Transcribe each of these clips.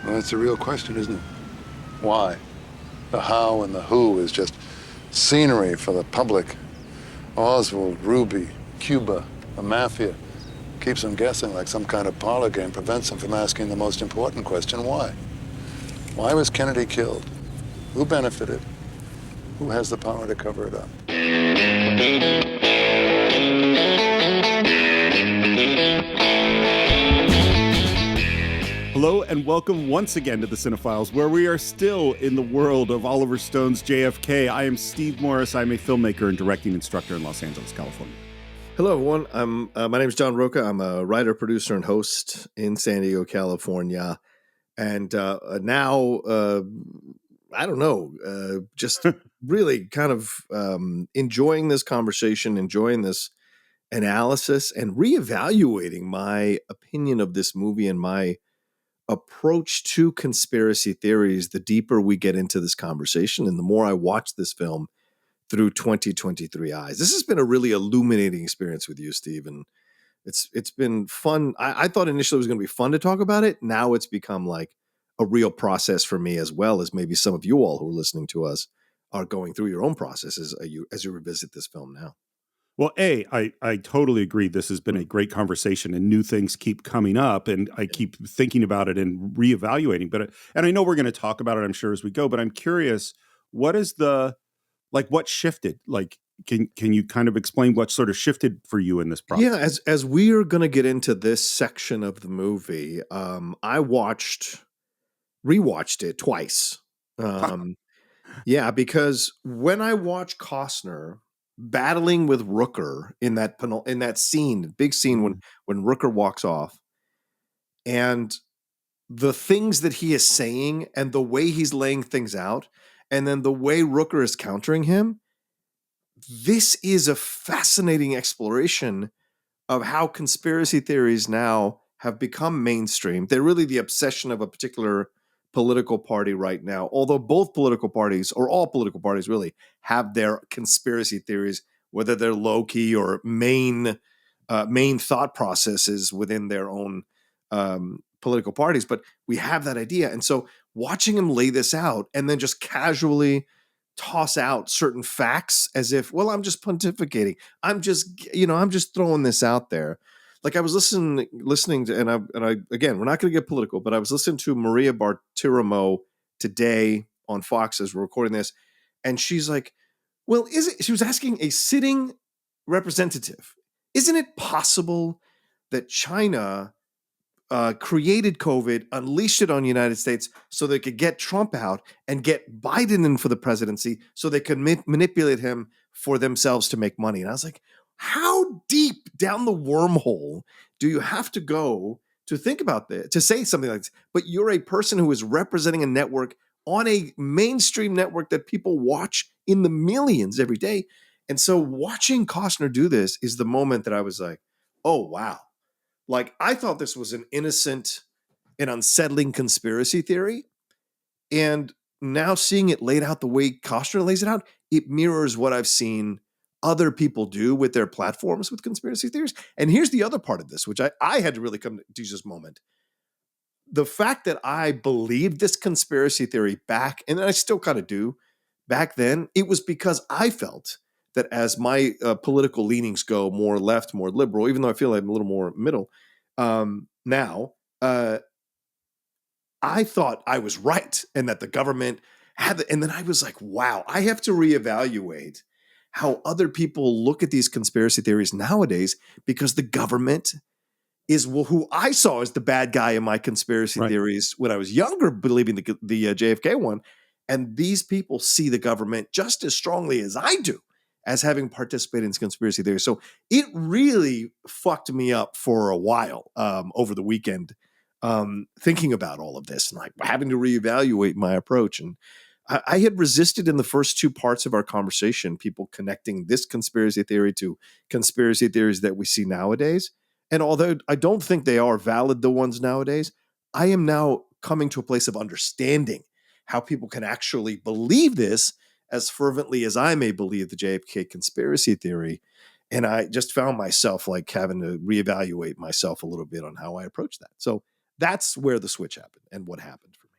Well, that's a real question, isn't it? Why? The how and the who is just scenery for the public. Oswald, Ruby, Cuba, the mafia. Keeps them guessing like some kind of parlor game, prevents them from asking the most important question, why? Why was Kennedy killed? Who benefited? Who has the power to cover it up? Hello and welcome once again to the Cine-Files, where we are still in the world of Oliver Stone's JFK. I am Steve Morris. I'm a filmmaker and directing instructor in Los Angeles, California. Hello, everyone. My name is John Roca. I'm a writer, producer, and host in San Diego, California. And now, I don't know, just really kind of enjoying this conversation, enjoying this analysis, and reevaluating my opinion of this movie and my approach to conspiracy theories the deeper we get into this conversation and the more I watch this film through 2023 eyes. This has been a really illuminating experience with you, Steve, and it's been fun. I thought initially it was going to be fun to talk about it. Now it's become like a real process for me, as well as maybe some of you all who are listening to us are going through your own processes as you revisit this film now. Well, I totally agree. This has been a great conversation and new things keep coming up and I keep thinking about it and reevaluating. And I know we're going to talk about it, I'm sure, as we go, but I'm curious, what shifted? Like, can you kind of explain what sort of shifted for you in this process? Yeah, as we are going to get into this section of the movie, I rewatched it twice. Yeah, because when I watch Costner battling with Rooker in that scene, big scene when Rooker walks off, and the things that he is saying and the way he's laying things out, and then the way Rooker is countering him, this is a fascinating exploration of how conspiracy theories now have become mainstream. They're really the obsession of a particular political party right now, although both political parties, or all political parties really, have their conspiracy theories, whether they're low-key or main thought processes within their own political parties. But we have that idea. And so watching him lay this out and then just casually toss out certain facts as if, well, I'm just pontificating. I'm just throwing this out there. Like I was listening to, and I again, we're not going to get political, but I was listening to Maria Bartiromo today on Fox as we're recording this, and she's like, well, she was asking a sitting representative, isn't it possible that China created COVID, unleashed it on the United States so they could get Trump out and get Biden in for the presidency so they could manipulate him for themselves to make money? And I was like, how deep down the wormhole do you have to go to think about this, to say something like this? But you're a person who is representing a network on a mainstream network that people watch in the millions every day. And so watching Costner do this is the moment that I was like, oh, wow. Like, I thought this was an innocent and unsettling conspiracy theory. And now seeing it laid out the way Costner lays it out, it mirrors what I've seen other people do with their platforms with conspiracy theories. And here's the other part of this, which I had to really come to this moment. The fact that I believed this conspiracy theory back, and I still kind of do back then, it was because I felt that as my political leanings go more left, more liberal, even though I feel like I'm a little more middle now, I thought I was right and that the government had and then I was like, wow, I have to reevaluate how other people look at these conspiracy theories nowadays, because the government is who I saw as the bad guy in my conspiracy theories when I was younger, believing the JFK one. And these people see the government just as strongly as I do as having participated in conspiracy theories. So it really fucked me up for a while over the weekend, thinking about all of this and like having to reevaluate my approach. And I had resisted in the first two parts of our conversation, people connecting this conspiracy theory to conspiracy theories that we see nowadays. And although I don't think they are valid, the ones nowadays, I am now coming to a place of understanding how people can actually believe this as fervently as I may believe the JFK conspiracy theory. And I just found myself like having to reevaluate myself a little bit on how I approach that. So That's where the switch happened and what happened for me.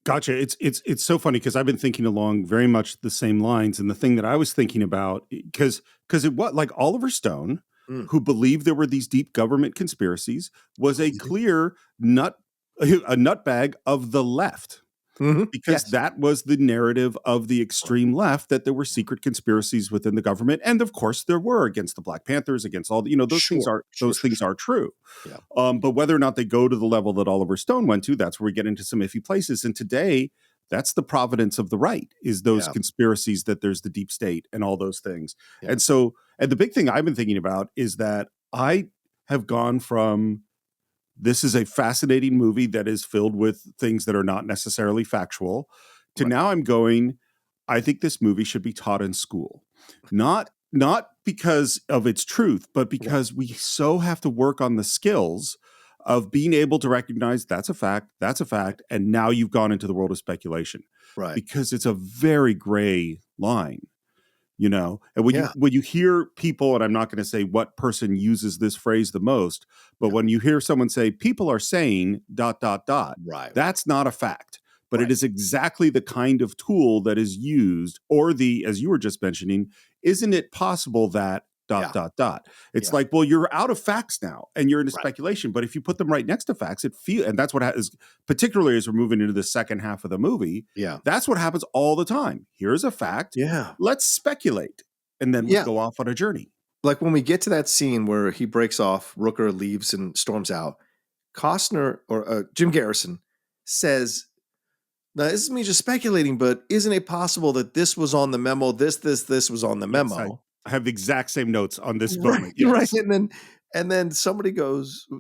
Gotcha. It's so funny because I've been thinking along very much the same lines, and the thing that I was thinking about because it was like Oliver Stone, Mm. who believed there were these deep government conspiracies, was a clear nutbag of the left. Because Yes. that was the narrative of the extreme left, that there were secret conspiracies within the government, and of course there were, against the Black Panthers, against all the, those things Sure. are true. Yeah. But whether or not they go to the level that Oliver Stone went to, that's where we get into some iffy places. And today, that's the providence of the right, is those Yeah. conspiracies, that there's the deep state and all those things. Yeah. And the big thing I've been thinking about is that I have gone from, this is a fascinating movie that is filled with things that are not necessarily factual, to Right. now I'm going, I think this movie should be taught in school. Not because of its truth, but because we so have to work on the skills of being able to recognize that's a fact, and now you've gone into the world of speculation. Right. Because it's a very gray line. And when Yeah. you hear people, and I'm not going to say what person uses this phrase the most, but when you hear someone say, people are saying ... Right. that's not a fact, but Right. it is exactly the kind of tool that is used, or as you were just mentioning, isn't it possible that ... It's Yeah. like, well, you're out of facts now and you're into Right. speculation, but if you put them right next to facts, and that's what is, particularly as we're moving into the second half of the movie, Yeah. that's what happens all the time. Here's a fact. Yeah. Let's speculate. And then we go off on a journey. Like when we get to that scene where he breaks off, Rooker leaves and storms out, Costner or Jim Garrison says, now this is me just speculating, but isn't it possible that this was on the memo? This was on the Yes, memo. I have the exact same notes on this Right, moment. Yes. right. And then somebody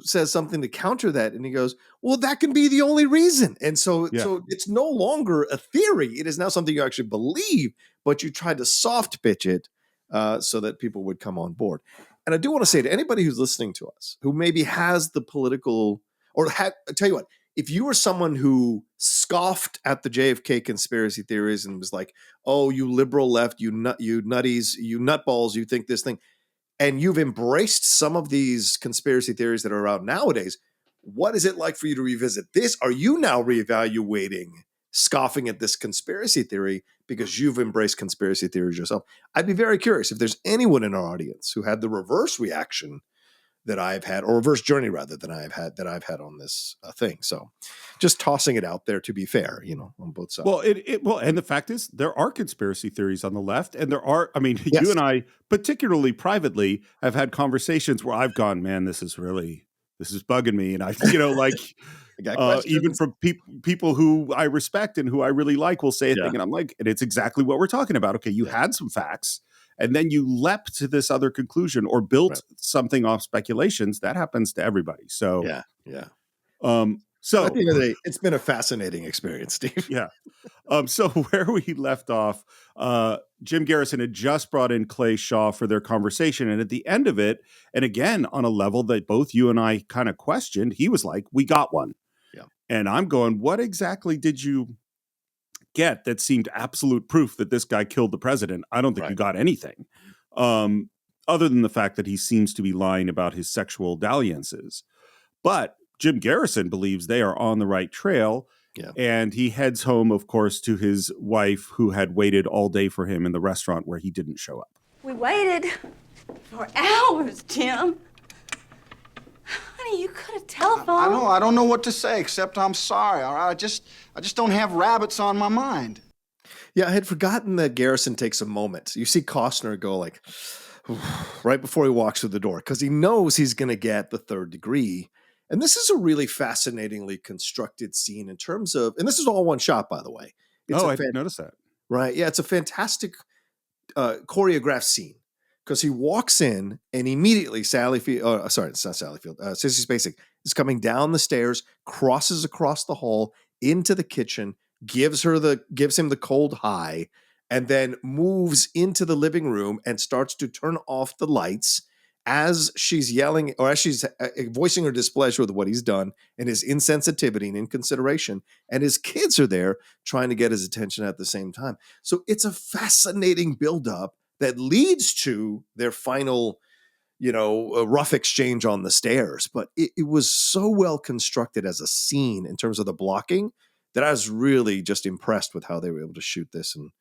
says something to counter that, and he goes, well, that can be the only reason. And so it's no longer a theory. It is now something you actually believe, but you tried to soft pitch it so that people would come on board. And I do want to say to anybody who's listening to us, who maybe has the political, or I tell you what, if you were someone who scoffed at the JFK conspiracy theories and was like, oh, you liberal left, you nutties, you nutballs, you think this thing, and you've embraced some of these conspiracy theories that are out nowadays, what is it like for you to revisit this? Are you now reevaluating scoffing at this conspiracy theory because you've embraced conspiracy theories yourself? I'd be very curious if there's anyone in our audience who had the reverse reaction that I've had, or reverse journey rather than I've had on this thing. So just tossing it out there to be fair, on both sides. Well, and the fact is there are conspiracy theories on the left, and there are, Yes. You and I, particularly privately, have had conversations where I've gone, man, this is bugging me. And I, even from people who I respect and who I really like will say a thing. And I'm like, and it's exactly what we're talking about. Okay. You had some facts, and then you leapt to this other conclusion or built something off speculations. That happens to everybody. So, So at the end of the day, it's been a fascinating experience, Steve. Yeah. So where we left off, Jim Garrison had just brought in Clay Shaw for their conversation. And at the end of it, and again, on a level that both you and I kind of questioned, he was like, we got one. Yeah. And I'm going, what exactly did you get that seemed absolute proof that this guy killed the president? I don't think you got anything. Other than the fact that he seems to be lying about his sexual dalliances. But Jim Garrison believes they are on the right trail. Yeah. And he heads home, of course, to his wife, who had waited all day for him in the restaurant where he didn't show up. We waited for hours, Jim. Honey, you could have telephoned. I don't know what to say, except I'm sorry. All right? I just don't have rabbits on my mind. Yeah, I had forgotten that Garrison takes a moment. You see Costner go like, right before he walks through the door, because he knows he's going to get the third degree. And this is a really fascinatingly constructed scene in terms of, and this is all one shot, by the way. I didn't notice that. Right. Yeah, it's a fantastic choreographed scene, because he walks in and immediately Sissy Spacek is coming down the stairs, crosses across the hall into the kitchen, gives him the cold hi, and then moves into the living room and starts to turn off the lights as she's yelling, or as she's voicing her displeasure with what he's done and his insensitivity and inconsideration. And his kids are there trying to get his attention at the same time. So it's a fascinating buildup that leads to their final, a rough exchange on the stairs, but it was so well constructed as a scene in terms of the blocking that I was really just impressed with how they were able to shoot this and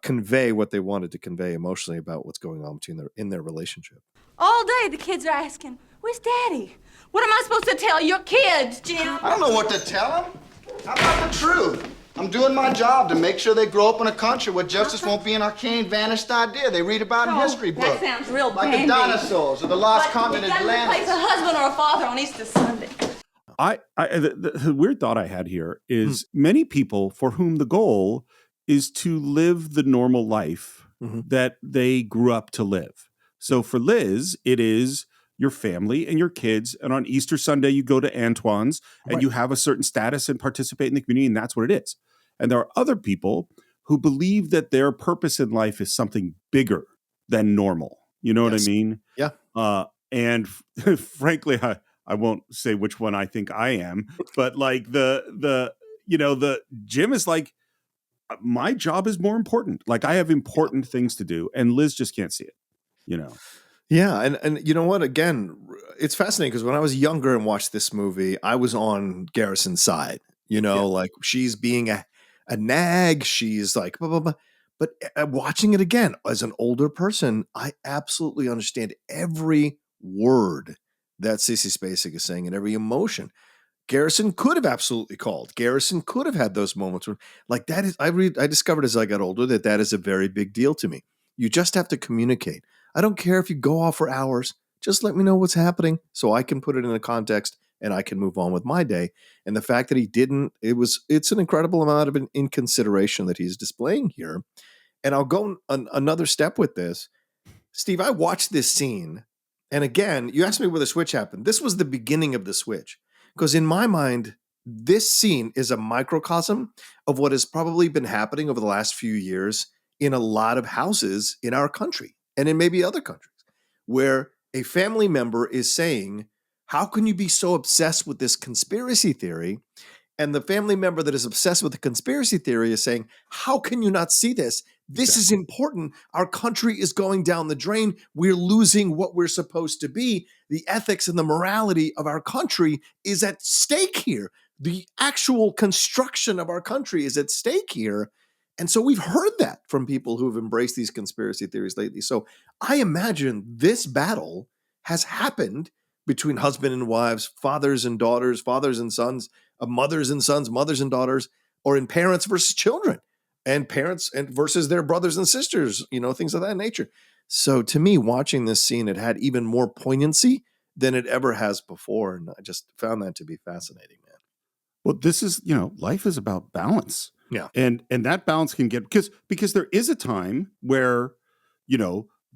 convey what they wanted to convey emotionally about what's going on in their relationship. All day the kids are asking, where's Daddy? What am I supposed to tell your kids, Jim? I don't know what to tell them. How about the truth? I'm doing my job to make sure they grow up in a country where justice won't be an arcane, vanished idea they read about in history books. That sounds real like bandy. the dinosaurs or the lost continent But you gotta replace Atlantis. a husband or a father on Easter Sunday. The weird thought I had here is many people for whom the goal is to live the normal life that they grew up to live. So for Liz, it is your family and your kids. And on Easter Sunday, you go to Antoine's and you have a certain status and participate in the community. And that's what it is. And there are other people who believe that their purpose in life is something bigger than normal. You know what I mean? Yeah. And frankly, I won't say which one I think I am, but like the Jim is like, my job is more important. Like I have important things to do, and Liz just can't see it, Yeah, and you know what? Again, it's fascinating because when I was younger and watched this movie, I was on Garrison's side. Like she's being a nag. She's like, blah, blah, blah. But watching it again as an older person, I absolutely understand every word that Sissy Spacek is saying and every emotion. Garrison could have absolutely called. Garrison could have had those moments where, like, that is. I discovered as I got older that is a very big deal to me. You just have to communicate. I don't care if you go off for hours. Just let me know what's happening so I can put it in a context and I can move on with my day. And the fact that he didn't, it's an incredible amount of inconsideration that he's displaying here. And I'll go another step with this. Steve, I watched this scene. And again, you asked me where the switch happened. This was the beginning of the switch. Because in my mind, this scene is a microcosm of what has probably been happening over the last few years in a lot of houses in our country and in maybe other countries, where a family member is saying, how can you be so obsessed with this conspiracy theory? And the family member that is obsessed with the conspiracy theory is saying, how can you not see this? This is important. Our country is going down the drain. We're losing what we're supposed to be. The ethics and the morality of our country is at stake here. The actual construction of our country is at stake here. And so we've heard that from people who have embraced these conspiracy theories lately. So I imagine this battle has happened between husband and wives, fathers and daughters, fathers and sons, mothers and sons, mothers and daughters, or in parents versus children, and parents and versus their brothers and sisters, things of that nature. So to me, watching this scene, it had even more poignancy than it ever has before. And I just found that to be fascinating, man. Well, this is, life is about balance. Yeah. And that balance can get, because there is a time where,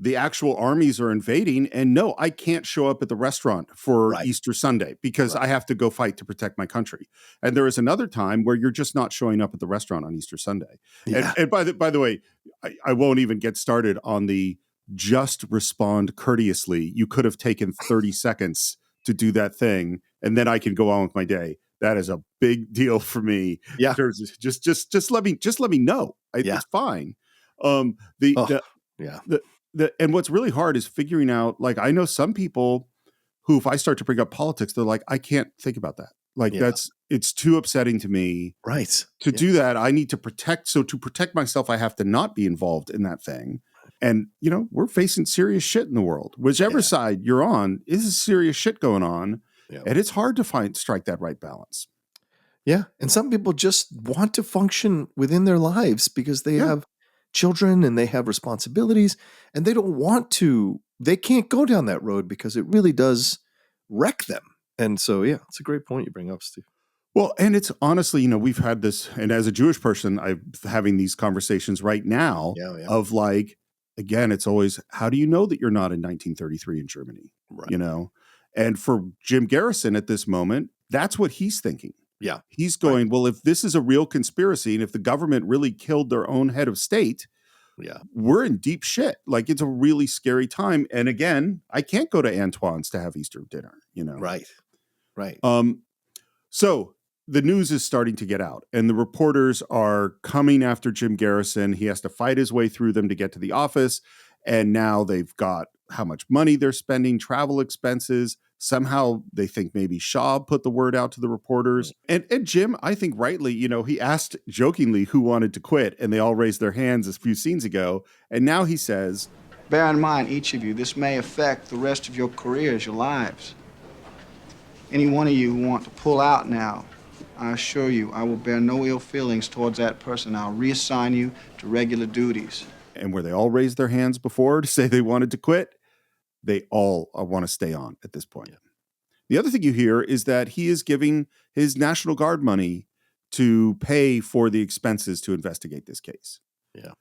the actual armies are invading and no, I can't show up at the restaurant for Easter Sunday because I have to go fight to protect my country. And there is another time where you're just not showing up at the restaurant on Easter Sunday. Yeah. And by the way, I won't even get started on the just respond courteously. You could have taken 30 seconds to do that thing and then I can go on with my day. That is a big deal for me. Yeah. Just let me know. It's fine. And what's really hard is figuring out, like, I know some people who, if I start to bring up politics, they're like, I can't think about that. Like it's too upsetting to me. Right. To do that, I need to protect. So to protect myself, I have to not be involved in that thing. And, we're facing serious shit in the world. Whichever side you're on, is serious shit going on. Yeah. And it's hard to strike that right balance. Yeah. And some people just want to function within their lives because they have children and they have responsibilities and they can't go down that road because it really does wreck them. And so, it's a great point you bring up, Steve. Well, and it's honestly, we've had this, and as a Jewish person, I'm having these conversations right now of like, again, it's always, how do you know that you're not in 1933 in Germany? Right. And for Jim Garrison at this moment, that's what he's thinking. Yeah. He's going, well, if this is a real conspiracy and if the government really killed their own head of state, we're in deep shit. Like, it's a really scary time. And again, I can't go to Antoine's to have Easter dinner, Right. So the news is starting to get out and the reporters are coming after Jim Garrison. He has to fight his way through them to get to the office. And now they've got how much money they're spending, travel expenses. Somehow they think maybe Shaw put the word out to the reporters. And Jim, I think rightly, he asked jokingly who wanted to quit, and they all raised their hands a few scenes ago. And now he says, Bear in mind, each of you, this may affect the rest of your careers, your lives. Any one of you who want to pull out now, I assure you, I will bear no ill feelings towards that person. I'll reassign you to regular duties. and where they all raised their hands before to say they wanted to quit, they all want to stay on at this point. Yeah. The other thing you hear is that he is giving his National Guard money to pay for the expenses to investigate this case. Yeah.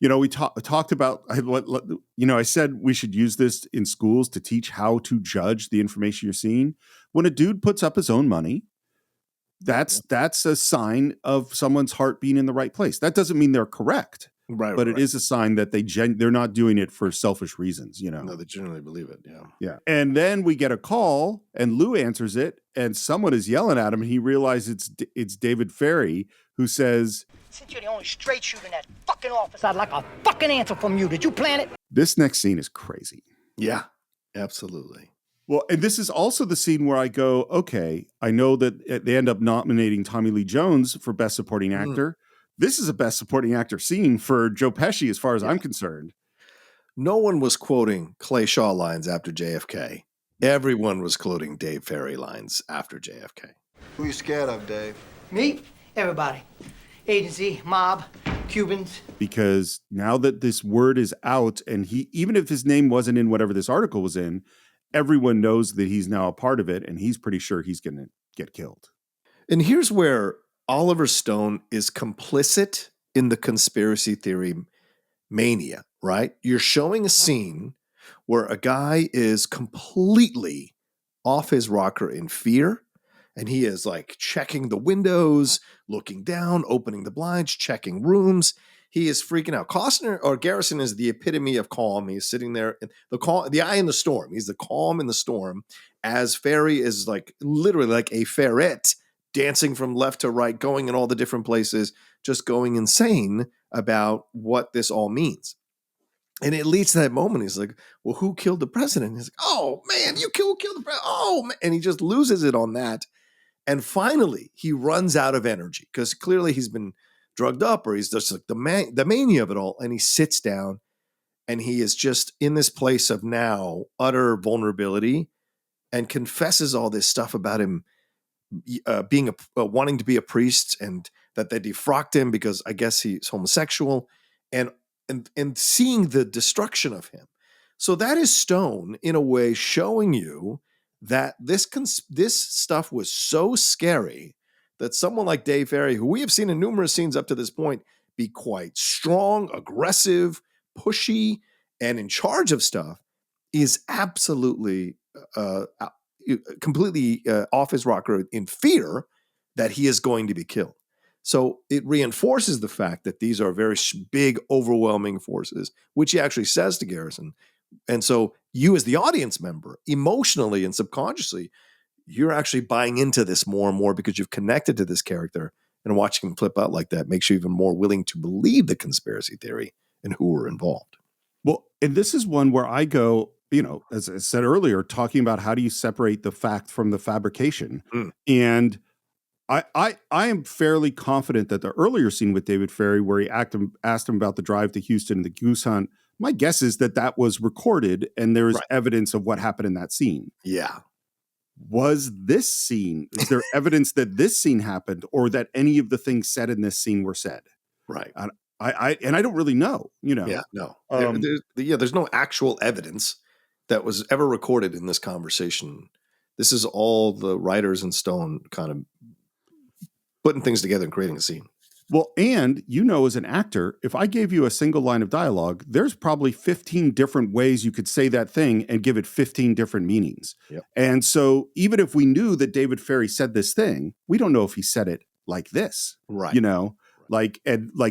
We talked about, I said we should use this in schools to teach how to judge the information you're seeing. When a dude puts up his own money, that's a sign of someone's heart being in the right place. That doesn't mean they're correct. Right, but it is a sign that they're not doing it for selfish reasons, No, they generally believe it, yeah. Yeah. And then we get a call, and Lou answers it, and someone is yelling at him, and he realizes it's David Ferry, who says, "Since you're the only straight shooter in that fucking office, I'd like a fucking answer from you. Did you plan it?" This next scene is crazy. Yeah, absolutely. Well, and this is also the scene where I go, okay, I know that they end up nominating Tommy Lee Jones for Best Supporting Actor. This is a Best Supporting Actor scene for Joe Pesci, as far as I'm concerned. No one was quoting Clay Shaw lines after JFK. Everyone was quoting Dave Ferry lines after JFK. Who are you scared of, Dave? Me? Everybody. Agency, mob, Cubans. Because now that this word is out, and even if his name wasn't in whatever this article was in, everyone knows that he's now a part of it, and he's pretty sure he's going to get killed. And here's where Oliver Stone is complicit in the conspiracy theory mania, right? You're showing a scene where a guy is completely off his rocker in fear, and he is like checking the windows, looking down, opening the blinds, checking rooms. He is freaking out. Costner or Garrison is the epitome of calm. He's sitting there, the eye in the storm. He's the calm in the storm, as Ferry is like literally like a ferret dancing from left to right, going in all the different places, just going insane about what this all means. And it leads to that moment. He's like, well, who killed the president? He's like, oh, man, you killed the president. Oh, man. And he just loses it on that. And finally, he runs out of energy because clearly he's been drugged up, or he's just like the mania of it all. And he sits down, and he is just in this place of now utter vulnerability, and confesses all this stuff about him being wanting to be a priest, and that they defrocked him because I guess he's homosexual, and seeing the destruction of him. So that is Stone in a way showing you that this stuff was so scary that someone like Dave Ferry, who we have seen in numerous scenes up to this point, be quite strong, aggressive, pushy, and in charge of stuff, is absolutely completely off his rocker in fear that he is going to be killed. So it reinforces the fact that these are very big, overwhelming forces, which he actually says to Garrison. And so you as the audience member, emotionally and subconsciously, you're actually buying into this more and more because you've connected to this character, and watching him flip out like that makes you even more willing to believe the conspiracy theory and who were involved. Well, and this is one where I go, as I said earlier, talking about how do you separate the fact from the fabrication. And I am fairly confident that the earlier scene with David Ferry, where he asked him about the drive to Houston and the goose hunt, my guess is that was recorded, and there is evidence of what happened in that scene. Yeah. Was this scene, is there evidence that this scene happened, or that any of the things said in this scene were said? Right. I don't really know, Yeah, no. There's no actual evidence that was ever recorded in this conversation. This is all the writers and Stone kind of putting things together and creating a scene. Well, and as an actor, if I gave you a single line of dialogue, there's probably 15 different ways you could say that thing and give it 15 different meanings. Yep. And so even if we knew that David Ferry said this thing, we don't know if he said it like this. Right. Like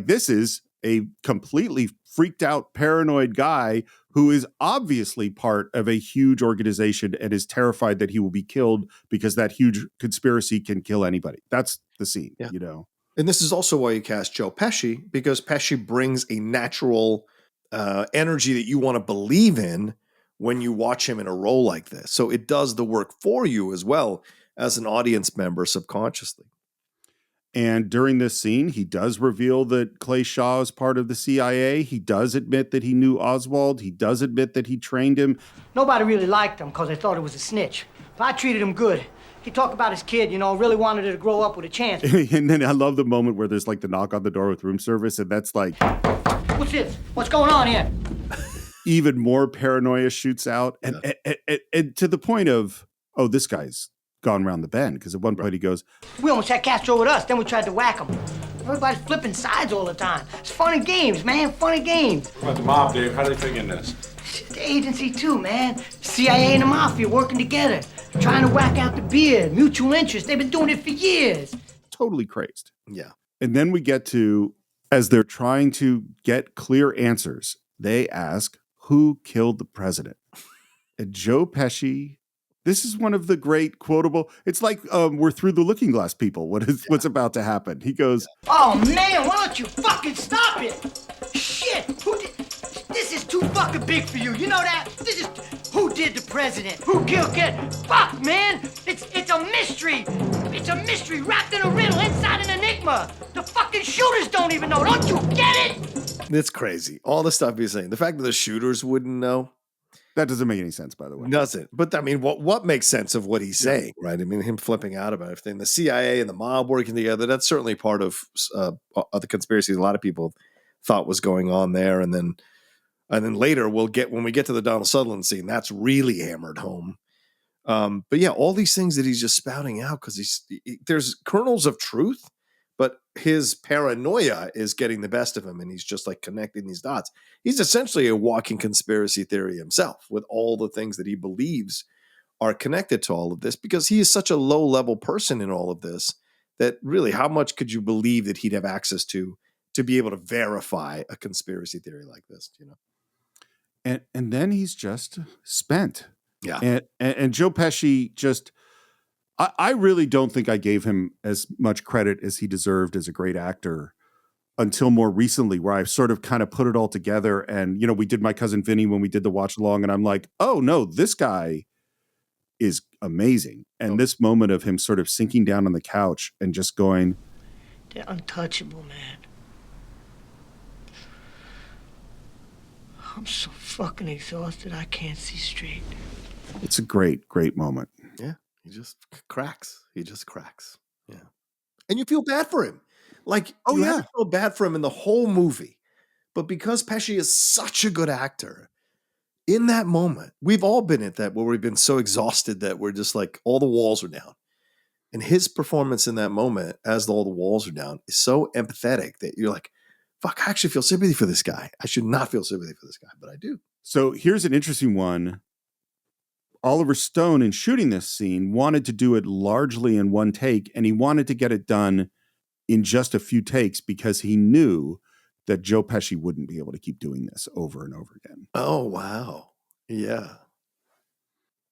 this is a completely freaked out, paranoid guy who is obviously part of a huge organization and is terrified that he will be killed because that huge conspiracy can kill anybody. That's the scene, And this is also why you cast Joe Pesci, because Pesci brings a natural energy that you want to believe in when you watch him in a role like this. So it does the work for you as well as an audience member subconsciously. And during this scene, he does reveal that Clay Shaw is part of the CIA. He does admit that he knew Oswald. He does admit that he trained him. Nobody really liked him because they thought he was a snitch. But I treated him good. He talked about his kid, really wanted her to grow up with a chance. And then I love the moment where there's like the knock on the door with room service, and that's like, What's this? What's going on here? even more paranoia shoots out. And to the point of, oh, this guy's gone around the bend, because at one point he goes, We almost had Castro with us, then we tried to whack him. Everybody's flipping sides all the time. It's fun and games, man, fun and games. What about the mob, Dave? How do they fit in this? The agency too, man. CIA and the mafia working together, trying to whack out the beard, mutual interest. They've been doing it for years. totally crazed. Yeah. And then we get to, as they're trying to get clear answers, they ask, who killed the president? And Joe Pesci, this is one of the great quotable, it's like we're through the looking glass, people. What's about to happen? He goes, Oh man, why don't you fucking stop it? Shit, this is too fucking big for you, you know that? This is, who did the president? Who killed Kid? Fuck, man, it's a mystery. It's a mystery wrapped in a riddle inside an enigma. The fucking shooters don't even know, don't you get it? It's crazy. All the stuff he's saying. The fact that the shooters wouldn't know. that doesn't make any sense, by the way. Doesn't. But I mean, what makes sense of what he's saying, right? I mean, him flipping out about everything. The CIA and the mob working together, that's certainly part of the conspiracy a lot of people thought was going on there. And then later when we get to the Donald Sutherland scene, that's really hammered home. But yeah, all these things that he's just spouting out, because there's kernels of truth, but his paranoia is getting the best of him, and he's just like connecting these dots. He's essentially a walking conspiracy theory himself, with all the things that he believes are connected to all of this, because he is such a low-level person in all of this that really, how much could you believe that he'd have access to be able to verify a conspiracy theory like this, And then he's just spent. Yeah. And Joe Pesci just, I really don't think I gave him as much credit as he deserved as a great actor until more recently, where I've sort of kind of put it all together. And, we did My Cousin Vinny when we did the watch along, and I'm like, oh no, this guy is amazing. And this moment of him sort of sinking down on the couch and just going, They're untouchable, man. I'm so fucking exhausted, I can't see straight. it's a great, great moment. Yeah. He just cracks. Yeah. And you feel bad for him. Like, you have to feel bad for him in the whole movie. But because Pesci is such a good actor, in that moment, we've all been at that where we've been so exhausted that we're just like, all the walls are down. And his performance in that moment, as all the walls are down, is so empathetic that you're like, fuck, I actually feel sympathy for this guy. I should not feel sympathy for this guy, but I do. So here's an interesting one. Oliver Stone, in shooting this scene, wanted to do it largely in one take, and he wanted to get it done in just a few takes because he knew that Joe Pesci wouldn't be able to keep doing this over and over again. Oh, wow. Yeah.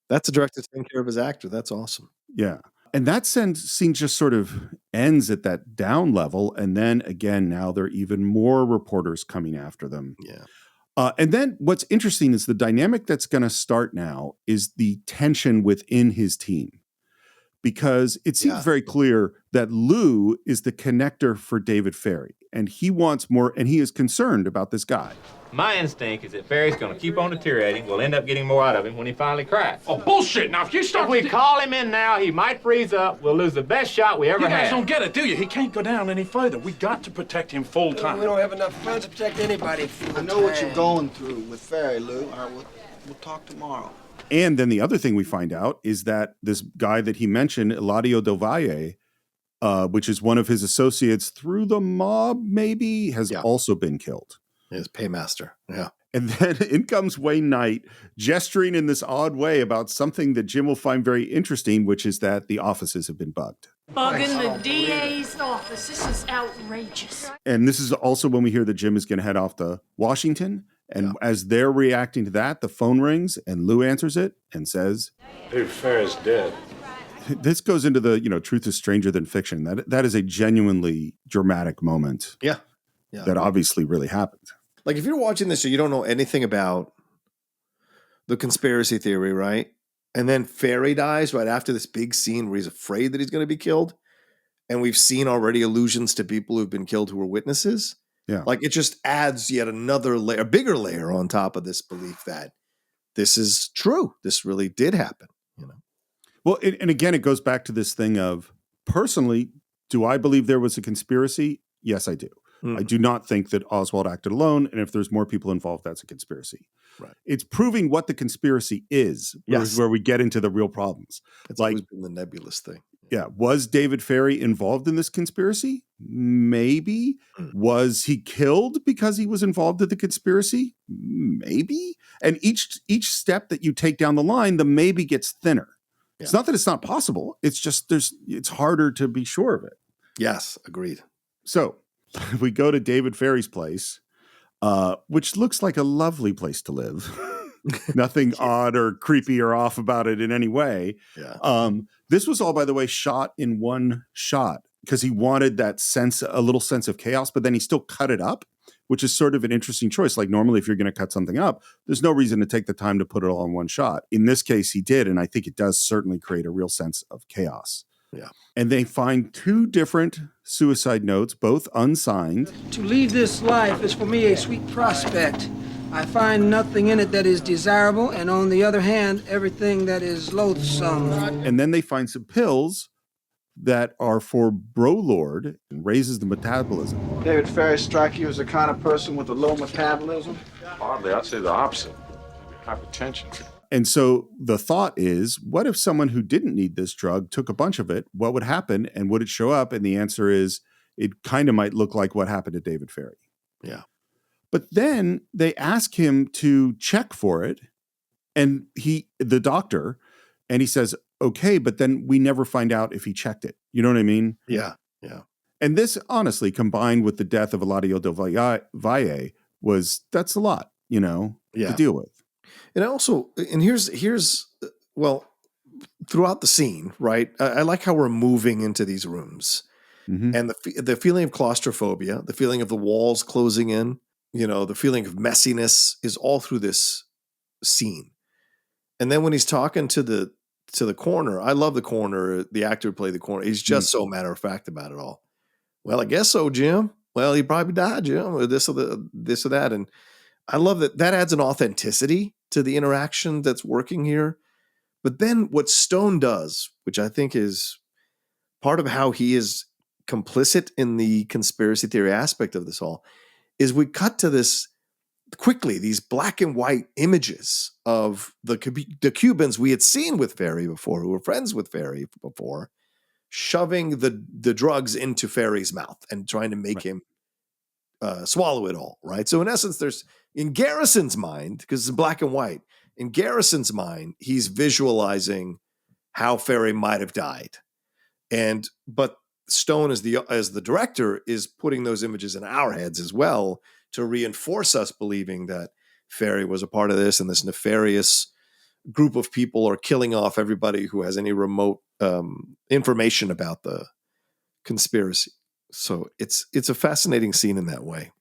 That's a director taking care of his actor. That's awesome. Yeah. And that scene just sort of ends at that down level. And then again, now there are even more reporters coming after them. Yeah. And then what's interesting is the dynamic that's going to start now is the tension within his team. Because it seems very clear that Lou is the connector for David Ferry. And he wants more, and he is concerned about this guy. My instinct is that Ferry's going to keep on deteriorating. We'll end up getting more out of him when he finally cracks. Oh, bullshit! Now, if you start... If we call him in now, he might freeze up. We'll lose the best shot we ever You guys had. don't get it, do you? He can't go down any further. We got to protect him full time. We don't have enough funds to protect anybody. I know what you're going through with Ferry, Lou. All right, we'll talk tomorrow. And then the other thing we find out is that this guy that he mentioned, Eladio Del Valle, which is one of his associates through the mob, maybe, has also been killed. His paymaster. Yeah. And then in comes Wayne Knight, gesturing in this odd way about something that Jim will find very interesting, which is that the offices have been bugged. Bugging the DA's office. This is outrageous. And this is also when we hear that Jim is going to head off to Washington. And as they're reacting to that, the phone rings and Lou answers it and says, David Ferry's dead. This goes into the, truth is stranger than fiction. That is a genuinely dramatic moment. Yeah. That obviously really happened. Like, if you're watching this and you don't know anything about the conspiracy theory, right? And then Ferry dies right after this big scene where he's afraid that he's going to be killed. And we've seen already allusions to people who've been killed who were witnesses. Yeah. Like it just adds yet another layer, a bigger layer on top of this belief that this is true. This really did happen, you know? Well, and again, it goes back to this thing of, personally, do I believe there was a conspiracy? Yes, I do. I do not think that Oswald acted alone, and if there's more people involved, that's a conspiracy. Right. It's proving what the conspiracy is, where we get into the real problems. It's always been the nebulous thing. Yeah. Was David Ferry involved in this conspiracy? Maybe. Was he killed because he was involved in the conspiracy? Maybe. And each step that you take down the line, the maybe gets thinner. Yeah. It's not that it's not possible. It's just it's harder to be sure of it. Yes, agreed. So we go to David Ferry's place, which looks like a lovely place to live. Nothing odd or creepy or off about it in any way. Yeah. This was all, by the way, shot in one shot because he wanted that a little sense of chaos, but then he still cut it up, which is sort of an interesting choice. Like normally, if you're going to cut something up, there's no reason to take the time to put it all in one shot. In this case, he did, and I think it does certainly create a real sense of chaos. Yeah. And they find 2 different suicide notes, both unsigned. To leave this life is for me a sweet prospect. I find nothing in it that is desirable, and on the other hand, everything that is loathsome. And then they find some pills that are for Brolord and raises the metabolism. David Ferry strike you as the kind of person with a low metabolism? Hardly, I'd say the opposite. Hypertension. And so the thought is, what if someone who didn't need this drug took a bunch of it? What would happen? And would it show up? And the answer is, it kind of might look like what happened to David Ferry. Yeah. But then they ask him to check for it, and the doctor, and he says, okay, but then we never find out if he checked it. You know what I mean? Yeah, yeah. And this, honestly, combined with the death of Eladio del Valle, that's a lot, to deal with. And also, and here's well, throughout the scene, right? I like how we're moving into these rooms, and the feeling of claustrophobia, the feeling of the walls closing in. The feeling of messiness is all through this scene. And then when he's talking to the coroner, I love the coroner, the actor who played the coroner. He's just so matter of fact about it all. Well, I guess so, Jim. Well, he probably died, Jim, or this or that. And I love that adds an authenticity to the interaction that's working here. But then what Stone does, which I think is part of how he is complicit in the conspiracy theory aspect of this all, is we cut to this quickly, these black and white images of the Cubans we had seen with Ferry before, who were friends with Ferry before, shoving the drugs into Ferry's mouth and trying to make him swallow it all, right? So in essence, there's, in Garrison's mind, because it's black and white, in Garrison's mind, he's visualizing how Ferry might have died. But Stone, as the director, is putting those images in our heads as well to reinforce us believing that Ferry was a part of this, and this nefarious group of people are killing off everybody who has any remote information about the conspiracy. So it's a fascinating scene in that way.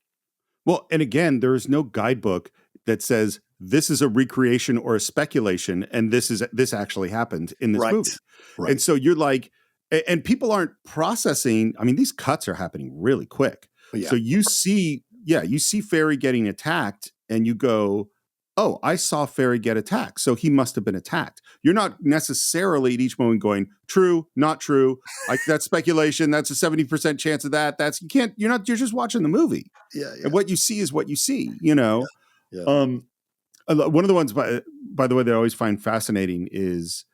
Well, and again, there is no guidebook that says this is a recreation or a speculation, and this actually happened in this movie. Right. And so you're like, and people aren't processing. I mean, these cuts are happening really quick. Yeah. So you see Ferry getting attacked, and you go, oh, I saw Ferry get attacked, so he must have been attacked. You're not necessarily at each moment going, true, not true. That's speculation. That's a 70% chance of that. You're just watching the movie. Yeah. And what you see is what you see, Yeah. One of the ones, by the way, that I always find fascinating is,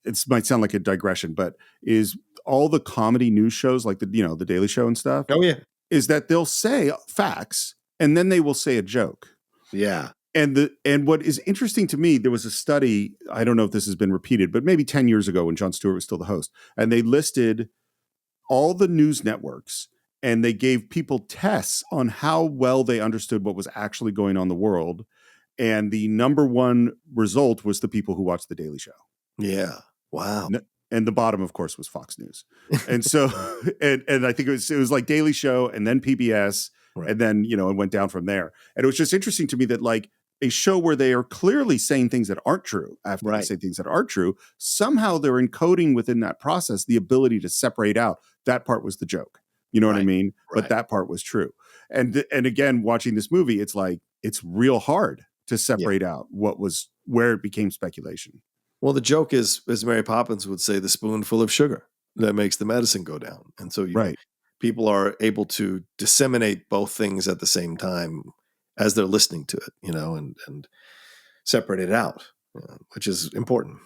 it might sound like a digression, but is all the comedy news shows like the Daily Show and stuff. Oh yeah. Is that they'll say facts and then they will say a joke. Yeah. And what is interesting to me, there was a study, I don't know if this has been repeated, but maybe 10 years ago when Jon Stewart was still the host, and they listed all the news networks and they gave people tests on how well they understood what was actually going on in the world. And the number one result was the people who watched The Daily Show. Yeah. Wow. And the bottom, of course, was Fox News. And so, and I think it was like Daily Show and then PBS, right. And then, it went down from there. And it was just interesting to me that like a show where they are clearly saying things that aren't true after they say things that are true. Somehow they're encoding within that process the ability to separate out that part was the joke. You know what I mean? But that part was true. And again, watching this movie, it's like it's real hard to separate out where it became speculation. Well, the joke is, as Mary Poppins would say, the spoonful of sugar that makes the medicine go down. And so people are able to disseminate both things at the same time as they're listening to it, and separate it out, which is important.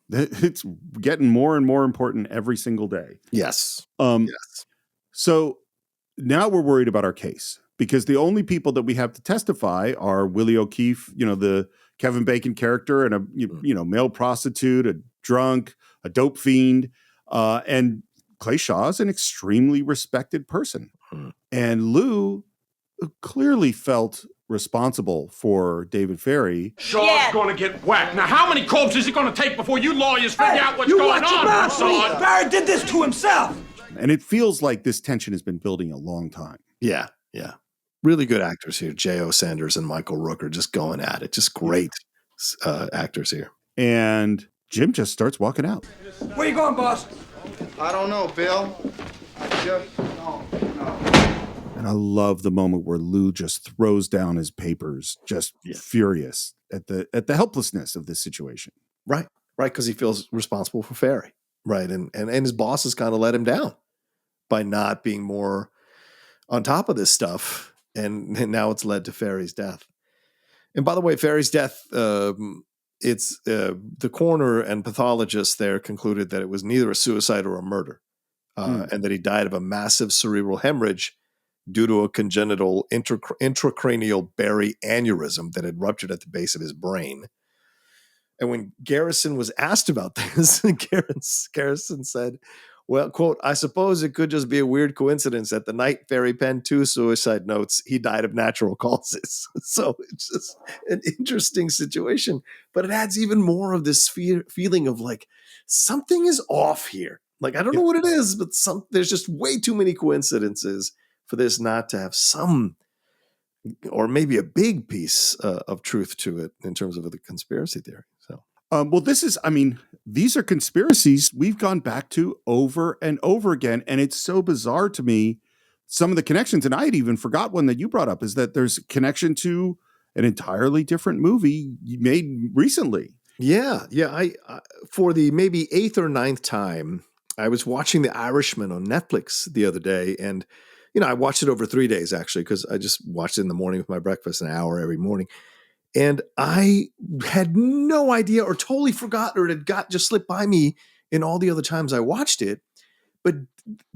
It's getting more and more important every single day. Yes. Yes. So now we're worried about our case because the only people that we have to testify are Willie O'Keefe, the Kevin Bacon character, and a male prostitute, a drunk, a dope fiend, and Clay Shaw is an extremely respected person. And Lou clearly felt responsible for David Ferry. Shaw's gonna get whacked. Now, how many corpses is it gonna take before you lawyers figure out what's going on? Ferry did this to himself. And it feels like this tension has been building a long time. Yeah. Really good actors here. J.O. Sanders and Michael Rooker just going at it. Just great actors here. And Jim just starts walking out. Where you going, boss? I don't know, Bill. No. And I love the moment where Lou just throws down his papers, just furious at the helplessness of this situation. Right, because he feels responsible for Ferry. Right, and his boss has kind of let him down by not being more on top of this stuff. And now it's led to Ferry's death. And by the way, Ferry's death, it's the coroner and pathologist there concluded that it was neither a suicide or a murder, and that he died of a massive cerebral hemorrhage due to a congenital intracranial berry aneurysm that had ruptured at the base of his brain. And when Garrison was asked about this, Garrison said, well, quote, I suppose it could just be a weird coincidence that the night Ferry penned 2 suicide notes, he died of natural causes. So it's just an interesting situation, but it adds even more of this feeling of like something is off here. Like, I don't know what it is, but there's just way too many coincidences for this not to have some, or maybe a big piece of truth to it in terms of the conspiracy theory. So, well, these are conspiracies we've gone back to over and over again. And it's so bizarre to me, some of the connections, and I had even forgot one that you brought up, is that there's a connection to an entirely different movie you made recently. Yeah. I for the maybe 8th or 9th time, I was watching The Irishman on Netflix the other day, and I watched it over 3 days actually, because I just watched it in the morning with my breakfast, an hour every morning. And I had no idea or totally forgot, or it got just slipped by me in all the other times I watched it. But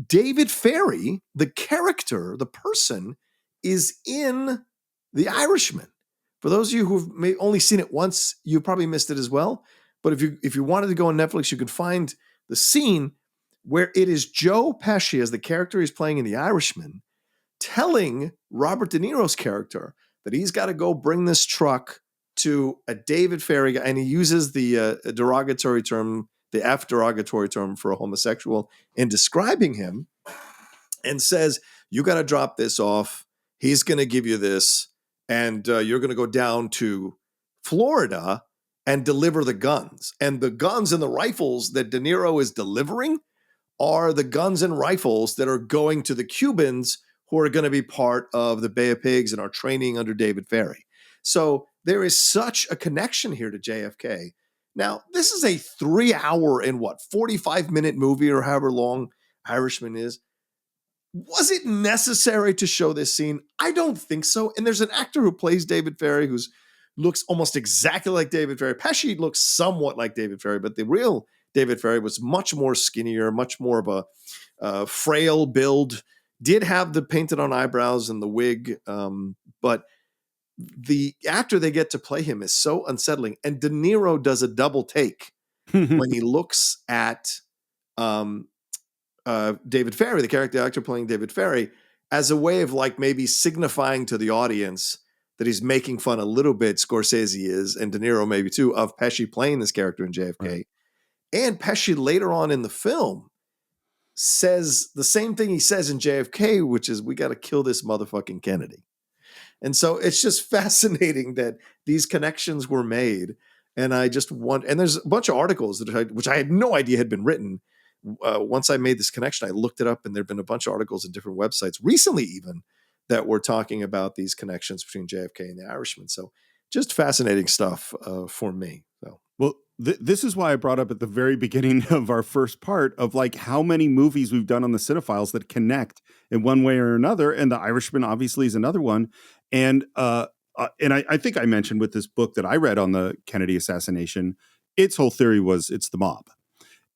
David Ferry, the character, the person, is in The Irishman. For those of you who've only seen it once, you probably missed it as well. But if you wanted to go on Netflix, you can find the scene where it is Joe Pesci as the character he's playing in The Irishman telling Robert De Niro's character that he's got to go bring this truck to a David Ferry guy, and he uses the derogatory term, the F derogatory term for a homosexual in describing him, and says, you got to drop this off. He's going to give you this, and you're going to go down to Florida and deliver the guns. And the guns and the rifles that De Niro is delivering are the guns and rifles that are going to the Cubans who are going to be part of the Bay of Pigs and are training under David Ferry. So there is such a connection here to JFK. Now, this is a 3-hour and 45-minute movie, or however long Irishman is. Was it necessary to show this scene? I don't think so. And there's an actor who plays David Ferry who looks almost exactly like David Ferry. Pesci looks somewhat like David Ferry, but the real David Ferry was much more skinnier, much more of a frail build. Did have the painted on eyebrows and the wig, but the actor they get to play him is so unsettling. And De Niro does a double take when he looks at David Ferry, the character actor playing David Ferry, as a way of like maybe signifying to the audience that he's making fun a little bit, Scorsese is, and De Niro maybe too, of Pesci playing this character in JFK. Right. And Pesci later on in the film says the same thing he says in JFK, which is, we got to kill this motherfucking Kennedy. And so it's just fascinating that these connections were made. And I just want, and there's a bunch of articles which I had no idea had been written. Once I made this connection, I looked it up, and there've been a bunch of articles in different websites recently, even that were talking about these connections between JFK and the Irishman. So just fascinating stuff for me. So. Well, this is why I brought up at the very beginning of our first part of like how many movies we've done on the Cine-Files that connect in one way or another. And The Irishman obviously is another one. And I think I mentioned with this book that I read on the Kennedy assassination, its whole theory was it's the mob.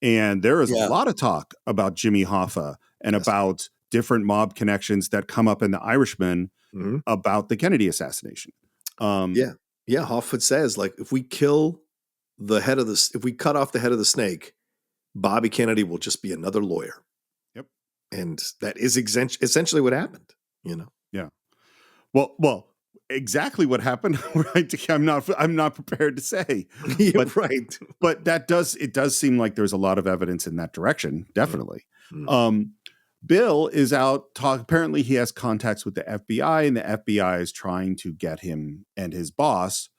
And there is a lot of talk about Jimmy Hoffa and about different mob connections that come up in The Irishman about the Kennedy assassination. Hoffa says, like, if we cut off the head of the snake, Bobby Kennedy will just be another lawyer. Yep. And that is essentially what happened, you know? Yeah. Well, exactly what happened, right? I'm not prepared to say. But, right. But it does seem like there's a lot of evidence in that direction. Definitely. Bill is out apparently he has contacts with the FBI, and the FBI is trying to get him and his boss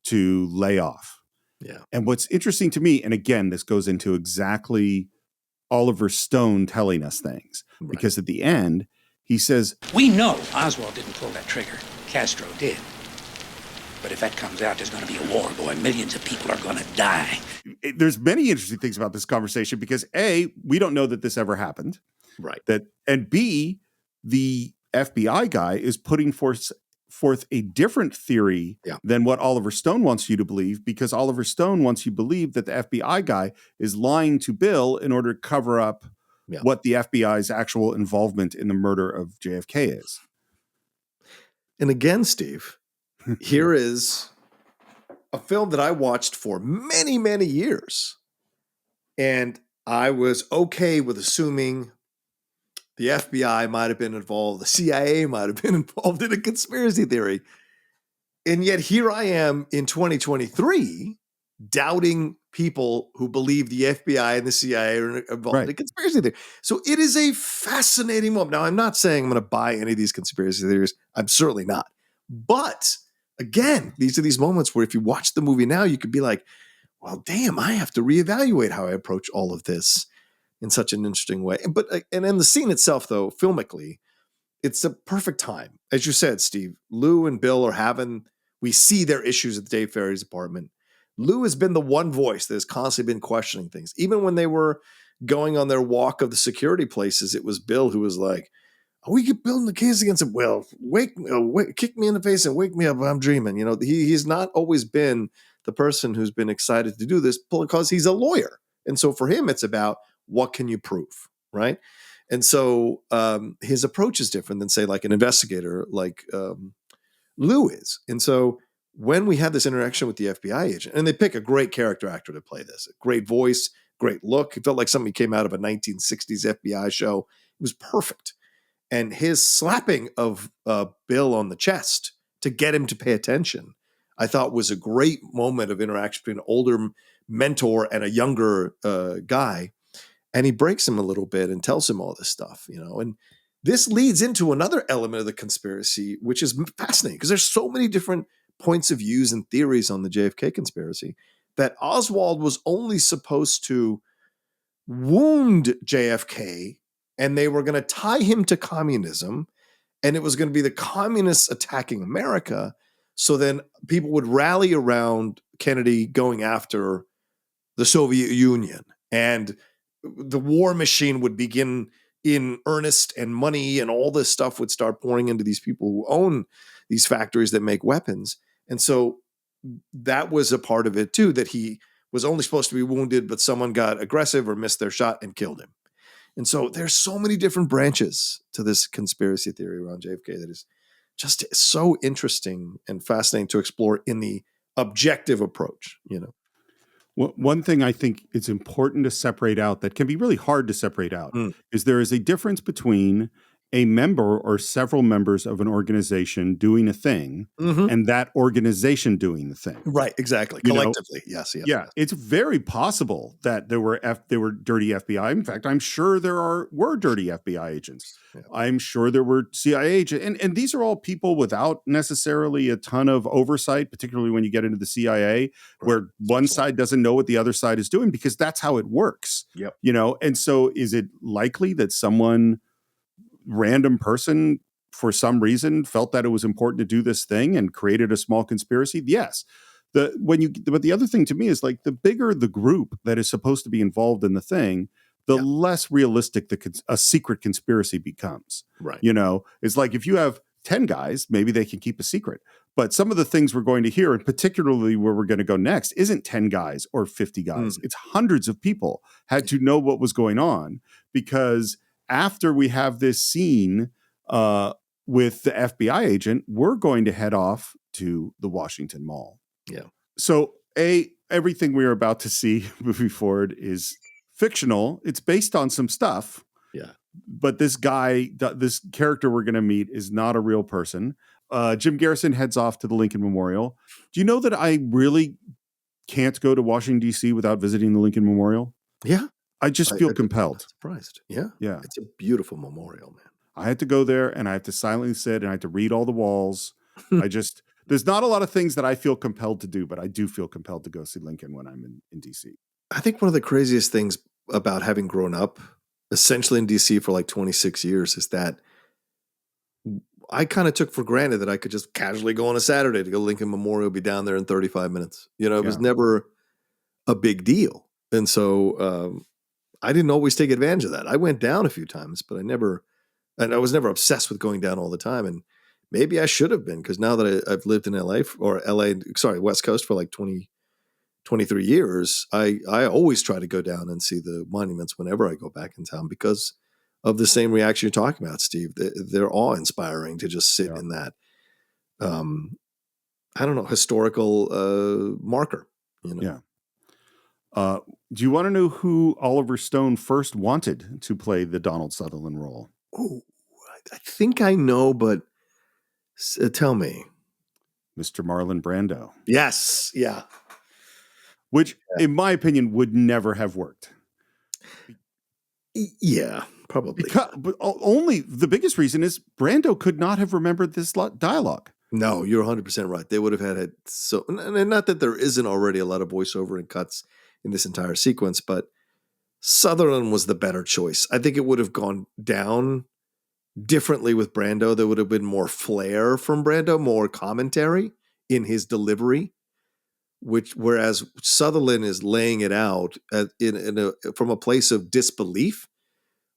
to lay off. Yeah. And what's interesting to me, and again, this goes into exactly Oliver Stone telling us things, because at the end, he says, we know Oswald didn't pull that trigger. Castro did. But if that comes out, there's going to be a war, boy. Millions of people are going to die. There's many interesting things about this conversation because A, we don't know that this ever happened. Right. And B, the FBI guy is putting forth a different theory than what Oliver Stone wants you to believe, because Oliver Stone wants you to believe that the FBI guy is lying to Bill in order to cover up what the FBI's actual involvement in the murder of JFK is. And again, Steve, here is a film that I watched for many, many years. And I was okay with assuming the FBI might have been involved, the CIA might have been involved in a conspiracy theory. And yet here I am in 2023 doubting people who believe the FBI and the CIA are involved in a conspiracy theory. So it is a fascinating moment. Now, I'm not saying I'm going to buy any of these conspiracy theories. I'm certainly not. But again, these are these moments where if you watch the movie now, you could be like, well, damn, I have to reevaluate how I approach all of this in such an interesting way. But and in the scene itself, though, filmically, it's a perfect time. As you said, Steve, Lou and Bill we see their issues at Dave Ferry's apartment. Lou has been the one voice that has constantly been questioning things. Even when they were going on their walk of the security places, it was Bill who was like, "Are we building the case against him? Well, kick me in the face and wake me up. I'm dreaming." You know, he's not always been the person who's been excited to do this because he's a lawyer. And so for him, it's about what can you prove, right? And so his approach is different than, say, like an investigator like Lou is. And so when we had this interaction with the FBI agent, and they pick a great character actor to play this, a great voice, great look. It felt like something came out of a 1960s FBI show. It was perfect. And his slapping of Bill on the chest to get him to pay attention, I thought was a great moment of interaction between an older mentor and a younger guy. And he breaks him a little bit and tells him all this stuff, you know. And this leads into another element of the conspiracy, which is fascinating because there's so many different points of views and theories on the JFK conspiracy that Oswald was only supposed to wound JFK and they were going to tie him to communism, and it was going to be the communists attacking America. So then people would rally around Kennedy going after the Soviet Union, and the war machine would begin in earnest, and money and all this stuff would start pouring into these people who own these factories that make weapons. And so that was a part of it too, that he was only supposed to be wounded, but someone got aggressive or missed their shot and killed him. And so there's so many different branches to this conspiracy theory around JFK that is just so interesting and fascinating to explore in the objective approach, you know. Well, one thing I think it's important to separate out that can be really hard to separate out is there is a difference between a member or several members of an organization doing a thing, and that organization doing the thing. Right, exactly. You know? Collectively, yes. Yeah, it's very possible that there were dirty FBI. In fact, I'm sure were dirty FBI agents. Yeah. I'm sure there were CIA agents, and these are all people without necessarily a ton of oversight, particularly when you get into the CIA, where one side doesn't know what the other side is doing, because that's how it works. Yep. You know, and so is it likely that someone, random person, for some reason felt that it was important to do this thing and created a small conspiracy? Yes. But the other thing to me is, like, the bigger the group that is supposed to be involved in the thing, the less realistic a secret conspiracy becomes. Right. You know, it's like, if you have 10 guys, maybe they can keep a secret. But some of the things we're going to hear, and particularly where we're going to go next, isn't 10 guys or 50 guys. It's hundreds of people had to know what was going on, because after we have this scene with the FBI agent, we're going to head off to the Washington Mall. Yeah. So everything we are about to see moving forward is fictional. It's based on some stuff. Yeah. But this character we're going to meet is not a real person. Jim Garrison heads off to the Lincoln Memorial. Do you know that I really can't go to Washington, D.C. without visiting the Lincoln Memorial? Yeah. I just feel compelled. I'm surprised. Yeah. Yeah. It's a beautiful memorial, man. I had to go there, and I have to silently sit, and I have to read all the walls. There's not a lot of things that I feel compelled to do, but I do feel compelled to go see Lincoln when I'm in DC. I think one of the craziest things about having grown up essentially in DC for like 26 years is that I kind of took for granted that I could just casually go on a Saturday to go Lincoln Memorial, be down there in 35 minutes. You know, it was never a big deal. And so I didn't always take advantage of that. I went down a few times, but I was never obsessed with going down all the time. And maybe I should have been, because now that I've lived in West Coast for like 23 years, I always try to go down and see the monuments whenever I go back in town, because of the same reaction you're talking about, Steve. They're awe-inspiring to just sit in that, historical marker. You know? Yeah. Do you want to know who Oliver Stone first wanted to play the Donald Sutherland role? Oh, I think I know, but tell me. Mr. Marlon Brando. Yes. Yeah. Which, in my opinion, would never have worked. Yeah, probably. But only the biggest reason is Brando could not have remembered this dialogue. No, you're 100% right. They would have had it. So, and not that there isn't already a lot of voiceover and cuts in this entire sequence, but Sutherland was the better choice. I think it would have gone down differently with Brando. There would have been more flair from Brando, more commentary in his delivery, whereas Sutherland is laying it out from a place of disbelief.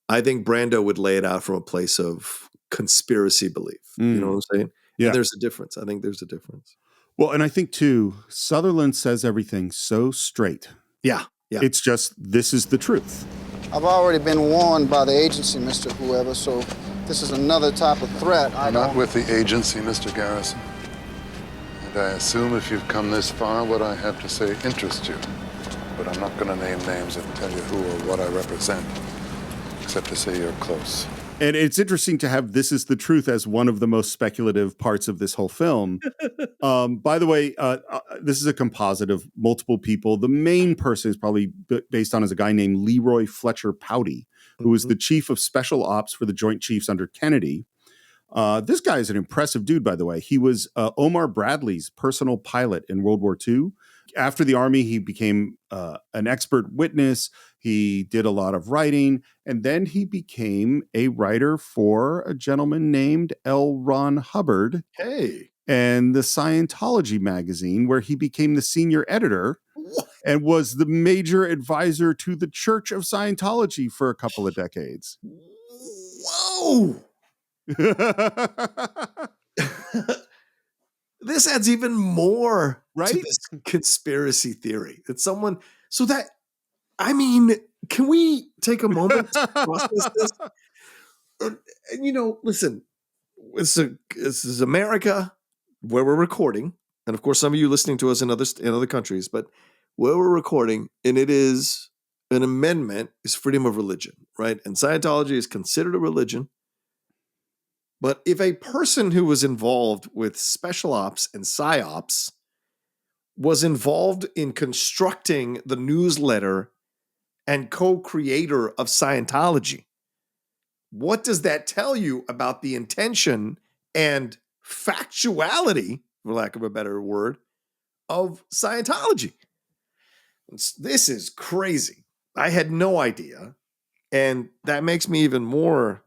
I think Brando would lay it out from a place of conspiracy belief. You know what I'm saying? Yeah. And there's a difference. I think there's a difference. Well, and I think too, Sutherland says everything so straight. Yeah. Yeah. It's just, this is the truth. I've already been warned by the agency, Mr. Whoever, so this is another type of threat. I'm not with the agency, Mr. Garrison. And I assume if you've come this far, what I have to say interests you. But I'm not going to name names and tell you who or what I represent, except to say you're close. And it's interesting to have "this is the truth" as one of the most speculative parts of this whole film. By the way, this is a composite of multiple people. The main person is probably based on as a guy named Leroy Fletcher Pouty, who was the chief of special ops for the Joint Chiefs under Kennedy. This guy is an impressive dude, by the way. He was Omar Bradley's personal pilot in World War II. After the Army, he became an expert witness. He did a lot of writing, and then he became a writer for a gentleman named L. Ron Hubbard. Hey. And the Scientology magazine, where he became the senior editor and was the major advisor to the Church of Scientology for a couple of decades. Whoa! This adds even more to this conspiracy theory. That someone, can we take a moment to process this? And, listen, this is America, where we're recording, and of course, some of you listening to us in other countries, but where we're recording, and it is an amendment, is freedom of religion, right? And Scientology is considered a religion. But if a person who was involved with special ops and psyops was involved in constructing the newsletter and co-creator of Scientology, what does that tell you about the intention and factuality, for lack of a better word, of Scientology? This is crazy. I had no idea. And that makes me even more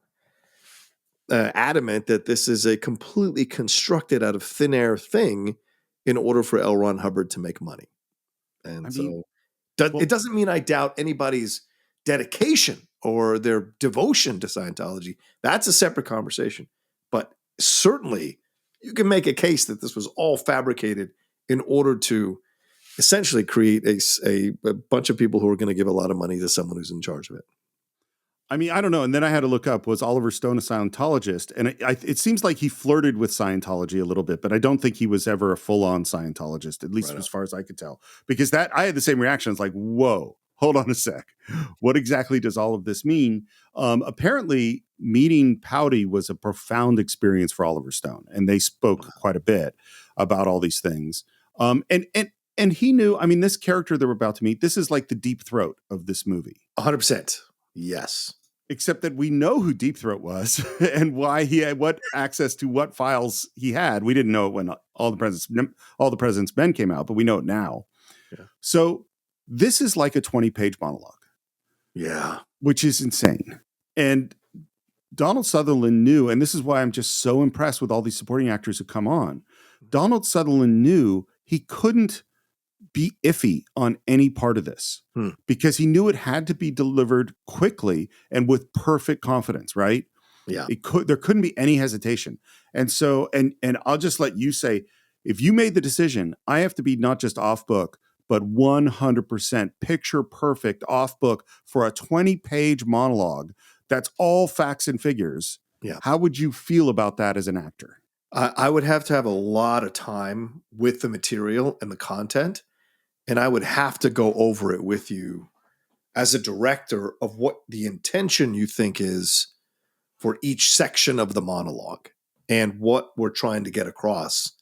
adamant that this is a completely constructed out of thin air thing in order for L. Ron Hubbard to make money. And it doesn't mean I doubt anybody's dedication or their devotion to Scientology. That's a separate conversation. But certainly you can make a case that this was all fabricated in order to essentially create a bunch of people who are going to give a lot of money to someone who's in charge of it. I mean, I don't know. And then I had to look up, was Oliver Stone a Scientologist? And it seems like he flirted with Scientology a little bit, but I don't think he was ever a full-on Scientologist, at least as far as I could tell. Because I had the same reaction. It's like, whoa, hold on a sec. What exactly does all of this mean? Apparently, meeting Pouty was a profound experience for Oliver Stone. And they spoke quite a bit about all these things. And he knew, I mean, this character that we're about to meet, this is like the Deep Throat of this movie. 100%. Yes. Except that we know who Deep Throat was and why he had what access to what files he had. We didn't know it when All the President's Men came out, but we know it now. Yeah. So this is like a 20-page monologue. Yeah. Which is insane. And Donald Sutherland knew, and this is why I'm just so impressed with all these supporting actors who come on. Donald Sutherland knew he couldn't be iffy on any part of this because he knew it had to be delivered quickly and with perfect confidence, right? Yeah. There couldn't be any hesitation. And so, and I'll just let you say, if you made the decision, I have to be not just off book, but 100% picture perfect off book for a 20-page monologue. That's all facts and figures. Yeah. How would you feel about that as an actor? I would have to have a lot of time with the material and the content. And I would have to go over it with you as a director of what the intention you think is for each section of the monologue and what we're trying to get across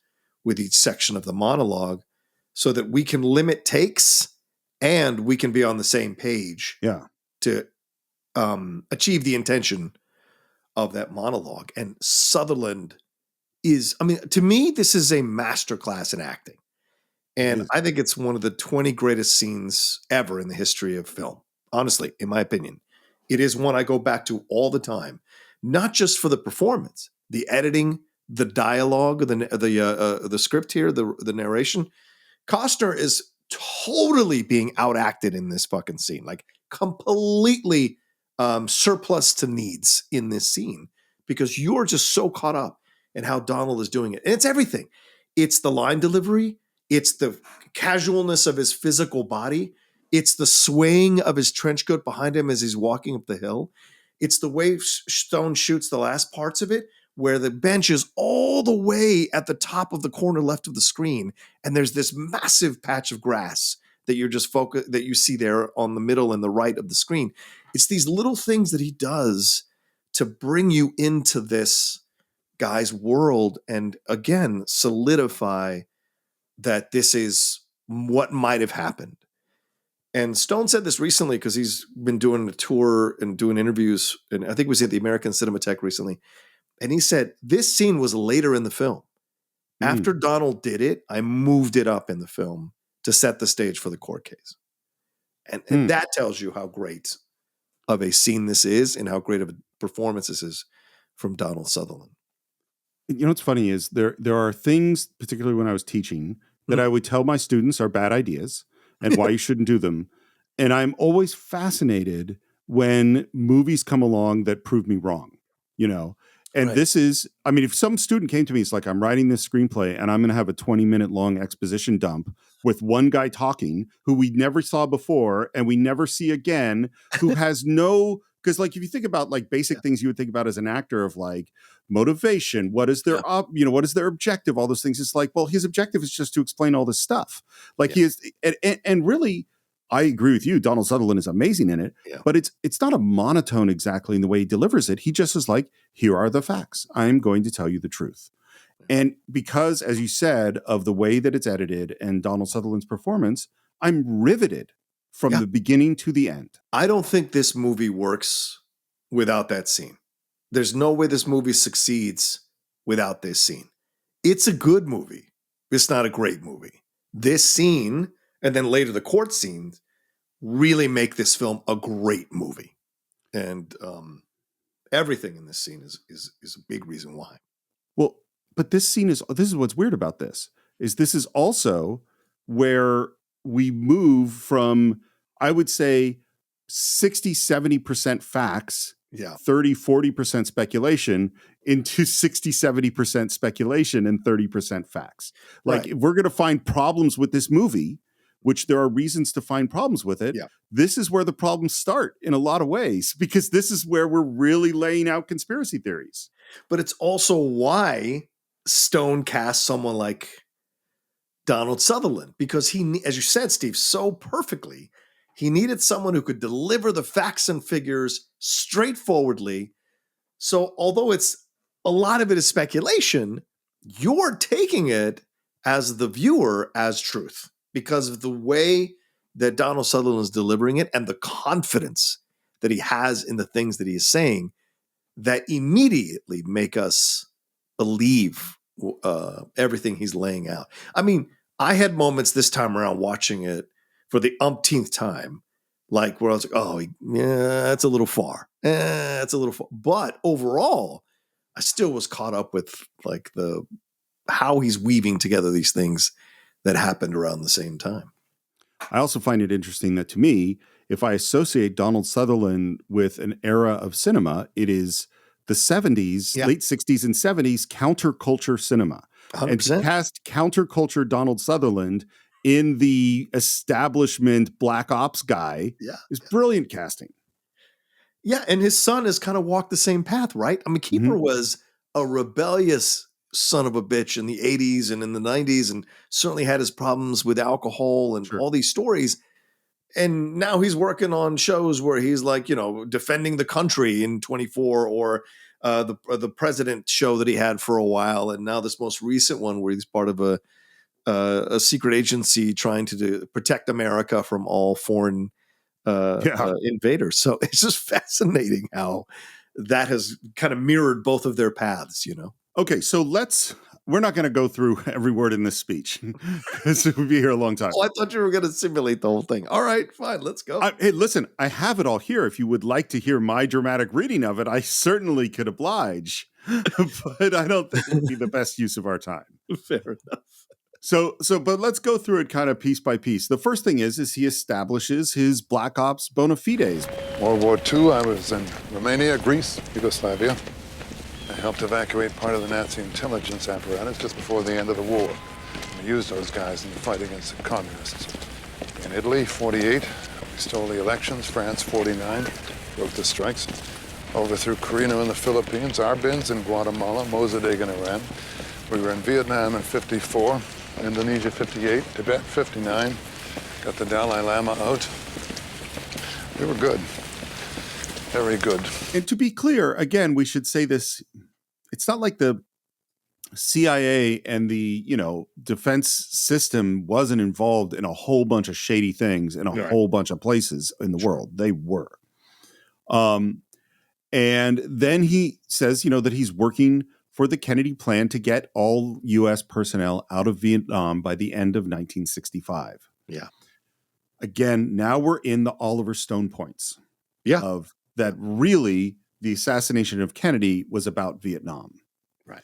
with each section of the monologue so that we can limit takes and we can be on the same page to achieve the intention of that monologue. And Sutherland is, I mean, to me, this is a masterclass in acting. And I think it's one of the 20 greatest scenes ever in the history of film. Honestly, in my opinion, it is one I go back to all the time, not just for the performance, the editing, the dialogue, the script here, the narration. Costner is totally being outacted in this fucking scene, like completely surplus to needs in this scene because you're just so caught up in how Donald is doing it. And it's everything. It's the line delivery. It's the casualness of his physical body. It's the swaying of his trench coat behind him as he's walking up the hill. It's the way Stone shoots the last parts of it, where the bench is all the way at the top of the corner left of the screen, and there's this massive patch of grass that you're just that you see there on the middle and the right of the screen. It's these little things that he does to bring you into this guy's world and again solidify that this is what might have happened. And Stone said this recently because he's been doing a tour and doing interviews, and I think he was at the American Cinematheque recently. And he said, this scene was later in the film. After Donald did it, I moved it up in the film to set the stage for the court case. And that tells you how great of a scene this is and how great of a performance this is from Donald Sutherland. You know what's funny is there are things, particularly when I was teaching, that I would tell my students are bad ideas and why you shouldn't do them. And I'm always fascinated when movies come along that prove me wrong, you know? And this is, I mean, if some student came to me, it's like, I'm writing this screenplay and I'm going to have a 20-minute long exposition dump with one guy talking who we never saw before and we never see again, who has no, because like, if you think about like basic things you would think about as an actor of like motivation, what is their, what is their objective? All those things. It's like, well, his objective is just to explain all this stuff. Like he is, and really I agree with you. Donald Sutherland is amazing in it, but it's not a monotone exactly in the way he delivers it. He just is like, here are the facts. I'm going to tell you the truth. And because, as you said, of the way that it's edited and Donald Sutherland's performance, I'm riveted from the beginning to the end. I don't think this movie works without that scene. There's no way this movie succeeds without this scene. It's a good movie. It's not a great movie. This scene, and then later the court scenes, really make this film a great movie. And everything in this scene is a big reason why. Well, but this is what's weird about this is also where we move from, I would say, 60, 70% facts, 30, 40% speculation into 60, 70% speculation and 30% facts. Like, if we're going to find problems with this movie, which there are reasons to find problems with it, this is where the problems start in a lot of ways, because this is where we're really laying out conspiracy theories. But it's also why Stone cast someone like Donald Sutherland, because he, as you said, Steve, so perfectly, he needed someone who could deliver the facts and figures straightforwardly. So although it's a lot of it is speculation, you're taking it as the viewer as truth because of the way that Donald Sutherland is delivering it and the confidence that he has in the things that he is saying that immediately make us believe everything he's laying out. I mean, I had moments this time around watching it for the umpteenth time, like where I was like, oh, yeah, that's a little far. That's a little far. But overall, I still was caught up with like how he's weaving together these things that happened around the same time. I also find it interesting that, to me, if I associate Donald Sutherland with an era of cinema, it is the 70s, late 60s and 70s counterculture cinema. 100%. And to cast counterculture Donald Sutherland in the establishment black ops guy is brilliant casting. Yeah, and his son has kind of walked the same path, right? I mean, Keeper was a rebellious son of a bitch in the 80s and in the 90s, and certainly had his problems with alcohol and all these stories. And now he's working on shows where he's like, defending the country in 24, or the president show that he had for a while. And now this most recent one where he's part of a secret agency trying to protect America from all foreign invaders. So it's just fascinating how that has kind of mirrored both of their paths, Okay, so we're not going to go through every word in this speech because we'll be here a long time. Oh, I thought you were going to simulate the whole thing. All right, fine, let's go. Hey, listen, I have it all here. If you would like to hear my dramatic reading of it, I certainly could oblige, but I don't think it would be the best use of our time. Fair enough. But let's go through it kind of piece by piece. The first thing is he establishes his Black Ops bona fides. World War II, I was in Romania, Greece, Yugoslavia. I helped evacuate part of the Nazi intelligence apparatus just before the end of the war. We used those guys in the fight against the communists. In Italy, 48, we stole the elections. France, 49, broke the strikes. Overthrew Carino in the Philippines, Arbenz in Guatemala, Mossadegh in Iran. We were in Vietnam in 54, Indonesia 58, Tibet 59. Got the Dalai Lama out. We were good. Very good. And to be clear, again, we should say this. It's not like the CIA and the, defense system wasn't involved in a whole bunch of shady things in a whole bunch of places in the world. They were. And then he says, that he's working for the Kennedy plan to get all U.S. personnel out of Vietnam by the end of 1965. Yeah. Again, now we're in the Oliver Stone points. Yeah. Of that really the assassination of Kennedy was about Vietnam. Right.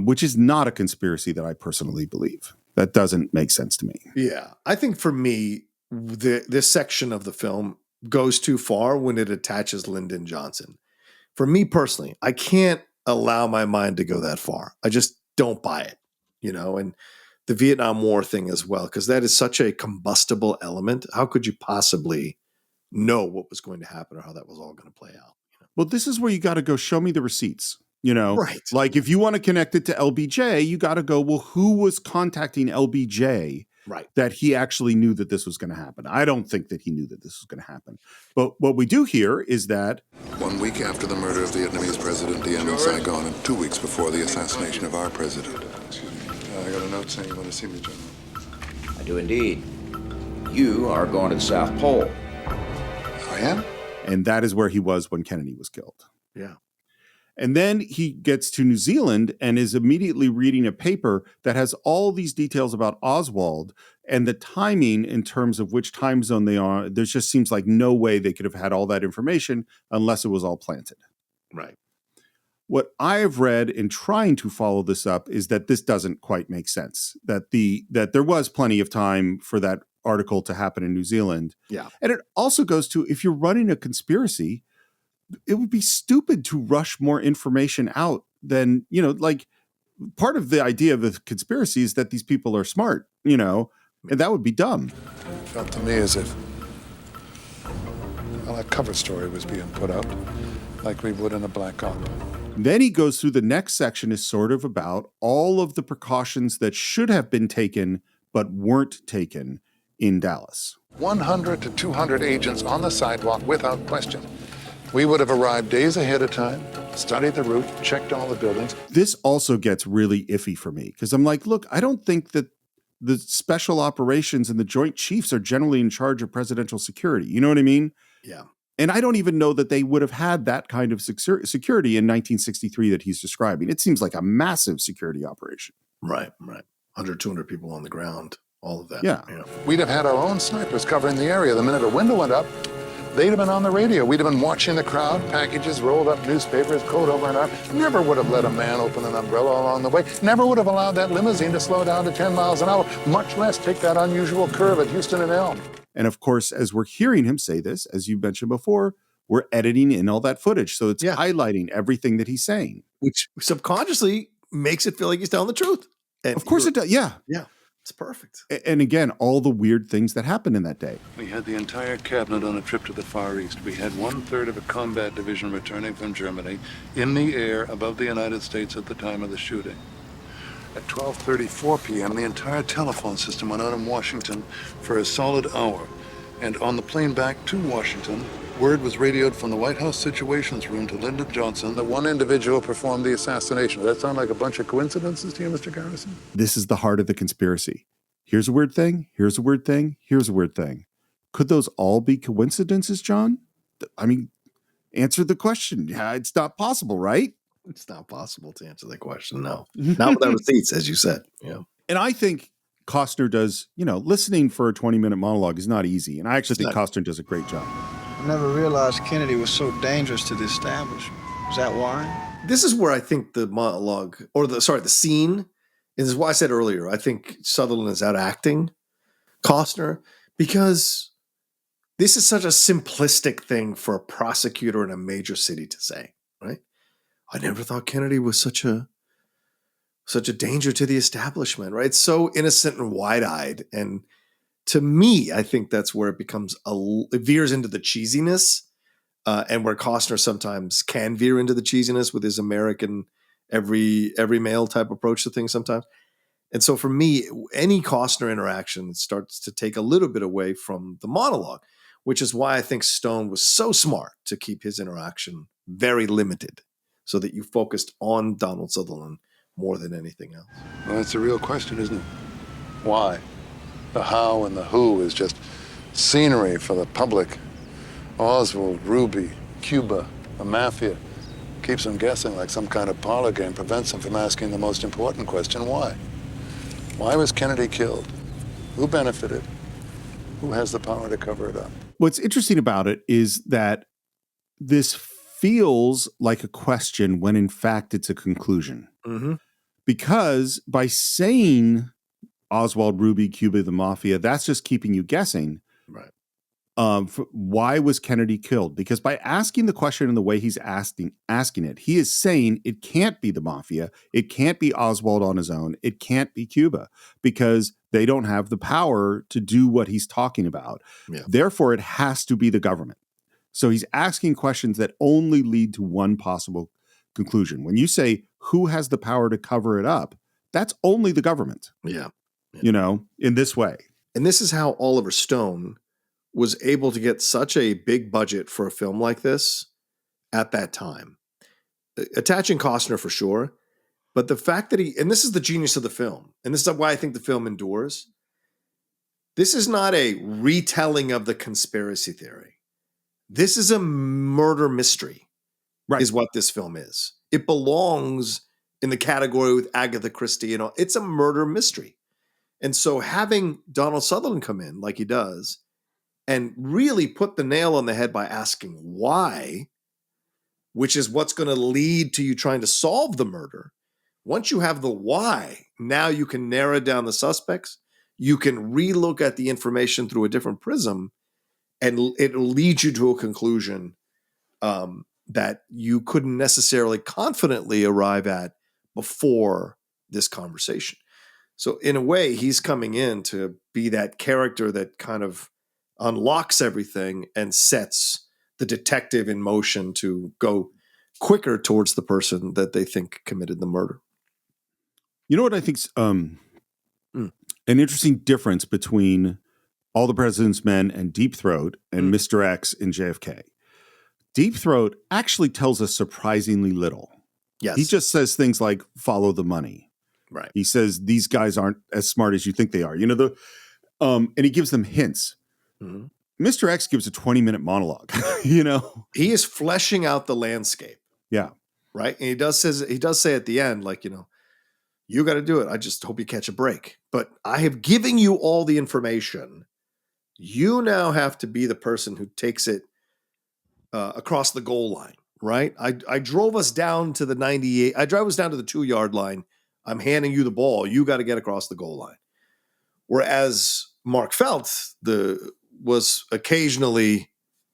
Which is not a conspiracy that I personally believe. That doesn't make sense to me. Yeah. I think for me, this section of the film goes too far when it attaches Lyndon Johnson. For me personally, I can't allow my mind to go that far. I just don't buy it, and the Vietnam War thing as well, because that is such a combustible element. How could you possibly know what was going to happen or how that was all going to play out? Well, this is where you got to go show me the receipts, Right. Like if you want to connect it to LBJ, you got to go, well, who was contacting LBJ Right. that he actually knew that this was going to happen. I don't think that he knew that this was going to happen. But what we do hear is that 1 week after the murder of Vietnamese President Diem in Saigon and 2 weeks before the assassination of our president. I got a note saying you want to see me, General. I do indeed. You are going to the South Pole. I am? and that is where he was when Kennedy was killed. Yeah. And then he gets to New Zealand and is immediately reading a paper that has all these details about Oswald and the timing in terms of which time zone they are. There just seems like no way they could have had all that information unless it was all planted. Right. What I have read in trying to follow this up is that this doesn't quite make sense, that there was plenty of time for that article to happen in New Zealand. Yeah. And it also goes to, if you're running a conspiracy, it would be stupid to rush more information out than, like part of the idea of the conspiracy is that these people are smart, and that would be dumb. It felt to me as if, a cover story was being put out like we would in a black op. Then he goes through the next section is sort of about all of the precautions that should have been taken but weren't taken in Dallas. 100 to 200 agents on the sidewalk without question. We would have arrived days ahead of time, studied the route, checked all the buildings. This also gets really iffy for me because I'm like, look, I don't think that the special operations and the Joint Chiefs are generally in charge of presidential security. You know what I mean? Yeah. And I don't even know that they would have had that kind of security in 1963 that he's describing. It seems like a massive security operation. Right. 100, 200 people on the ground, all of that. Yeah. We'd have had our own snipers covering the area. The minute a window went up, they'd have been on the radio. We'd have been watching the crowd, packages, rolled up newspapers, coat over an arm. Never would have let a man open an umbrella along the way. Never would have allowed that limousine to slow down to 10 miles an hour, much less take that unusual curve at Houston and Elm. And of course, as we're hearing him say this, as you mentioned before, we're editing in all that footage. So it's highlighting everything that he's saying. Which subconsciously makes it feel like he's telling the truth. And of course it does. Yeah. Yeah. It's perfect. And again, all the weird things that happened in that day. We had the entire cabinet on a trip to the Far East. We had 1/3 of a combat division returning from Germany in the air above the United States at the time of the shooting. At 12:34 p.m., the entire telephone system went out in Washington for a solid hour. And on the plane back to Washington, word was radioed from the White House Situations Room to Lyndon Johnson that one individual performed the assassination. Does that sound like a bunch of coincidences to you, Mr. Garrison? This is the heart of the conspiracy. Here's a weird thing. Here's a weird thing. Here's a weird thing. Could those all be coincidences, John? I mean, answer the question. Yeah, it's not possible, right? It's not possible to answer that question. No, not without receipts, as you said. Yeah. And I think Costner does, listening for a 20-minute monologue is not easy. And I actually think Costner does a great job. I never realized Kennedy was so dangerous to the establishment. Is that why? This is where I think the monologue, the scene, is why I said earlier, I think Sutherland is out acting Costner because this is such a simplistic thing for a prosecutor in a major city to say, right? I never thought Kennedy was such a danger to the establishment, right? So innocent and wide-eyed. And to me, I think that's where it becomes it veers into the cheesiness, and where Costner sometimes can veer into the cheesiness with his American every male type approach to things sometimes. And so for me, any Costner interaction starts to take a little bit away from the monologue, which is why I think Stone was so smart to keep his interaction very limited so that you focused on Donald Sutherland more than anything else. Well, that's a real question, isn't it? Why? The how and the who is just scenery for the public. Oswald, Ruby, Cuba, the mafia. Keeps them guessing like some kind of parlor game, prevents them from asking the most important question, why? Why was Kennedy killed? Who benefited? Who has the power to cover it up? What's interesting about it is that this feels like a question when in fact it's a conclusion. Mm-hmm. Because by saying Oswald, Ruby, Cuba, the mafia, that's just keeping you guessing. Right. Why was Kennedy killed? Because by asking the question in the way he's asking it, he is saying it can't be the mafia. It can't be Oswald on his own. It can't be Cuba because they don't have the power to do what he's talking about. Yeah. Therefore, it has to be the government. So he's asking questions that only lead to one possible conclusion. When you say who has the power to cover it up, that's only the government. Yeah. in this way. And this is how Oliver Stone was able to get such a big budget for a film like this at that time. Attaching Costner for sure, but the fact that and this is the genius of the film, and this is why I think the film endures. This is not a retelling of the conspiracy theory. This is a murder mystery, is what this film is. It belongs in the category with Agatha Christie. It's a murder mystery. And so having Donald Sutherland come in like he does and really put the nail on the head by asking why, which is what's going to lead to you trying to solve the murder. Once you have the why, now you can narrow down the suspects. You can relook at the information through a different prism, and it'll lead you to a conclusion that you couldn't necessarily confidently arrive at before this conversation. So in a way, he's coming in to be that character that kind of unlocks everything and sets the detective in motion to go quicker towards the person that they think committed the murder. You know what I think's an interesting difference between All the President's Men and Deep Throat and Mr. X in JFK. Deep Throat actually tells us surprisingly little. Yes. He just says things like, follow the money. Right. He says, these guys aren't as smart as you think they are. And he gives them hints. Mm-hmm. Mr. X gives a 20-minute monologue, He is fleshing out the landscape. Yeah. Right. And he does say at the end, like, you got to do it. I just hope you catch a break. But I have given you all the information. You now have to be the person who takes it across the goal line, right? I drove us down to the 98. I drove us down to the 2-yard line. I'm handing you the ball. You got to get across the goal line. Whereas Mark Felt was occasionally,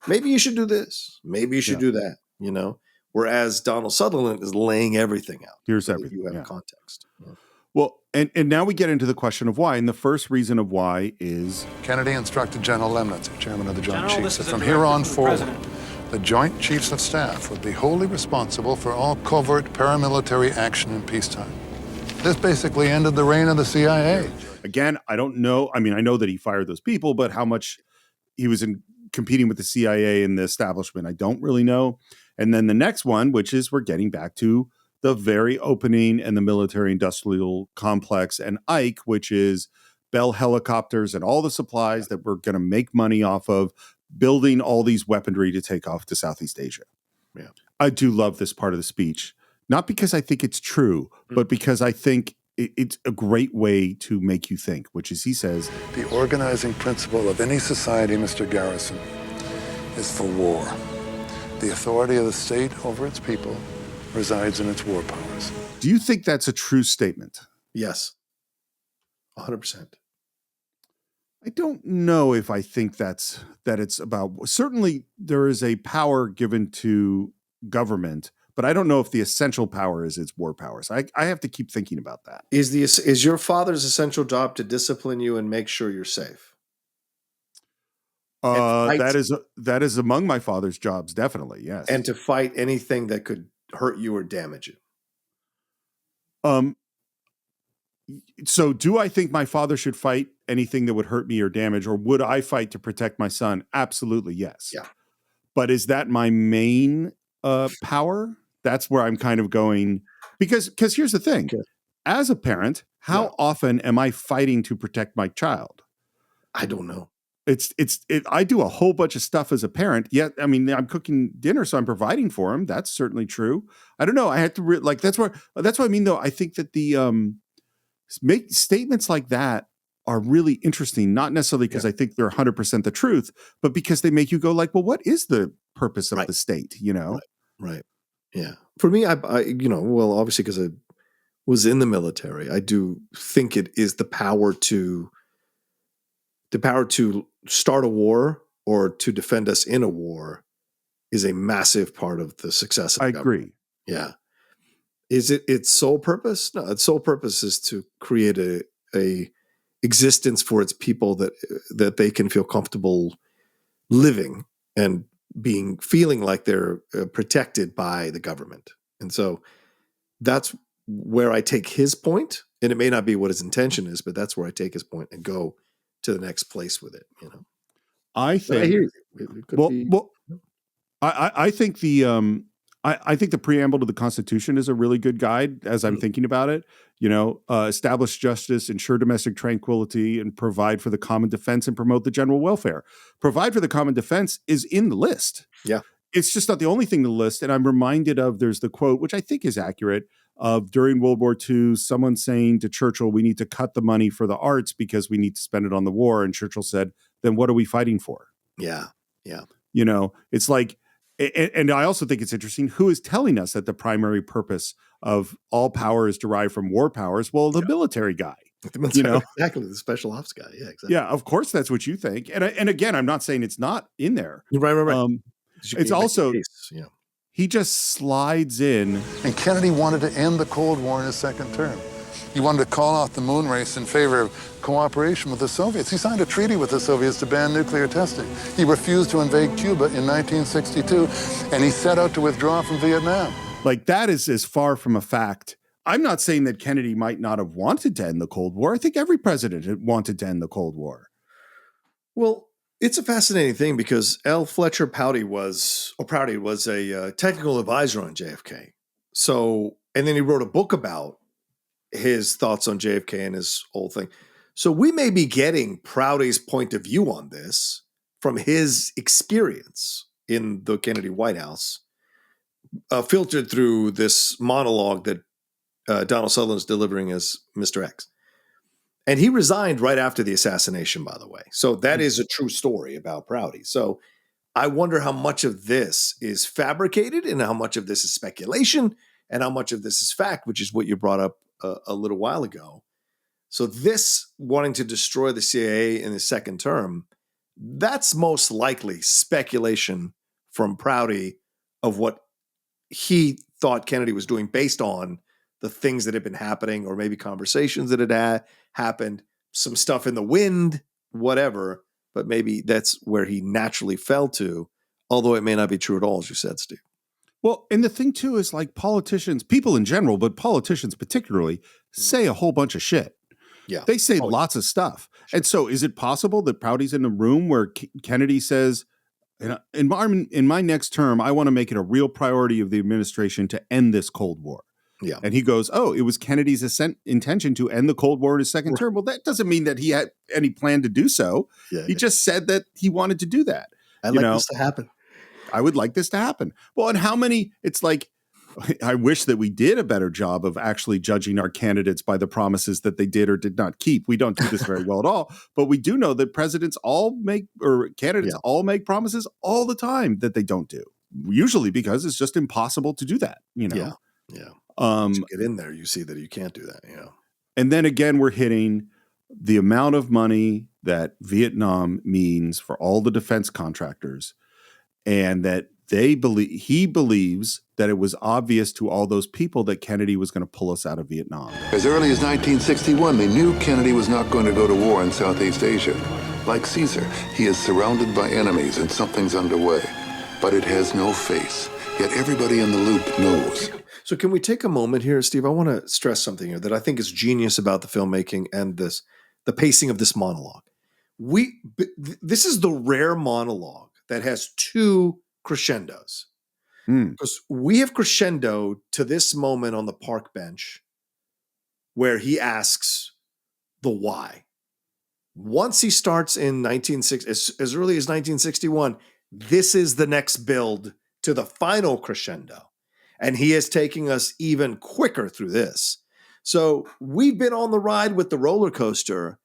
maybe you should do this. Maybe you should do that, Whereas Donald Sutherland is laying everything out. Here's so everything. You have context. Well, and now we get into the question of why. And the first reason of why is Kennedy instructed General Lemnitz, chairman of the Joint Chiefs, that from here on forward, the Joint Chiefs of Staff would be wholly responsible for all covert paramilitary action in peacetime. This basically ended the reign of the CIA. Again, I don't know. I mean, I know that he fired those people, but how much he was competing with the CIA and the establishment, I don't really know. And then the next one, which is we're getting back to the very opening and the military industrial complex and Ike, which is Bell helicopters and all the supplies that we're going to make money off of building all these weaponry to take off to Southeast Asia. Yeah. I do love this part of the speech, not because I think it's true, but because I think it's a great way to make you think, which is, he says, the organizing principle of any society, Mr. Garrison, is for war. The authority of the state over its people resides in its war powers. Do you think that's a true statement? Yes. 100%. I don't know if I think that it's about, certainly there is a power given to government, but I don't know if the essential power is its war powers. I have to keep thinking about that. Is your father's essential job to discipline you and make sure you're safe? That is among my father's jobs, definitely, yes. And to fight anything that could hurt you or damage you. So do I think my father should fight anything that would hurt me or damage, or would I fight to protect my son? Absolutely, yes. Yeah. But is that my main power? That's where I'm kind of going, because here's the thing. Okay. As a parent, how often am I fighting to protect my child? I don't know. I do a whole bunch of stuff as a parent. Yet, I mean, I'm cooking dinner, so I'm providing for him. That's certainly true. I don't know. I have to that's what I mean, though. I think that the make statements like that are really interesting, not necessarily because I think they're 100% the truth, but because they make you go like, well, what is the purpose of the state? Right. Yeah. For me, I obviously because I was in the military, I do think it is the power to start a war or to defend us in a war is a massive part of the success of I government. Agree. Yeah. Is it its sole purpose? No, its sole purpose is to create a existence for its people that they can feel comfortable living and feeling like they're protected by the government. And so that's where I take his point And it may not be what his intention is, but that's where I take his point and go to the next place with it. I But I think. hear you. It could be. I think I think the preamble to the Constitution is a really good guide as I'm thinking about it. Establish justice, ensure domestic tranquility, and provide for the common defense and promote the general welfare. Provide for the common defense is in the list. Yeah. It's just not the only thing in the list. And I'm reminded of, there's the quote, which I think is accurate, of during World War II, someone saying to Churchill, we need to cut the money for the arts because we need to spend it on the war. And Churchill said, then what are we fighting for? Yeah. Yeah. It's like, and I also think it's interesting, who is telling us that the primary purpose of all power is derived from war powers? Well, the military guy. Exactly, the special ops guy. Yeah, exactly. Yeah, of course that's what you think. And again, I'm not saying it's not in there. Right. It's also, he just slides in. And Kennedy wanted to end the Cold War in his second term. He wanted to call off the moon race in favor of cooperation with the Soviets. He signed a treaty with the Soviets to ban nuclear testing. He refused to invade Cuba in 1962, and he set out to withdraw from Vietnam. Like, that is as far from a fact. I'm not saying that Kennedy might not have wanted to end the Cold War. I think every president had wanted to end the Cold War. Well, it's a fascinating thing because L. Fletcher Prouty was a technical advisor on JFK. So, and then he wrote a book about his thoughts on JFK and his whole thing. So we may be getting Prouty's point of view on this from his experience in the Kennedy White House, filtered through this monologue that Donald Sutherland's delivering as Mr. X. And he resigned right after the assassination, by the way. So that is a true story about Prouty. So I wonder how much of this is fabricated and how much of this is speculation and how much of this is fact, which is what you brought up a little while ago. So this wanting to destroy the CIA in his second term, that's most likely speculation from Prouty of what he thought Kennedy was doing based on the things that had been happening, or maybe conversations that had happened, some stuff in the wind, whatever. But maybe that's where he naturally fell to, although it may not be true at all, as you said, Steve. Well, and the thing too is, like, politicians, people in general, but politicians particularly, say a whole bunch of shit. Yeah. They say lots of stuff. Sure. And so is it possible that Prouty's in a room where Kennedy says, in my next term, I want to make it a real priority of the administration to end this Cold War. Yeah. And he goes, oh, it was Kennedy's intention to end the Cold War in his second term. Well, that doesn't mean that he had any plan to do so. Yeah, he just said that he wanted to do that. I'd like this to happen. I would like this to happen. Well, and how many, it's like, I wish that we did a better job of actually judging our candidates by the promises that they did or did not keep. We don't do this very well at all, but we do know that candidates all make promises all the time that they don't do, usually because it's just impossible to do that, Yeah. Once you get in there, you see that you can't do that. Yeah. And then again, we're hitting the amount of money that Vietnam means for all the defense contractors, and that he believes that it was obvious to all those people that Kennedy was going to pull us out of Vietnam. As early as 1961, they knew Kennedy was not going to go to war in Southeast Asia. Like Caesar, he is surrounded by enemies and something's underway. But it has no face. Yet everybody in the loop knows. So can we take a moment here, Steve? I want to stress something here that I think is genius about the filmmaking and the pacing of this monologue. This is the rare monologue that has two crescendos. Because we have crescendo to this moment on the park bench where he asks the why. Once he starts in 1960, as early as 1961, this is the next build to the final crescendo. And he is taking us even quicker through this. So we've been on the ride with the roller coaster,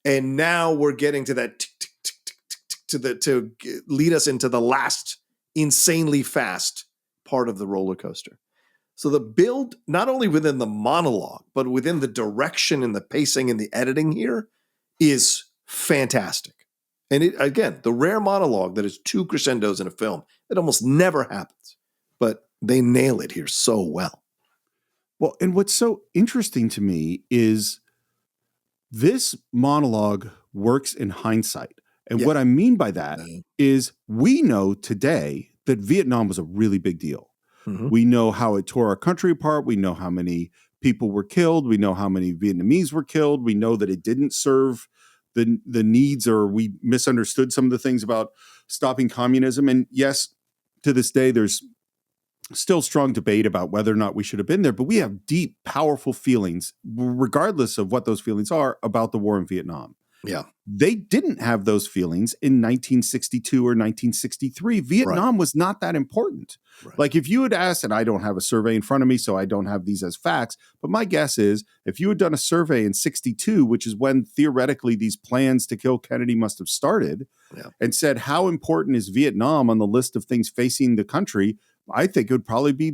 and now we're getting to that to lead us into the last insanely fast part of the roller coaster. So the build, not only within the monologue, but within the direction and the pacing and the editing here, is fantastic. And it, again, the rare monologue that is two crescendos in a film, it almost never happens. But they nail it here so well. Well, and what's so interesting to me is this monologue works in hindsight. And what I mean by that is we know today that Vietnam was a really big deal. Mm-hmm. We know how it tore our country apart. We know how many people were killed. We know how many Vietnamese were killed. We know that it didn't serve the needs, or we misunderstood some of the things about stopping communism. And yes, to this day, there's still strong debate about whether or not we should have been there, but we have deep, powerful feelings, regardless of what those feelings are, about the war in Vietnam. Yeah. They didn't have those feelings in 1962 or 1963. Vietnam was not that important. Right. Like if you had asked, and I don't have a survey in front of me, so I don't have these as facts, but my guess is if you had done a survey in 62, which is when theoretically these plans to kill Kennedy must have started, and said, how important is Vietnam on the list of things facing the country? I think it would probably be,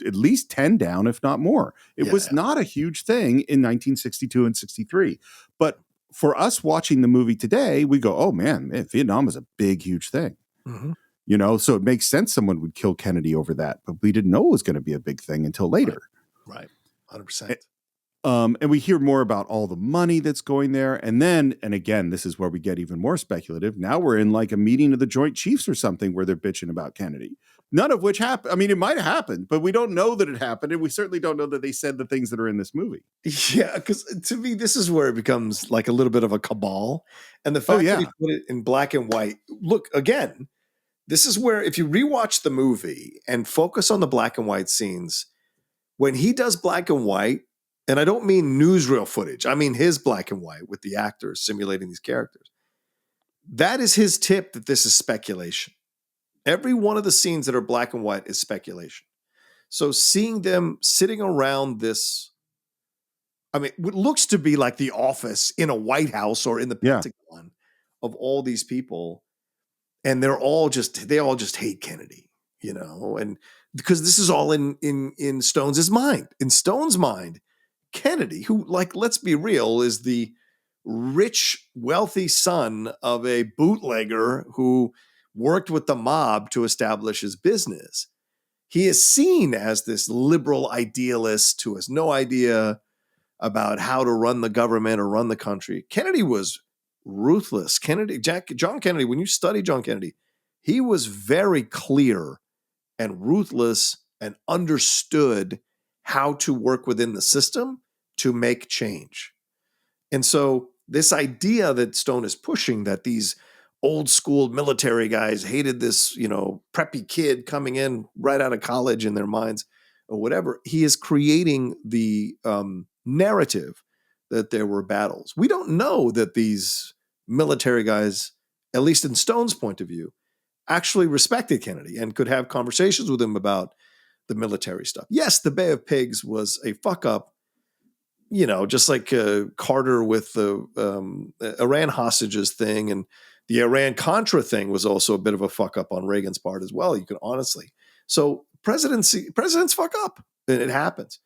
at least 10 down, if not more. It was not a huge thing in 1962 and 63. But for us watching the movie today, we go, oh man, Vietnam is a big, huge thing. Mm-hmm. So it makes sense someone would kill Kennedy over that, but we didn't know it was going to be a big thing until later. Right. 100%. And we hear more about all the money that's going there. And again, this is where we get even more speculative. Now we're in like a meeting of the Joint Chiefs or something where they're bitching about Kennedy. None of which happened. I mean, it might have happened, but we don't know that it happened. And we certainly don't know that they said the things that are in this movie. Yeah, because to me, this is where it becomes like a little bit of a cabal. And the fact that he put it in black and white. Look, again, this is where if you rewatch the movie and focus on the black and white scenes, when he does black and white, and I don't mean newsreel footage, I mean his black and white with the actors simulating these characters. That is his tip that this is speculation. Every one of the scenes that are black and white is speculation. So seeing them sitting around this, I mean, what looks to be like the office in a White House or in the Pentagon of all these people, and they all just hate Kennedy, and because this is all in Stone's mind. In Stone's mind, Kennedy, who, like, let's be real, is the rich, wealthy son of a bootlegger who worked with the mob to establish his business. He is seen as this liberal idealist who has no idea about how to run the government or run the country. Kennedy was ruthless. John Kennedy, when you study John Kennedy, he was very clear and ruthless and understood how to work within the system to make change. And so this idea that Stone is pushing, that these old school military guys hated this, preppy kid coming in right out of college in their minds or whatever, he is creating the narrative that there were battles. We don't know that these military guys, at least in Stone's point of view, actually respected Kennedy and could have conversations with him about the military stuff. Yes, the Bay of Pigs was a fuck up, just like Carter with the Iran hostages thing, and the Iran-Contra thing was also a bit of a fuck up on Reagan's part as well, you can honestly. So presidents fuck up, and it happens.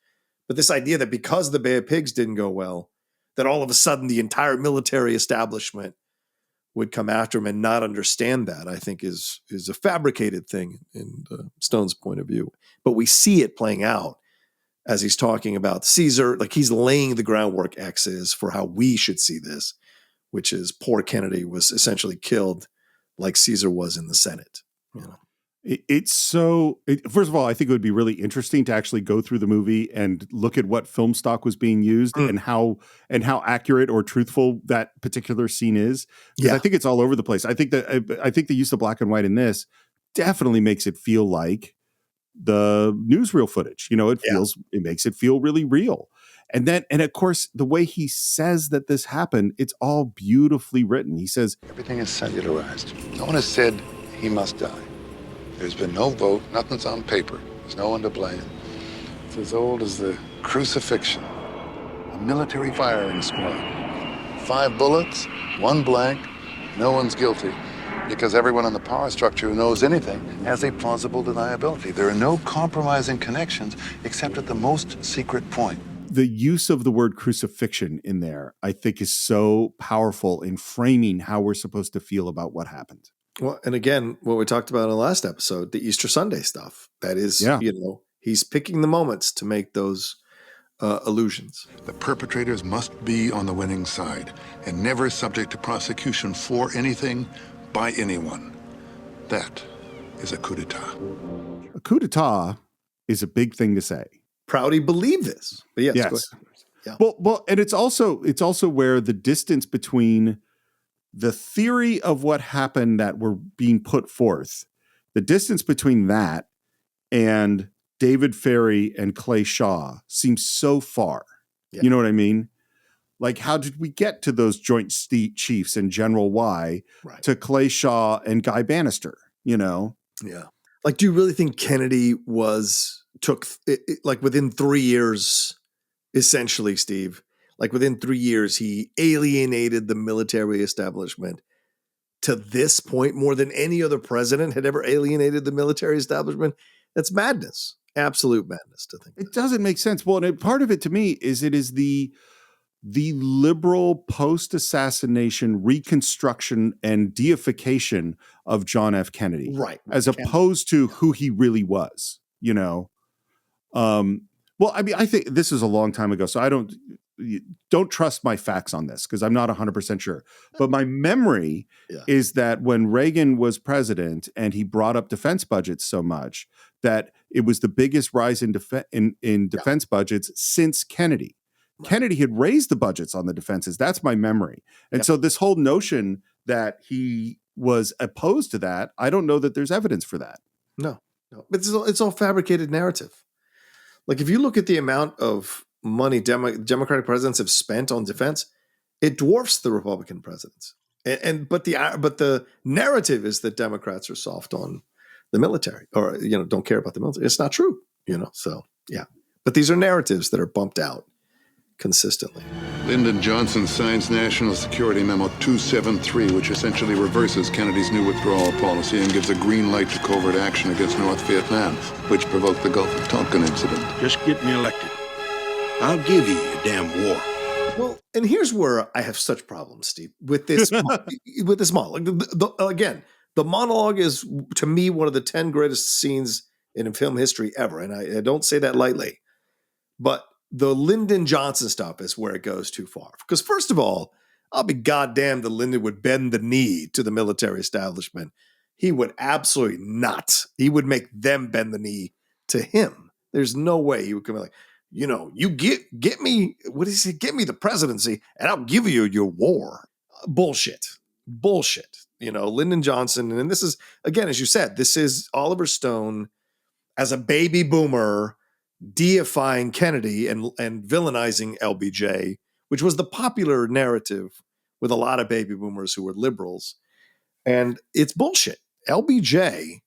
But this idea that because the Bay of Pigs didn't go well, that all of a sudden the entire military establishment would come after him and not understand that, I think is a fabricated thing in Stone's point of view. But we see it playing out as he's talking about Caesar, like he's laying the groundwork, X is, for how we should see this, which is poor Kennedy was essentially killed like Caesar was in the Senate. First of all, I think it would be really interesting to actually go through the movie and look at what film stock was being used and how accurate or truthful that particular scene is. Because I think it's all over the place. I think the use of black and white in this definitely makes it feel like the newsreel footage. It makes it feel really real. And of course, the way he says that this happened, it's all beautifully written. He says, everything is cellularized. No one has said he must die. There's been no vote. Nothing's on paper. There's no one to blame. It's as old as the crucifixion. A military firing squad. 5 bullets, 1 blank, no one's guilty. Because everyone in the power structure who knows anything has a plausible deniability. There are no compromising connections except at the most secret point. The use of the word crucifixion in there, I think, is so powerful in framing how we're supposed to feel about what happened. Well, and again, what we talked about in the last episode, the Easter Sunday stuff. That is, he's picking the moments to make those allusions. The perpetrators must be on the winning side and never subject to prosecution for anything by anyone. That is a coup d'etat. A coup d'etat is a big thing to say. Prouty believe this. But yes, go Yes. ahead. Yeah. Well, and it's also where the distance between the theory of what happened that were being put forth, the distance between that and David Ferry and Clay Shaw seems so far. Yeah. You know what I mean? Like, how did we get to those Joint Chiefs and General Y to Clay Shaw and Guy Bannister? You know? Yeah. Like, do you really think Kennedy took like within 3 years, essentially, Steve, like within 3 years, he alienated the military establishment to this point more than any other president had ever alienated the military establishment? That's madness. Absolute madness to think. It doesn't make sense. Well, and part of it to me is it is the liberal post-assassination reconstruction and deification of John F. Kennedy, right? As opposed to who he really was, you know. Well, I mean, I think this is a long time ago, so I don't trust my facts on this because I'm not 100% sure. But my memory is that when Reagan was president and he brought up defense budgets so much that it was the biggest rise in defense budgets since Kennedy. Right. Kennedy had raised the budgets on the defenses. That's my memory. And so this whole notion that he was opposed to that, I don't know that there's evidence for that. No. It's all fabricated narrative. Like if you look at the amount of money Democratic presidents have spent on defense, it dwarfs the Republican presidents. But the narrative is that Democrats are soft on the military or don't care about the military. It's not true, So yeah. But these are narratives that are bumped out consistently. Lyndon Johnson signs National Security Memo 273, which essentially reverses Kennedy's new withdrawal policy and gives a green light to covert action against North Vietnam, which provoked the Gulf of Tonkin incident. Just get me elected. I'll give you a damn war. Well, and here's where I have such problems, Steve, with this with this monologue. Again, the monologue is, to me, one of the 10 greatest scenes in film history ever, and I don't say that lightly. But the Lyndon Johnson stuff is where it goes too far. Because first of all, I'll be goddamned that Lyndon would bend the knee to the military establishment. He would absolutely not. He would make them bend the knee to him. There's no way he would come in like, you get me, what does he say? Get me the presidency and I'll give you your war. Bullshit. Lyndon Johnson. And this is, again, as you said, this is Oliver Stone as a baby boomer deifying Kennedy and villainizing LBJ, which was the popular narrative with a lot of baby boomers who were liberals. And it's bullshit. LBJ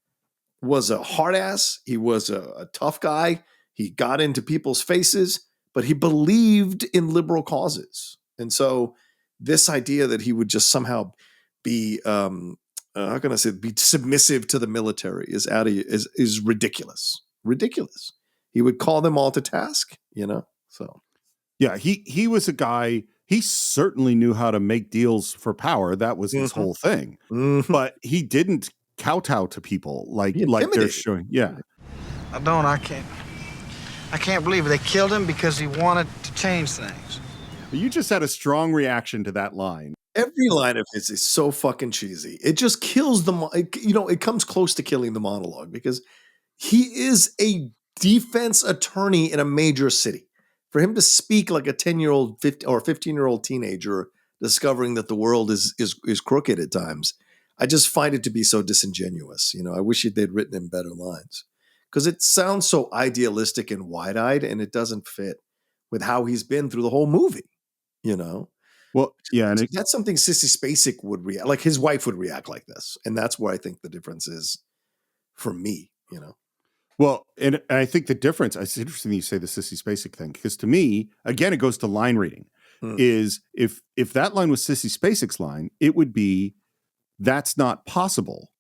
was a hard ass. He was a tough guy. He got into people's faces, but he believed in liberal causes. And so this idea that he would just somehow be, be submissive to the military is ridiculous. Ridiculous. He would call them all to task, So yeah, he was a guy. He certainly knew how to make deals for power. That was his whole thing. Mm-hmm. But he didn't kowtow to people like they're showing. Yeah, I can't believe it. They killed him because he wanted to change things. You just had a strong reaction to that line. Every line of his is so fucking cheesy. It just kills it comes close to killing the monologue because he is a defense attorney in a major city. For him to speak like a 10-year-old or 15-year-old teenager discovering that the world is crooked at times, I just find it to be so disingenuous. I wish they'd written him better lines because it sounds so idealistic and wide-eyed, and it doesn't fit with how he's been through the whole movie. Well, yeah, and that's something Sissy Spacek would react like. His wife would react like this, and that's where I think the difference is for me. Well, and I think the difference, it's interesting that you say the Sissy Spacek thing, because to me, again, it goes to line reading, is if that line was Sissy Spacek's line, it would be, that's not possible.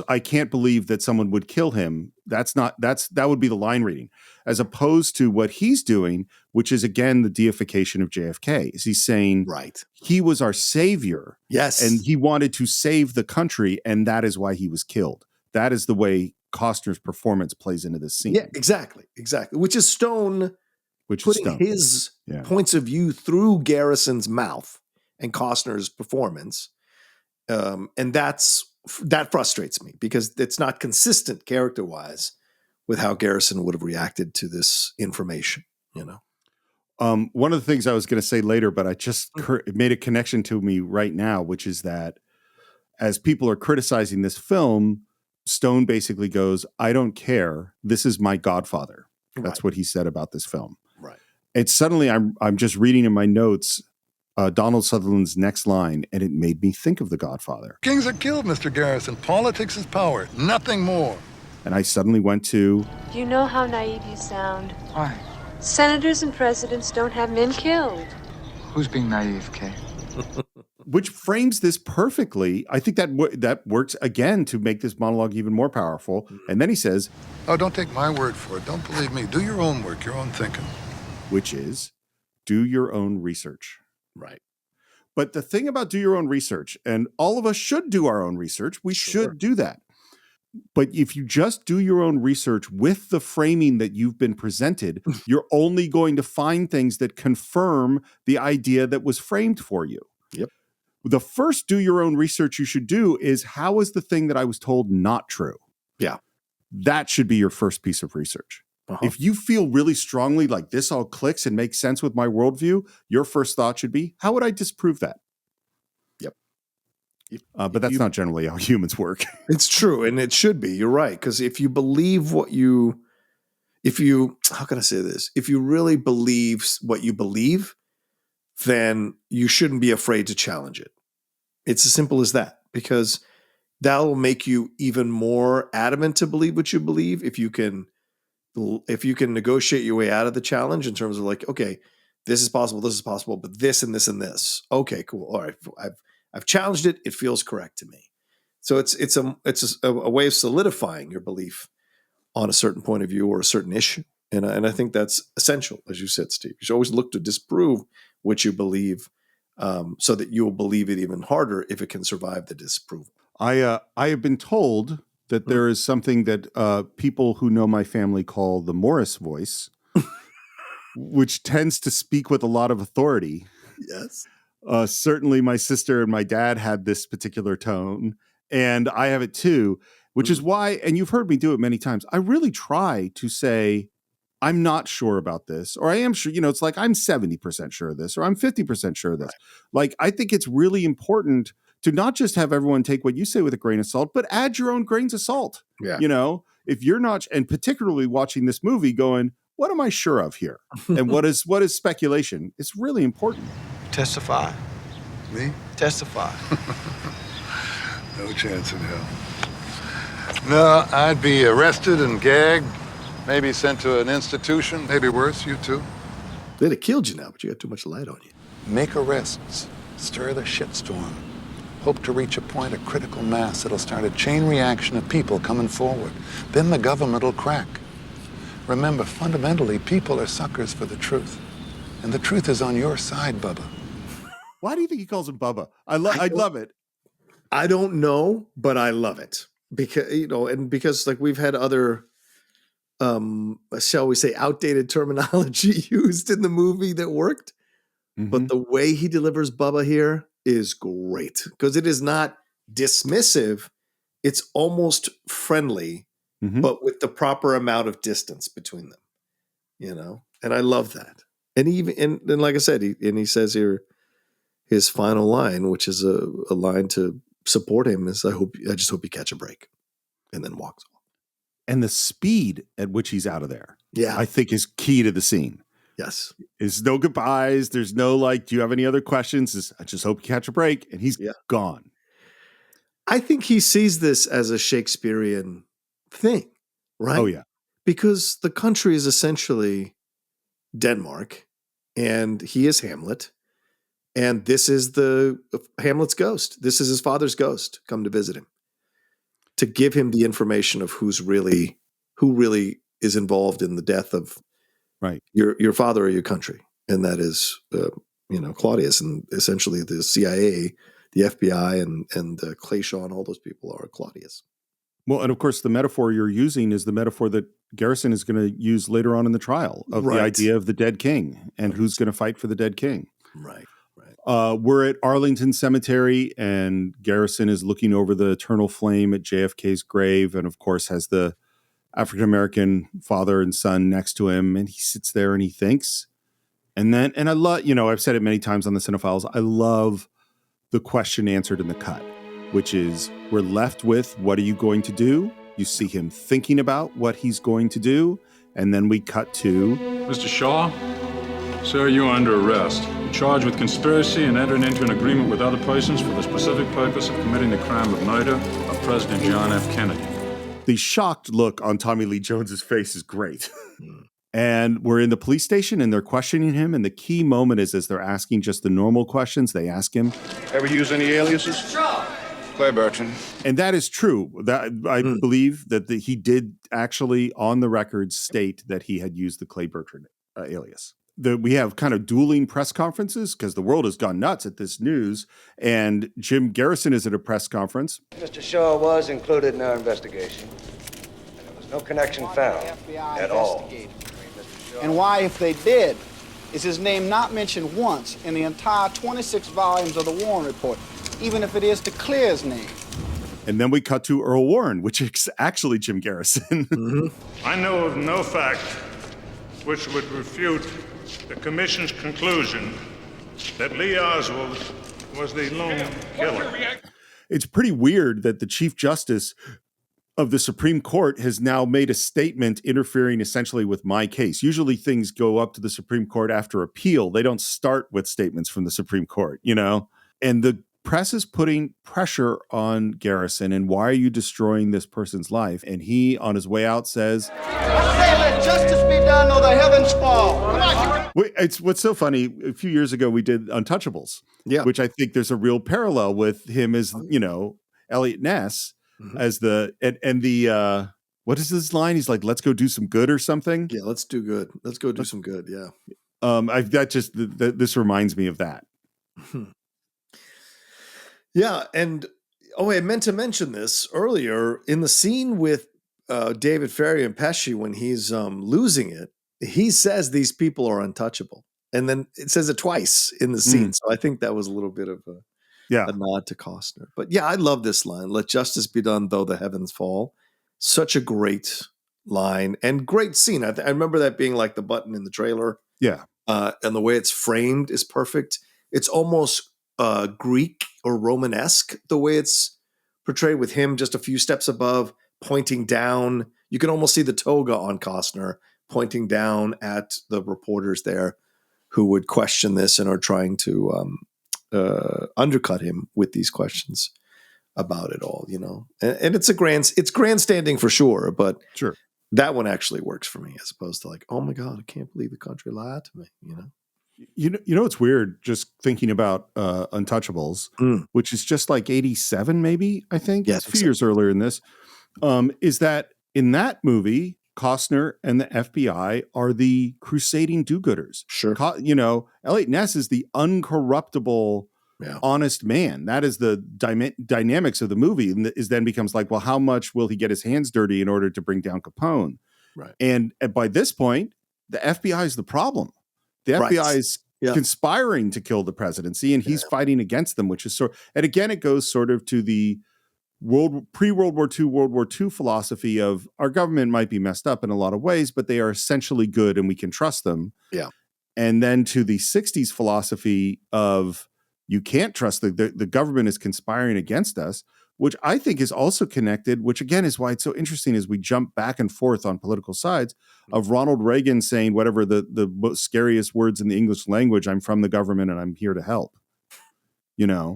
I can't believe that someone would kill him. That would be the line reading, as opposed to what he's doing, which is, again, the deification of JFK. Is he's saying, right, he was our savior. Yes. And he wanted to save the country, and that is why he was killed. That is the way Costner's performance plays into this scene. Yeah, exactly. Which is Stone putting his points of view through Garrison's mouth and Costner's performance. And that frustrates me because it's not consistent character-wise with how Garrison would have reacted to this information, you know. One of the things I was going to say later, but I just it made a connection to me right now, which is that as people are criticizing this film, Stone basically goes, I don't care. This is my Godfather. That's what he said about this film. Right. And suddenly I'm just reading in my notes Donald Sutherland's next line, and it made me think of The Godfather. Kings are killed, Mr. Garrison. Politics is power, nothing more. And I suddenly went to... You know how naive you sound. Why? Senators and presidents don't have men killed. Who's being naive, Kay? Which frames this perfectly. I think that works again to make this monologue even more powerful. And then he says... Oh, don't take my word for it. Don't believe me. Do your own work, your own thinking. Which is, do your own research. Right. But the thing about do your own research, and all of us should do our own research, we should do that. But if you just do your own research with the framing that you've been presented, you're only going to find things that confirm the idea that was framed for you. Yep. The first do your own research you should do is, how is the thing that I was told not true? Yeah. That should be your first piece of research. If you feel really strongly like this all clicks and makes sense with my worldview, your first thought should be, how would I disprove that? Yep. But that's not generally how humans work. It's true, and it should be. You're right, because if you believe how can I say this? If you really believe what you believe, then you shouldn't be afraid to challenge it. It's as simple as that, because that will make you even more adamant to believe what you believe if you can negotiate your way out of the challenge in terms of like, okay, this is possible, but this and this and this. Okay, cool. All right, I've challenged it. It feels correct to me. So it's a way of solidifying your belief on a certain point of view or a certain issue, and I think that's essential, as you said, Steve. You should always look to disprove what you believe, so that you will believe it even harder if it can survive the disapproval. I have been told that there is something that people who know my family call the Morris voice, which tends to speak with a lot of authority. Yes. Certainly my sister and my dad had this particular tone, and I have it too, which is why, and you've heard me do it many times, I really try to say, I'm not sure about this, or I am sure, it's like I'm 70% sure of this, or I'm 50% sure of this. Right. Like, I think it's really important to not just have everyone take what you say with a grain of salt, but add your own grains of salt. Yeah. If you're not, and particularly watching this movie going, what am I sure of here? And what is speculation? It's really important. Testify. Me? Testify. No chance in hell. No, I'd be arrested and gagged, maybe sent to an institution, maybe worse, you too. They'd have killed you now, but you got too much light on you. Make arrests, stir the shitstorm. Hope to reach a point of critical mass that'll start a chain reaction of people coming forward. Then the government will crack. Remember, fundamentally, people are suckers for the truth. And the truth is on your side, Bubba. Why do you think he calls him Bubba? I love it. I don't know, but I love it. Because like we've had other, shall we say, outdated terminology used in the movie that worked. Mm-hmm. But the way he delivers Bubba here is great, because it is not dismissive. It's almost friendly, but with the proper amount of distance between them, and I love that. And even, and like I said, he says here, his final line, which is a line to support him, is, I just hope you catch a break, and then walks off. And the speed at which he's out of there, I think is key to the scene. Yes. There's no goodbyes. There's no like, do you have any other questions? I just hope you catch a break. And he's gone. I think he sees this as a Shakespearean thing, right? Oh, yeah. Because the country is essentially Denmark, and he is Hamlet. And this is Hamlet's ghost. This is his father's ghost come to visit him, to give him the information of who really is involved in the death of your father or your country. And that is, Claudius, and essentially the CIA, the FBI, and Clayshaw, and all those people are Claudius. Well, and of course, the metaphor you're using is the metaphor that Garrison is going to use later on in the trial, of the idea of the dead king and who's going to fight for the dead king. Right. We're at Arlington Cemetery, and Garrison is looking over the eternal flame at JFK's grave, and of course has the African-American father and son next to him, and he sits there and he thinks. And I love, I've said it many times on the Cine-Files, I love the question answered in the cut, which is, we're left with, what are you going to do? You see him thinking about what he's going to do, and then we cut to... Mr. Shaw, sir, you are under arrest. You're charged with conspiracy and entering into an agreement with other persons for the specific purpose of committing the crime of murder of President John F. Kennedy. The shocked look on Tommy Lee Jones's face is great. And we're in the police station and they're questioning him. And the key moment is as they're asking just the normal questions, they ask him, ever use any aliases? Clay Bertrand. And that is true. That I believe that he did actually on the record state that he had used the Clay Bertrand alias. We have kind of dueling press conferences because the world has gone nuts at this news. And Jim Garrison is at a press conference. Mr. Shaw was included in our investigation. And there was no connection found at all. And why, if they did, is his name not mentioned once in the entire 26 volumes of the Warren Report, even if it is to clear his name? And then we cut to Earl Warren, which is actually Jim Garrison. I know of no fact which would refute the commission's conclusion that Lee Oswald was the lone killer. It's pretty weird that the Chief Justice of the Supreme Court has now made a statement interfering essentially with my case. Usually things go up to the Supreme Court after appeal. They don't start with statements from the Supreme Court, And the press is putting pressure on Garrison. And why are you destroying this person's life? And he, on his way out, says, I say let justice be done or the heavens fall. Come on. It's what's so funny. A few years ago, we did Untouchables, which I think there's a real parallel with him as, Elliot Ness. As the what is this line? He's like, let's go do some good or something. Yeah, let's do good. Let's go do some good. Yeah. This reminds me of that. Yeah, and I meant to mention this earlier in the scene with David Ferry and Pesci when he's losing it. He says these people are untouchable, and then it says it twice in the scene. So I think that was a little bit of a nod to Costner. But yeah, I love this line. Let justice be done, though the heavens fall. Such a great line and great scene. I remember that being like the button in the trailer. Yeah. And the way it's framed is perfect. It's almost Greek or Romanesque, the way it's portrayed with him just a few steps above, pointing down. You can almost see the toga on Costner pointing down at the reporters there who would question this and are trying to undercut him with these questions about it all, and it's grandstanding for sure, but sure, that one actually works for me as opposed to like, oh my God, I can't believe the country lied to me, It's weird just thinking about Untouchables, which is just like 87, maybe, I think. Yeah, it's a few years earlier in this, is that in that movie, Costner and the FBI are the crusading do-gooders. Sure. Elliot Ness is the uncorruptible, honest man. That is the dynamics of the movie. And is then becomes like, well, how much will he get his hands dirty in order to bring down Capone? Right. And by this point, the FBI is the problem. The FBI is conspiring to kill the presidency, and he's fighting against them, which is and again, it goes sort of to the pre-World War II, World War II philosophy of our government might be messed up in a lot of ways, but they are essentially good and we can trust them. Yeah. And then to the 60s philosophy of you can't trust the government is conspiring against us, which I think is also connected, which again is why it's so interesting as we jump back and forth on political sides of Ronald Reagan saying whatever the most scariest words in the English language, I'm from the government and I'm here to help, Yeah.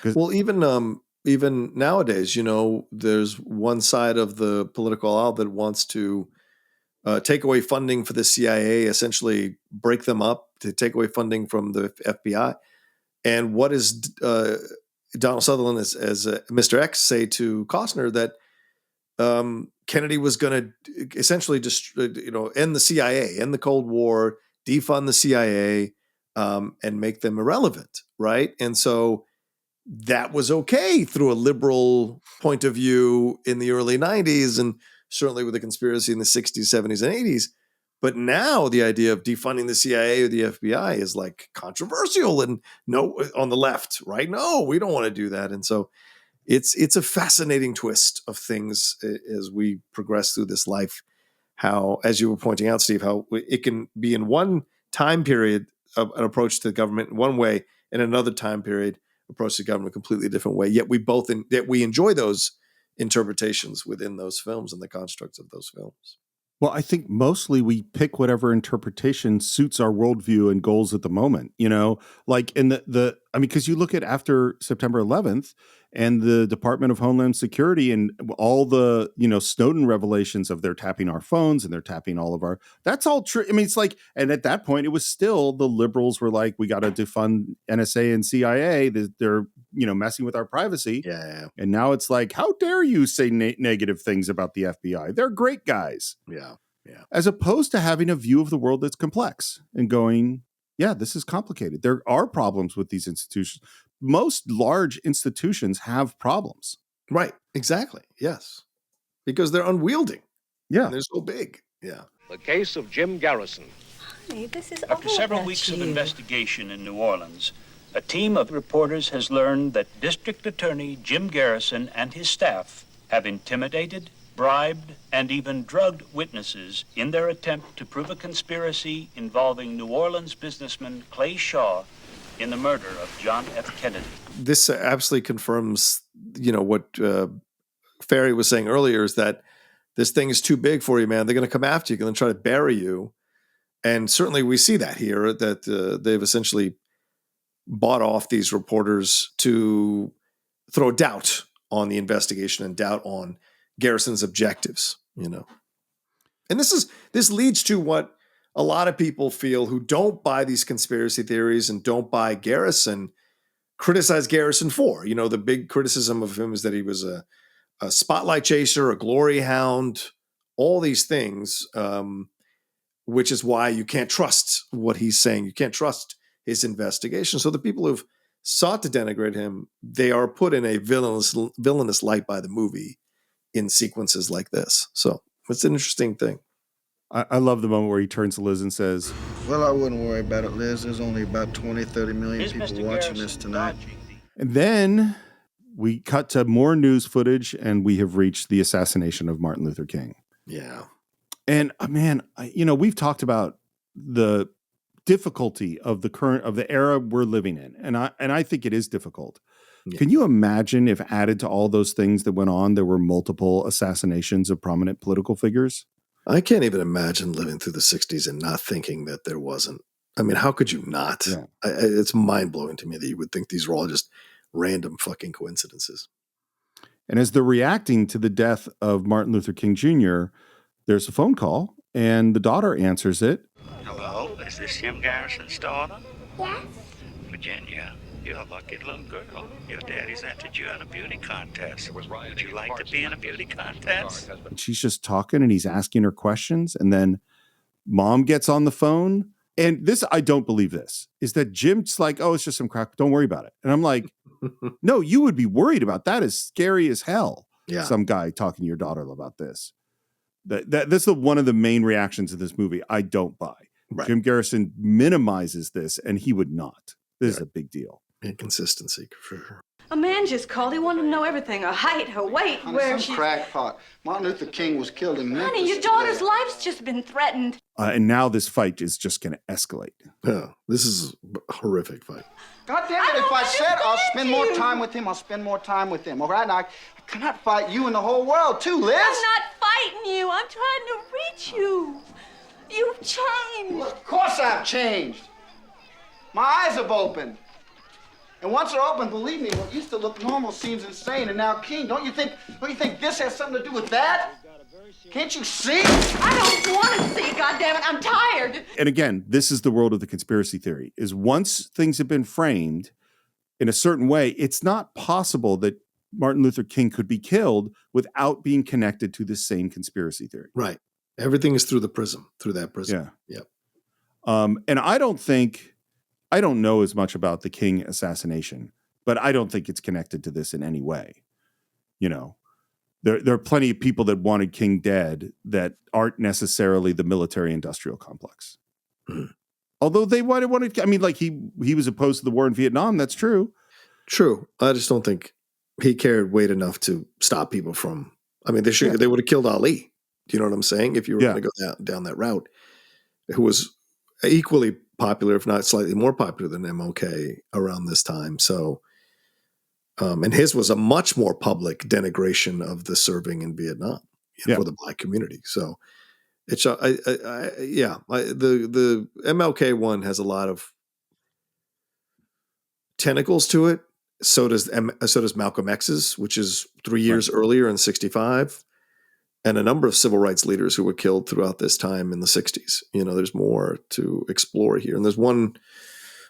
Well, even nowadays, there's one side of the political aisle that wants to take away funding for the CIA, essentially break them up, to take away funding from the FBI. And what does Donald Sutherland as Mr. X say to Costner? That Kennedy was going to essentially end the CIA, end the Cold War, defund the CIA, and make them irrelevant, right? And so that was okay through a liberal point of view in the early 90s and certainly with the conspiracy in the 60s, 70s, and 80s. But now the idea of defunding the CIA or the FBI is like controversial and no on the left, right? No, we don't want to do that. And so it's a fascinating twist of things as we progress through this life. How, as you were pointing out, Steve, how it can be in one time period of an approach to the government in one way, and another time period approach to government a completely different way. Yet we enjoy those interpretations within those films and the constructs of those films. Well, I think mostly we pick whatever interpretation suits our worldview and goals at the moment, like in because you look at after September 11th and the Department of Homeland Security and all the, Snowden revelations of they're tapping our phones and they're tapping all of our, that's all true. I mean, it's like, and at that point it was still the liberals were like, we got to defund NSA and CIA. They're, messing with our privacy. Yeah. And now it's like, how dare you say negative things about the FBI? They're great guys. Yeah. As opposed to having a view of the world that's complex and going, yeah, this is complicated. There are problems with these institutions. Most large institutions have problems. Right. Exactly. Yes. Because they're unwieldy. Yeah. And they're so big. Yeah. The case of Jim Garrison. Honey, this is After all several about weeks of you. investigation in New Orleans, a team of reporters has learned that District Attorney Jim Garrison and his staff have intimidated, bribed, and even drugged witnesses in their attempt to prove a conspiracy involving New Orleans businessman Clay Shaw in the murder of John F. Kennedy. This absolutely confirms, what Ferry was saying earlier, is that this thing is too big for you, man. They're going to come after you. They're going to try to bury you. And certainly we see that here, that they've essentially bought off these reporters to throw doubt on the investigation and doubt on Garrison's objectives, And this leads to what a lot of people feel who don't buy these conspiracy theories and don't buy Garrison, criticize Garrison for. The big criticism of him is that he was a spotlight chaser, a glory hound, all these things, which is why you can't trust what he's saying. You can't trust his investigation. So the people who've sought to denigrate him, they are put in a villainous light by the movie in sequences like this. So it's an interesting thing. I love the moment where he turns to Liz and says, Well, I wouldn't worry about it, Liz. There's only about 20, 30 million people watching this tonight. and then we cut to more news footage and we have reached the assassination of Martin Luther King. Yeah. And man, we've talked about the difficulty of the era we're living in. And I think it is difficult. Yeah. Can you imagine if added to all those things that went on, there were multiple assassinations of prominent political figures? I can't even imagine living through the 60s and not thinking that there wasn't. I mean, how could you not? Yeah. It's mind-blowing to me that you would think these were all just random fucking coincidences. And as they're reacting to the death of Martin Luther King Jr., there's a phone call, and the daughter answers it. Hello, is this Jim Garrison's daughter? Yes. Virginia, you're a lucky little girl. Your daddy's entered you in a beauty contest. Would you like to be in a beauty contest? And she's just talking, and he's asking her questions, and then mom gets on the phone. And this, I don't believe this, is that Jim's like, oh, it's just some crap. Don't worry about it. And I'm like, no, you would be worried about that. Is scary as hell. Yeah. Some guy talking to your daughter about this. That's one of the main reactions of this movie. I don't buy. Right. Jim Garrison minimizes this, and he would not. This is a big deal. Inconsistency, for sure. A man just called. He wanted to know everything. Her height, her weight, Honey, where some she's... crackpot. Martin Luther King was killed in Memphis. Honey, your daughter's life's just been threatened. And now this fight is just going to escalate. Yeah, this is a horrific fight. God damn it, if I said I'll spend more time with him, I'll spend more time with him. All right, now I cannot fight you and the whole world too, Liz. I'm not fighting you. I'm trying to reach you. You've changed. Well, of course I've changed. My eyes have opened. And once they're open, believe me, what used to look normal seems insane, and now King. Don't you think this has something to do with that? Can't you see? I don't want to see, goddammit. I'm tired. And again, this is the world of the conspiracy theory, is once things have been framed in a certain way, it's not possible that Martin Luther King could be killed without being connected to the same conspiracy theory. Right. Everything is through that prism. Yeah. Yep. And I don't know as much about the King assassination, but I don't think it's connected to this in any way. There are plenty of people that wanted King dead that aren't necessarily the military-industrial complex. Mm. Although they wanted, I mean, like he was opposed to the war in Vietnam. That's true. True. I just don't think he cared weight enough to stop people from. I mean, they would have killed Ali. Do you know what I'm saying? If you were going to go down that route, who was equally popular, if not slightly more popular than MLK around this time. So, and his was a much more public denigration of the serving in Vietnam for the Black community. So, it's the MLK one has a lot of tentacles to it. So does Malcolm X's, which is 3 years earlier in 1965, and a number of civil rights leaders who were killed throughout this time in the 1960s. You know, there's more to explore here. And there's one,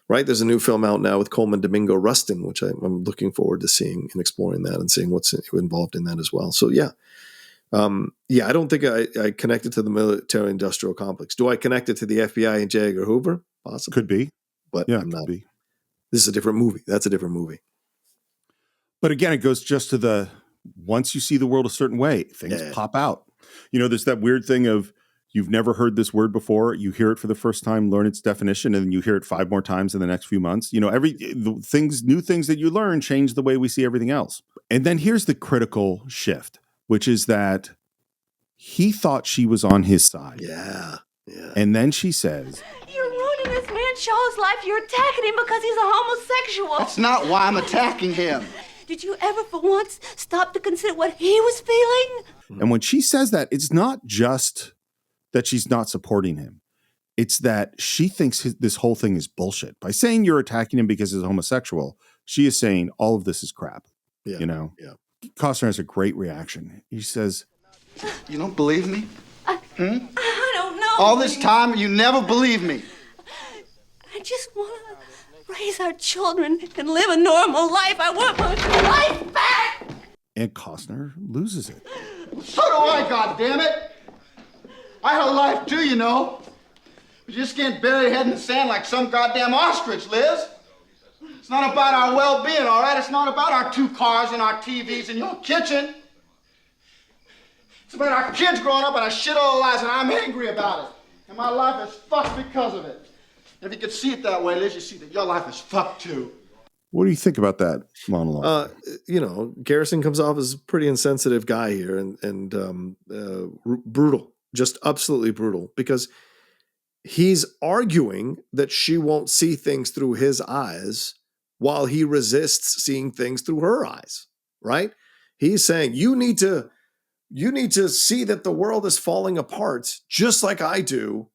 right? There's a new film out now with Coleman Domingo Rustin, which I'm looking forward to seeing and exploring that and seeing what's involved in that as well. So, I don't think I connected to the military industrial complex. Do I connect it to the FBI and J. Edgar Hoover? Possibly. Could be. But I'm not. This is a different movie. That's a different movie. But again, it goes just to once you see the world a certain way, things pop out. You know, there's that weird thing of you've never heard this word before. You hear it for the first time, learn its definition, and then you hear it 5 more times in the next few months. You know, new things that you learn change the way we see everything else. And then here's the critical shift, which is that he thought she was on his side. Yeah. And then she says, "You're ruining this man Shaw's life. You're attacking him because he's a homosexual." That's not why I'm attacking him. Did you ever for once stop to consider what he was feeling? And when she says that, it's not just that she's not supporting him. It's that she thinks this whole thing is bullshit. By saying you're attacking him because he's homosexual, she is saying all of this is crap. Yeah. You know? Yeah. Costner has a great reaction. He says, "You don't believe me? I don't know. All this time, you never believe me. I just want to raise our children and live a normal life. I want my life back." And Costner loses it. So do I, goddammit. I had a life too, you know. You just can't bury your head in the sand like some goddamn ostrich, Liz. It's not about our well-being, all right? It's not about our 2 cars and our TVs in your kitchen. It's about our kids growing up in a shithole of lives, and I'm angry about it. And my life is fucked because of it. If you could see it that way, Liz, you see that your life is fucked too. What do you think about that monologue? You know, Garrison comes off as a pretty insensitive guy here and brutal, just absolutely brutal, because he's arguing that she won't see things through his eyes while he resists seeing things through her eyes, right? He's saying, you need to see that the world is falling apart just like I do.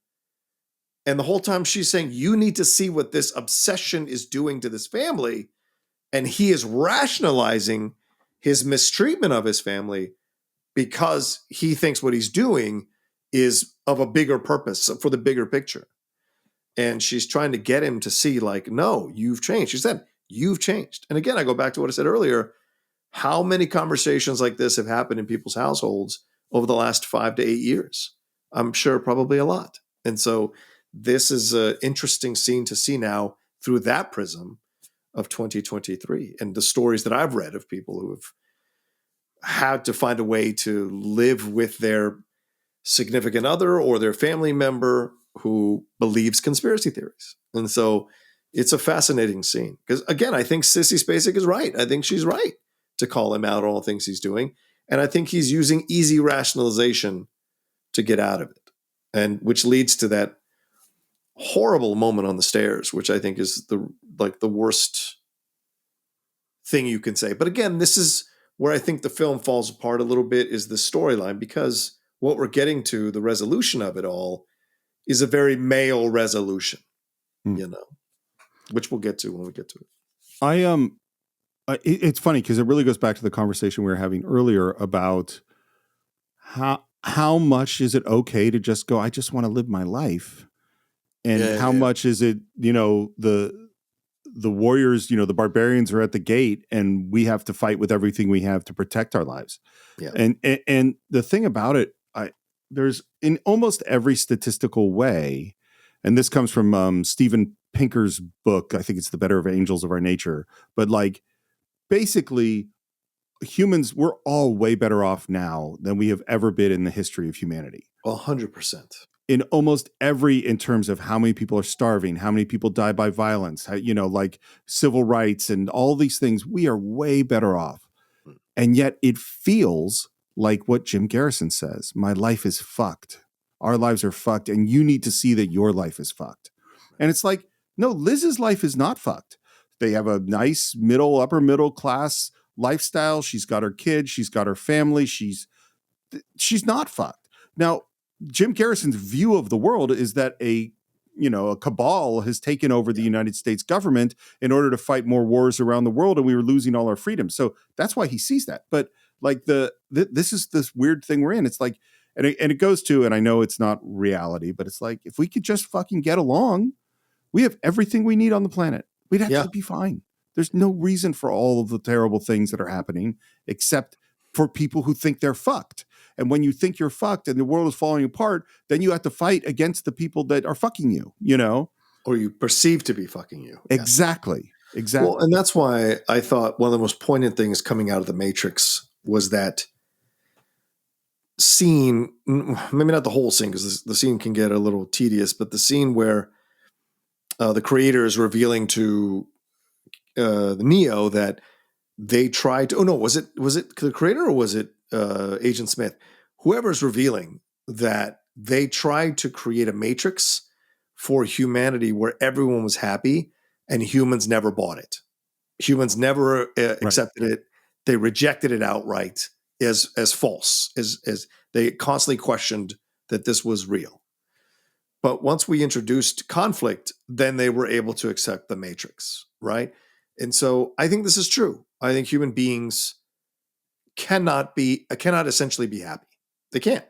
And the whole time she's saying, you need to see what this obsession is doing to this family. And he is rationalizing his mistreatment of his family because he thinks what he's doing is of a bigger purpose for the bigger picture. And she's trying to get him to see, like, no, you've changed. She said, you've changed. And again, I go back to what I said earlier. How many conversations like this have happened in people's households over the last 5 to 8 years? I'm sure probably a lot. And so this is an interesting scene to see now through that prism of 2023 and the stories that I've read of people who have had to find a way to live with their significant other or their family member who believes conspiracy theories. And so it's a fascinating scene because, again, I think Sissy Spacek is right. I think she's right to call him out on all the things he's doing. And I think he's using easy rationalization to get out of it, and which leads to that horrible moment on the stairs, which I think is the worst thing you can say. But again, this is where I think the film falls apart a little bit, is the storyline, because what we're getting to, the resolution of it all, is a very male resolution, you know, which we'll get to when we get to it. It's funny because it really goes back to the conversation we were having earlier about how much is it okay to just go, I just want to live my life. And how much is it, you know, the warriors, you know, the barbarians are at the gate and we have to fight with everything we have to protect our lives. Yeah. And the thing about it, there's in almost every statistical way, and this comes from Steven Pinker's book, I think it's The Better of Angels of Our Nature, but like basically humans, we're all way better off now than we have ever been in the history of humanity. 100%. In almost in terms of how many people are starving, how many people die by violence, how, you know, like civil rights and all these things, we are way better off. And yet it feels like what Jim Garrison says. My life is fucked. Our lives are fucked. And you need to see that your life is fucked. And it's like, no, Liz's life is not fucked. They have a nice upper middle class lifestyle. She's got her kids. She's got her family. She's not fucked. Now, Jim Garrison's view of the world is that a cabal has taken over the United States government in order to fight more wars around the world, and we were losing all our freedom. So that's why he sees that. But like this is this weird thing we're in. It's like, and it goes to, and I know it's not reality, but it's like, if we could just fucking get along, we have everything we need on the planet. We'd actually be fine. There's no reason for all of the terrible things that are happening, except for people who think they're fucked. And when you think you're fucked and the world is falling apart, then you have to fight against the people that are fucking you, Or you perceive to be fucking you. Exactly. Exactly. Well, and that's why I thought one of the most poignant things coming out of The Matrix was that scene, maybe not the whole scene, because the scene can get a little tedious, but the scene where the creator is revealing to the Neo that they tried to, was it the creator or was it Agent Smith? Whoever's revealing that they tried to create a matrix for humanity where everyone was happy and humans never bought it. Humans never accepted it. They rejected it outright as false, as they constantly questioned that this was real. But once we introduced conflict, then they were able to accept the matrix, right? And so I think this is true. I think human beings cannot essentially be happy. They can't.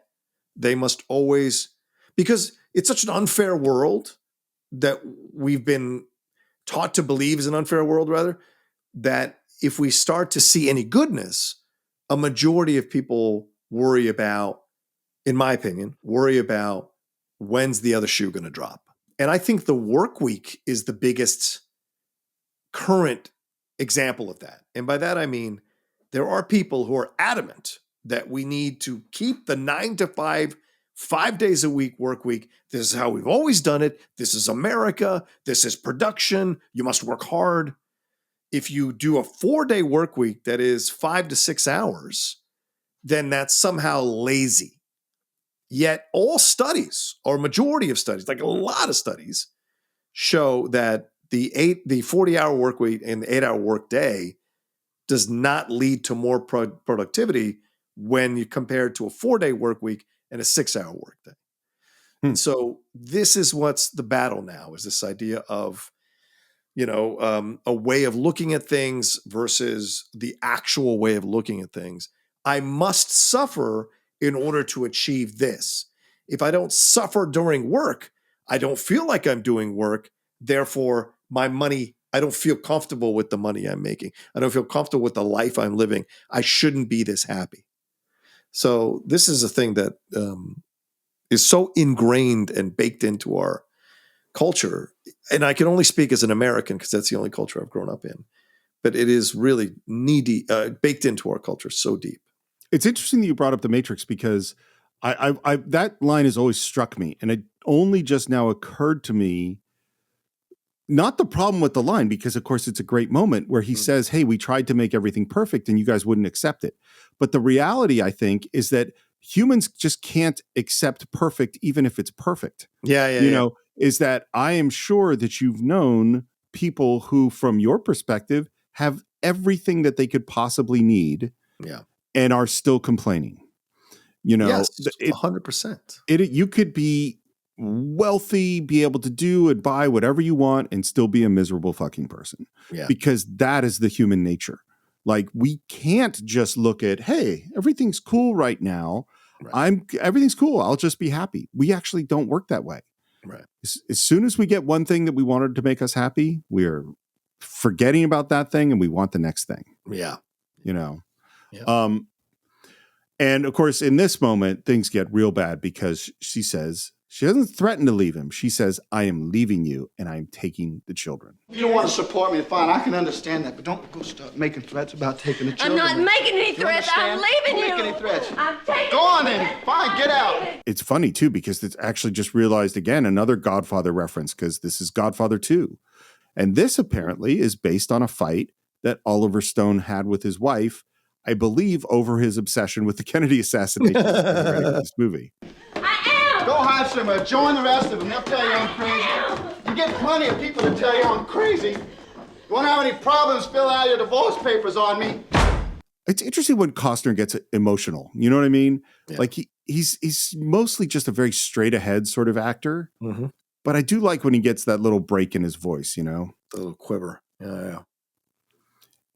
They must always, because it's such an unfair world that we've been taught to believe is an unfair world, rather, that if we start to see any goodness, a majority of people worry about, in my opinion, when's the other shoe going to drop. And I think the work week is the biggest current example of that. And by that, I mean, there are people who are adamant that we need to keep the 9 to 5, 5 days a week work week. This is how we've always done it. This is America. This is production. You must work hard. If you do a 4-day work week that is 5 to 6 hours, then that's somehow lazy. Yet all studies, or majority of studies, like a lot of studies, show that the 40-hour work week and the 8-hour work day does not lead to more productivity when you compare it to a 4-day work week and a 6-hour work day. And so this is what's the battle now, is this idea of, a way of looking at things versus the actual way of looking at things. I must suffer in order to achieve this. If I don't suffer during work, I don't feel like I'm doing work. Therefore, my money, I don't feel comfortable with the money I'm making. I don't feel comfortable with the life I'm living. I shouldn't be this happy. So this is a thing that is so ingrained and baked into our culture. And I can only speak as an American because that's the only culture I've grown up in. But it is really baked into our culture so deep. It's interesting that you brought up The Matrix, because I that line has always struck me, and it only just now occurred to me, not the problem with the line, because of course it's a great moment where he says, hey, we tried to make everything perfect and you guys wouldn't accept it. But the reality, I think, is that humans just can't accept perfect, even if it's perfect. Is that I am sure that you've known people who, from your perspective, have everything that they could possibly need. Yeah. And are still complaining. Yes, 100%. You could be wealthy, be able to do and buy whatever you want, and still be a miserable fucking person. Yeah. Because that is the human nature. Like, we can't just look at, hey, everything's cool right now. Right. Everything's cool. I'll just be happy. We actually don't work that way. Right. As soon as we get one thing that we wanted to make us happy, we're forgetting about that thing and we want the next thing. Yeah. Yeah. And of course, in this moment, things get real bad, because she says, she doesn't threaten to leave him. She says, I am leaving you and I'm taking the children. If you don't want to support me, fine, I can understand that, but don't go start making threats about taking the children. I'm not making any threats. I'm leaving you. Don't make any threats. I'm taking Go on then. Fine, get out. It's funny too, because it's actually just realized again, another Godfather reference, because this is Godfather 2. And this apparently is based on a fight that Oliver Stone had with his wife I believe, over his obsession with the Kennedy assassination this movie. Go hide somewhere. Join the rest of them. They'll tell you I'm crazy. You get plenty of people to tell you I'm crazy. You won't have any problems filling out your divorce papers on me. It's interesting when Costner gets emotional. You know what I mean? Yeah. Like he's mostly just a very straight ahead sort of actor. Mm-hmm. But I do like when he gets that little break in his voice, you know? A little quiver. Yeah.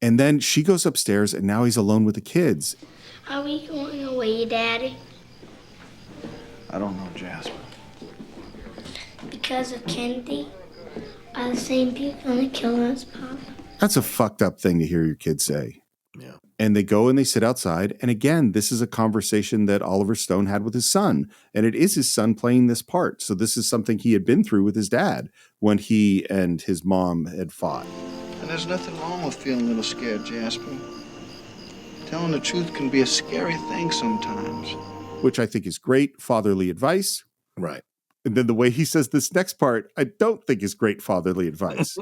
And then she goes upstairs and now he's alone with the kids. Are we going away, Daddy? I don't know, Jasper. Because of Kennedy? Are the same people gonna kill us, Pop? That's a fucked up thing to hear your kids say. Yeah. And they go and they sit outside. And again, this is a conversation that Oliver Stone had with his son. And it is his son playing this part. So this is something he had been through with his dad when he and his mom had fought. And there's nothing wrong with feeling a little scared, Jasper. Telling the truth can be a scary thing sometimes. Which I think is great fatherly advice. Right. And then the way he says this next part, I don't think is great fatherly advice.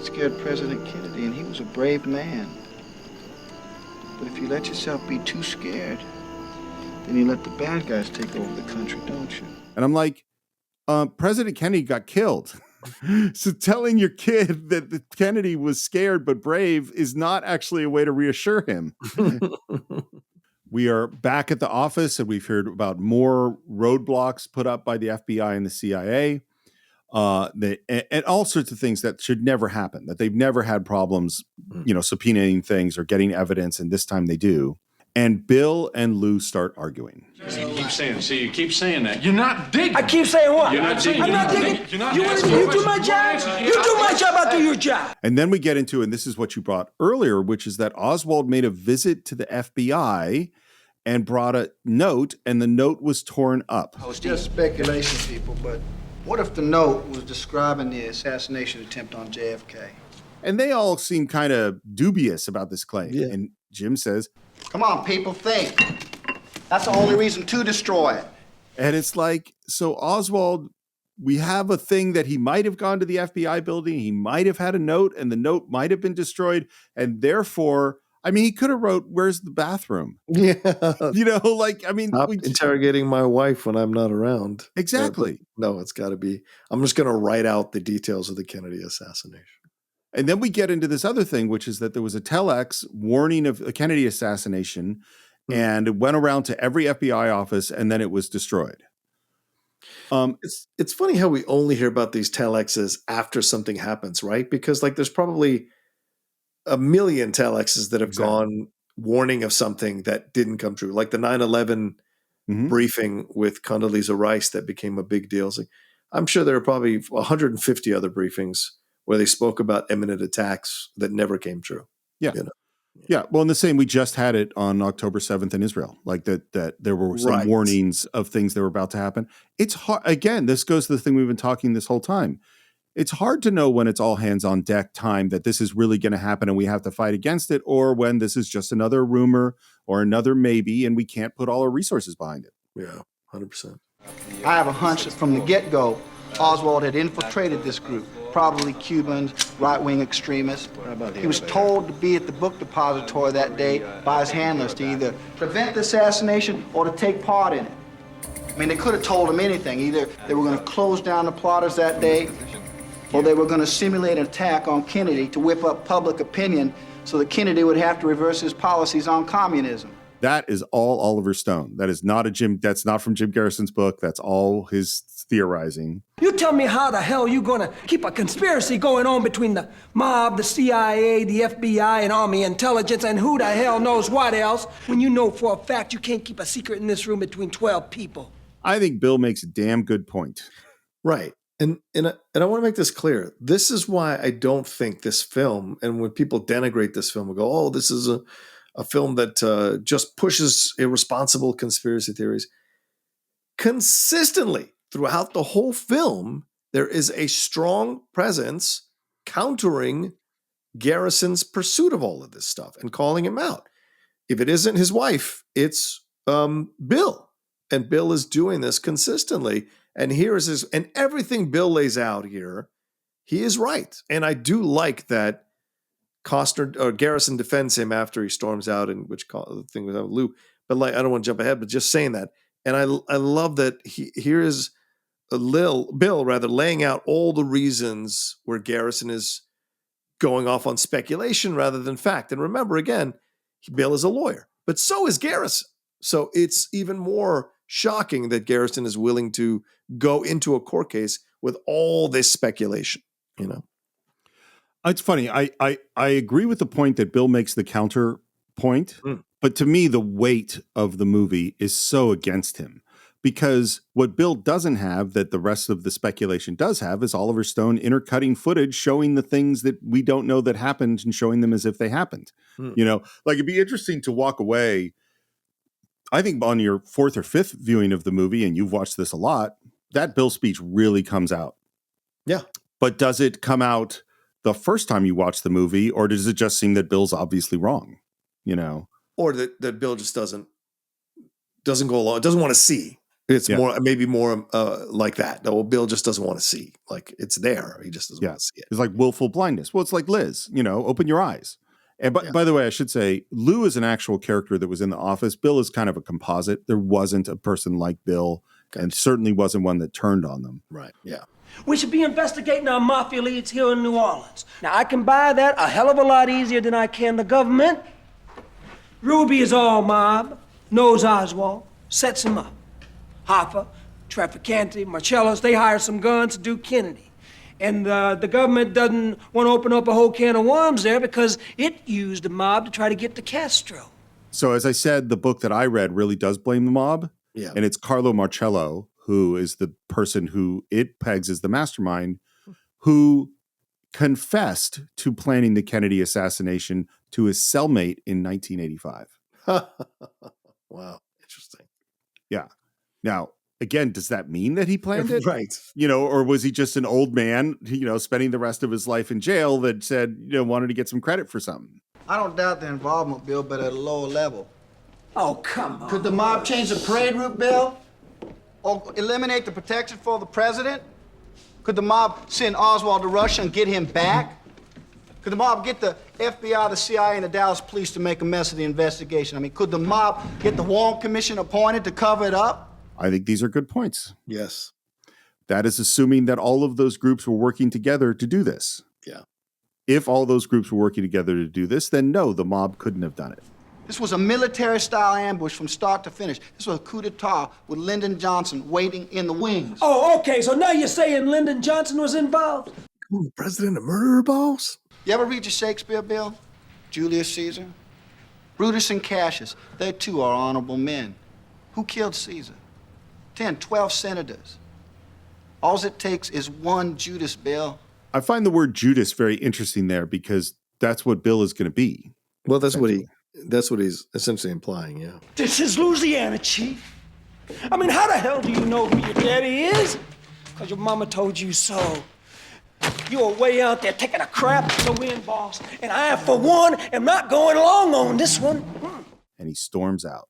Scared President Kennedy, and he was a brave man. But if you let yourself be too scared, then you let the bad guys take over the country, don't you? And I'm like, President Kennedy got killed. So telling your kid that Kennedy was scared but brave is not actually a way to reassure him. We are back at the office, and we've heard about more roadblocks put up by the FBI and the CIA. And all sorts of things that should never happen, that they've never had problems, subpoenaing things or getting evidence, and this time they do. And Bill and Lou start arguing. You keep saying that. You're not digging. I keep saying what? You're not digging. I'm not digging. You do my job. You do my job, I'll do your job. And then we get into, and this is what you brought earlier, which is that Oswald made a visit to the FBI and brought a note, and the note was torn up. It's just speculation, people, but what if the note was describing the assassination attempt on JFK? And they all seem kind of dubious about this claim. Yeah. And Jim says, come on, people, think. That's the only reason to destroy it. And it's like, so Oswald, we have a thing that he might have gone to the FBI building. He might have had a note, and the note might have been destroyed. And therefore, I mean, he could have wrote, "Where's the bathroom?" Yeah. Stop interrogating my wife when I'm not around. Exactly. No, it's got to be, I'm just going to write out the details of the Kennedy assassination. And then we get into this other thing, which is that there was a telex warning of a Kennedy assassination, and it went around to every FBI office, and then it was destroyed. It's funny how we only hear about these telexes after something happens, right? Because there's probably a million telexes that have gone warning of something that didn't come true, like the 9/11 briefing with Condoleezza Rice that became a big deal. I'm sure there are probably 150 other briefings where they spoke about imminent attacks that never came true. Yeah. Yeah. Well, in the same, we just had it on October 7th in Israel, like that there were some warnings of things that were about to happen. It's hard. Again, this goes to the thing we've been talking this whole time. It's hard to know when it's all hands on deck time that this is really going to happen and we have to fight against it, or when this is just another rumor or another maybe, and we can't put all our resources behind it. Yeah, 100%. I have a hunch that from the get-go, Oswald had infiltrated this group, probably Cubans, right-wing extremists. He was told to be at the book depository that day by his handlers to either prevent the assassination or to take part in it. I mean, they could have told him anything. Either they were going to close down the plotters that day, or they were going to simulate an attack on Kennedy to whip up public opinion so that Kennedy would have to reverse his policies on communism. That is all Oliver Stone. That is not that's not from Jim Garrison's book. That's all his theorizing. You tell me how the hell you gonna keep a conspiracy going on between the mob, the CIA, the FBI, and Army intelligence, and who the hell knows what else, when you know for a fact you can't keep a secret in this room between 12 people. I think Bill makes a damn good point. Right. And I want to make this clear. This is why I don't think this film, and when people denigrate this film and go, oh, this is a film that just pushes irresponsible conspiracy theories. Consistently throughout the whole film, there is a strong presence countering Garrison's pursuit of all of this stuff and calling him out. If it isn't his wife, it's Bill. And Bill is doing this consistently. And here is his, and everything Bill lays out here, he is right. And I do like that Costner or Garrison defends him after he storms out, and the thing with Lou. But like, I don't want to jump ahead, but just saying that, and I love that here is Bill laying out all the reasons where Garrison is going off on speculation rather than fact. And remember, again, Bill is a lawyer, but so is Garrison. So it's even more shocking that Garrison is willing to go into a court case with all this speculation, you know. It's funny. I agree with the point that Bill makes the counterpoint, but to me, the weight of the movie is so against him, because what Bill doesn't have that the rest of the speculation does have is Oliver Stone intercutting footage showing the things that we don't know that happened and showing them as if they happened. You know, like it'd be interesting to walk away. I think on your fourth or fifth viewing of the movie, and you've watched this a lot, that Bill speech really comes out. Yeah. But does it come out the first time you watch the movie, or does it just seem that Bill's obviously wrong, you know? Or that Bill just doesn't go along, doesn't want to see. It's maybe more like that. No, Bill just doesn't want to see. Like, it's there. He just doesn't want to see it. It's like willful blindness. Well, it's like Liz, you know, open your eyes. And by the way, I should say, Lou is an actual character that was in The Office. Bill is kind of a composite. There wasn't a person like Bill, and certainly wasn't one that turned on them. Right, yeah. We should be investigating our mafia leads here in New Orleans. Now, I can buy that a hell of a lot easier than I can the government. Ruby is all mob, knows Oswald, sets him up. Hoffa, Trafficante, Marcellus, they hire some guns to do Kennedy. And the government doesn't want to open up a whole can of worms there because it used the mob to try to get to Castro. So as I said, the book that I read really does blame the mob. Yeah. And it's Carlo Marcello, who is the person who it pegs as the mastermind, who confessed to planning the Kennedy assassination to his cellmate in 1985. Wow. Interesting. Yeah. Now, again, does that mean that he planned it? Right. You know, or was he just an old man, you know, spending the rest of his life in jail that said, you know, wanted to get some credit for something? I don't doubt their involvement, Bill, but at a lower level. Oh, come on. Could the mob change the parade route, Bill? Or eliminate the protection for the president? Could the mob send Oswald to Russia and get him back? Could the mob get the FBI, the CIA, and the Dallas police to make a mess of the investigation? I mean, could the mob get the Warren Commission appointed to cover it up? I think these are good points. Yes. That is assuming that all of those groups were working together to do this. Yeah. If all those groups were working together to do this, then no, the mob couldn't have done it. This was a military-style ambush from start to finish. This was a coup d'etat with Lyndon Johnson waiting in the wings. Oh, okay, so now you're saying Lyndon Johnson was involved? Ooh, the president of murder boss? You ever read your Shakespeare, Bill? Julius Caesar? Brutus and Cassius, they too are honorable men. Who killed Caesar? 10, 12 senators. All it takes is one Judas, Bill. I find the word Judas very interesting there because that's what Bill is going to be. Well, that's what he's essentially implying, yeah. This is Louisiana, Chief. I mean, how the hell do you know who your daddy is? Because your mama told you so. You were way out there taking a crap to win, boss. And I, for one, am not going along on this one. And he storms out.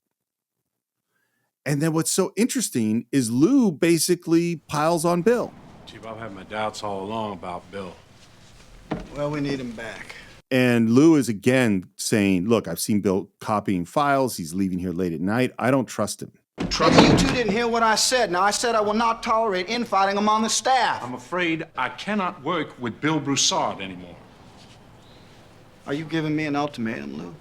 And then what's so interesting is Lou basically piles on Bill. Chief, I've had my doubts all along about Bill. Well, we need him back. And Lou is again saying, look, I've seen Bill copying files. He's leaving here late at night. I don't trust him. Trouble, you two didn't hear what I said. Now, I said I will not tolerate infighting among the staff. I'm afraid I cannot work with Bill Broussard anymore. Are you giving me an ultimatum, Lou?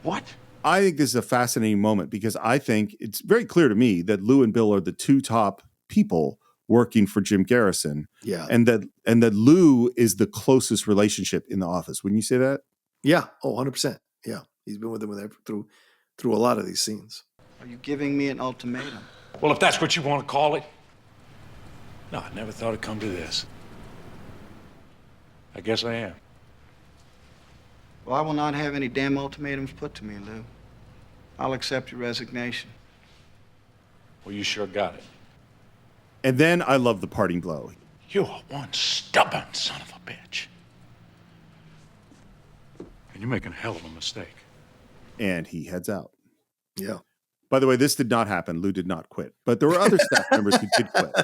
What? I think this is a fascinating moment because I think it's very clear to me that Lou and Bill are the two top people working for Jim Garrison. Yeah. And that Lou is the closest relationship in the office. Wouldn't you say that? Yeah. Oh, 100%. Yeah. He's been with them through a lot of these scenes. Are you giving me an ultimatum? Well, if that's what you want to call it. No, I never thought it'd come to this. I guess I am. Well, I will not have any damn ultimatums put to me, Lou. I'll accept your resignation. Well, you sure got it. And then I love the parting blow. You are one stubborn son of a bitch. And you're making a hell of a mistake. And he heads out. Yeah. By the way, this did not happen. Lou did not quit. But there were other staff members who did quit.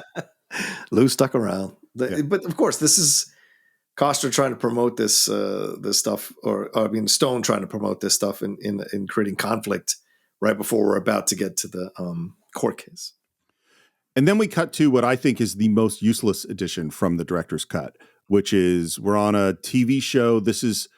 Lou stuck around. But of course, this is Costner trying to promote this stuff, or I mean Stone trying to promote this stuff in creating conflict right before we're about to get to the court case. And then we cut to what I think is the most useless addition from the director's cut, which is we're on a TV show. This is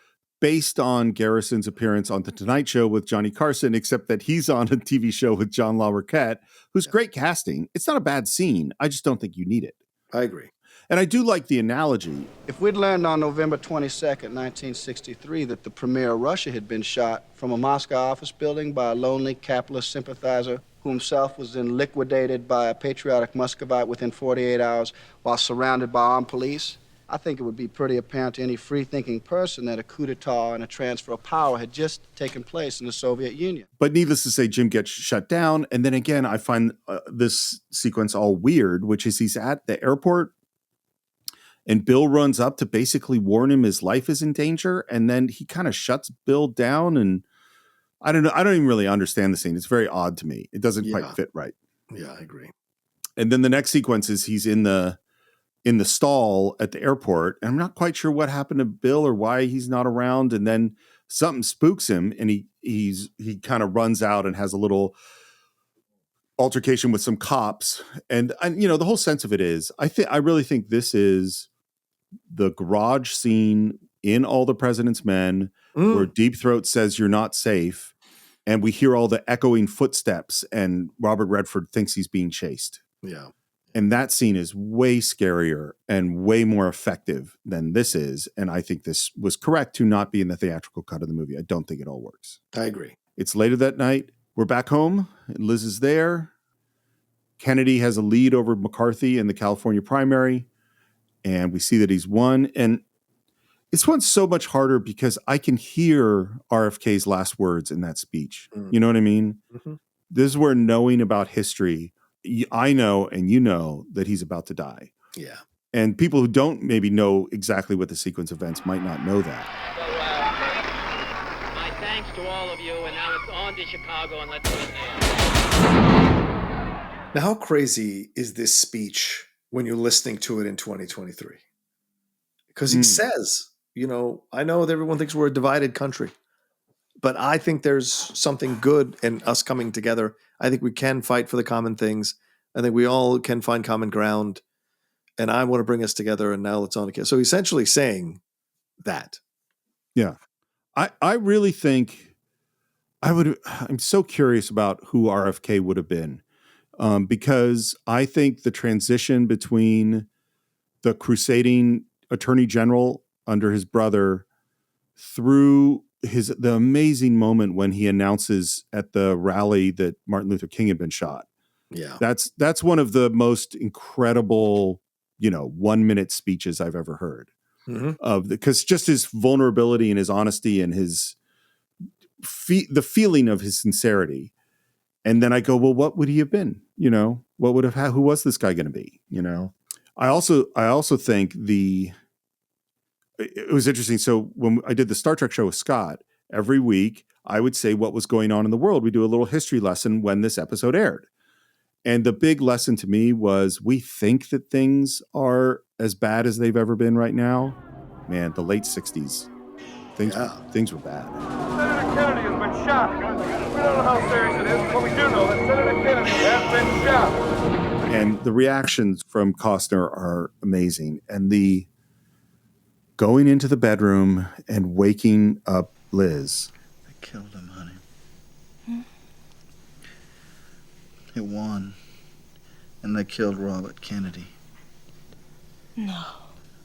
based on Garrison's appearance on The Tonight Show with Johnny Carson, except that he's on a TV show with John Larroquette, who's great casting. It's not a bad scene. I just don't think you need it. I agree. And I do like the analogy. If we'd learned on November 22nd, 1963, that the premier of Russia had been shot from a Moscow office building by a lonely capitalist sympathizer who himself was then liquidated by a patriotic Muscovite within 48 hours while surrounded by armed police, I think it would be pretty apparent to any free-thinking person that a coup d'etat and a transfer of power had just taken place in the Soviet Union. But needless to say, Jim gets shut down. And then again, I find this sequence all weird, which is he's at the airport and Bill runs up to basically warn him his life is in danger. And then he kind of shuts Bill down. And I don't know. I don't even really understand the scene. It's very odd to me. It doesn't quite fit right. Yeah, I agree. And then the next sequence is he's in the stall at the airport. And I'm not quite sure what happened to Bill or why he's not around. And then something spooks him and he kind of runs out and has a little altercation with some cops. And you know, the whole sense of it is, I really think this is the garage scene in All the President's Men where Deep Throat says you're not safe. And we hear all the echoing footsteps and Robert Redford thinks he's being chased. Yeah. And that scene is way scarier and way more effective than this is. And I think this was correct to not be in the theatrical cut of the movie. I don't think it all works. I agree. It's later that night. We're back home. Liz is there. Kennedy has a lead over McCarthy in the California primary. And we see that he's won. And it's won so much harder because I can hear RFK's last words in that speech. You know what I mean? Mm-hmm. This is where knowing about history, I know and you know that he's about to die. Yeah. And people who don't maybe know exactly what the sequence of events might not know that. So, my thanks to all of you, and now it's on to Chicago, and let's get there. Now, how crazy is this speech when you're listening to it in 2023? Because he says, you know, I know that everyone thinks we're a divided country, but I think there's something good in us coming together. I think we can fight for the common things. I think we all can find common ground. And I want to bring us together. And now let's on again. So essentially saying that. Yeah. I really think I'm so curious about who RFK would have been. Because I think the transition between the crusading attorney general under his brother through the amazing moment when he announces at the rally that Martin Luther King had been shot. Yeah. That's one of the most incredible, 1-minute speeches I've ever heard. Mm-hmm. Because just his vulnerability and his honesty and his the feeling of his sincerity. And then I go, well, what would he have been? What would have who was this guy going to be? I also think it was interesting. So when I did the Star Trek show with Scott, every week I would say what was going on in the world. We do a little history lesson when this episode aired. And the big lesson to me was we think that things are as bad as they've ever been right now. Man, the late 60s, things were bad. Senator Kennedy has been shot. We don't know how serious it is, but we do know that Senator Kennedy has been shot. And the reactions from Costner are amazing. And the going into the bedroom and waking up Liz. They killed him, honey. He won. And they killed Robert Kennedy. No.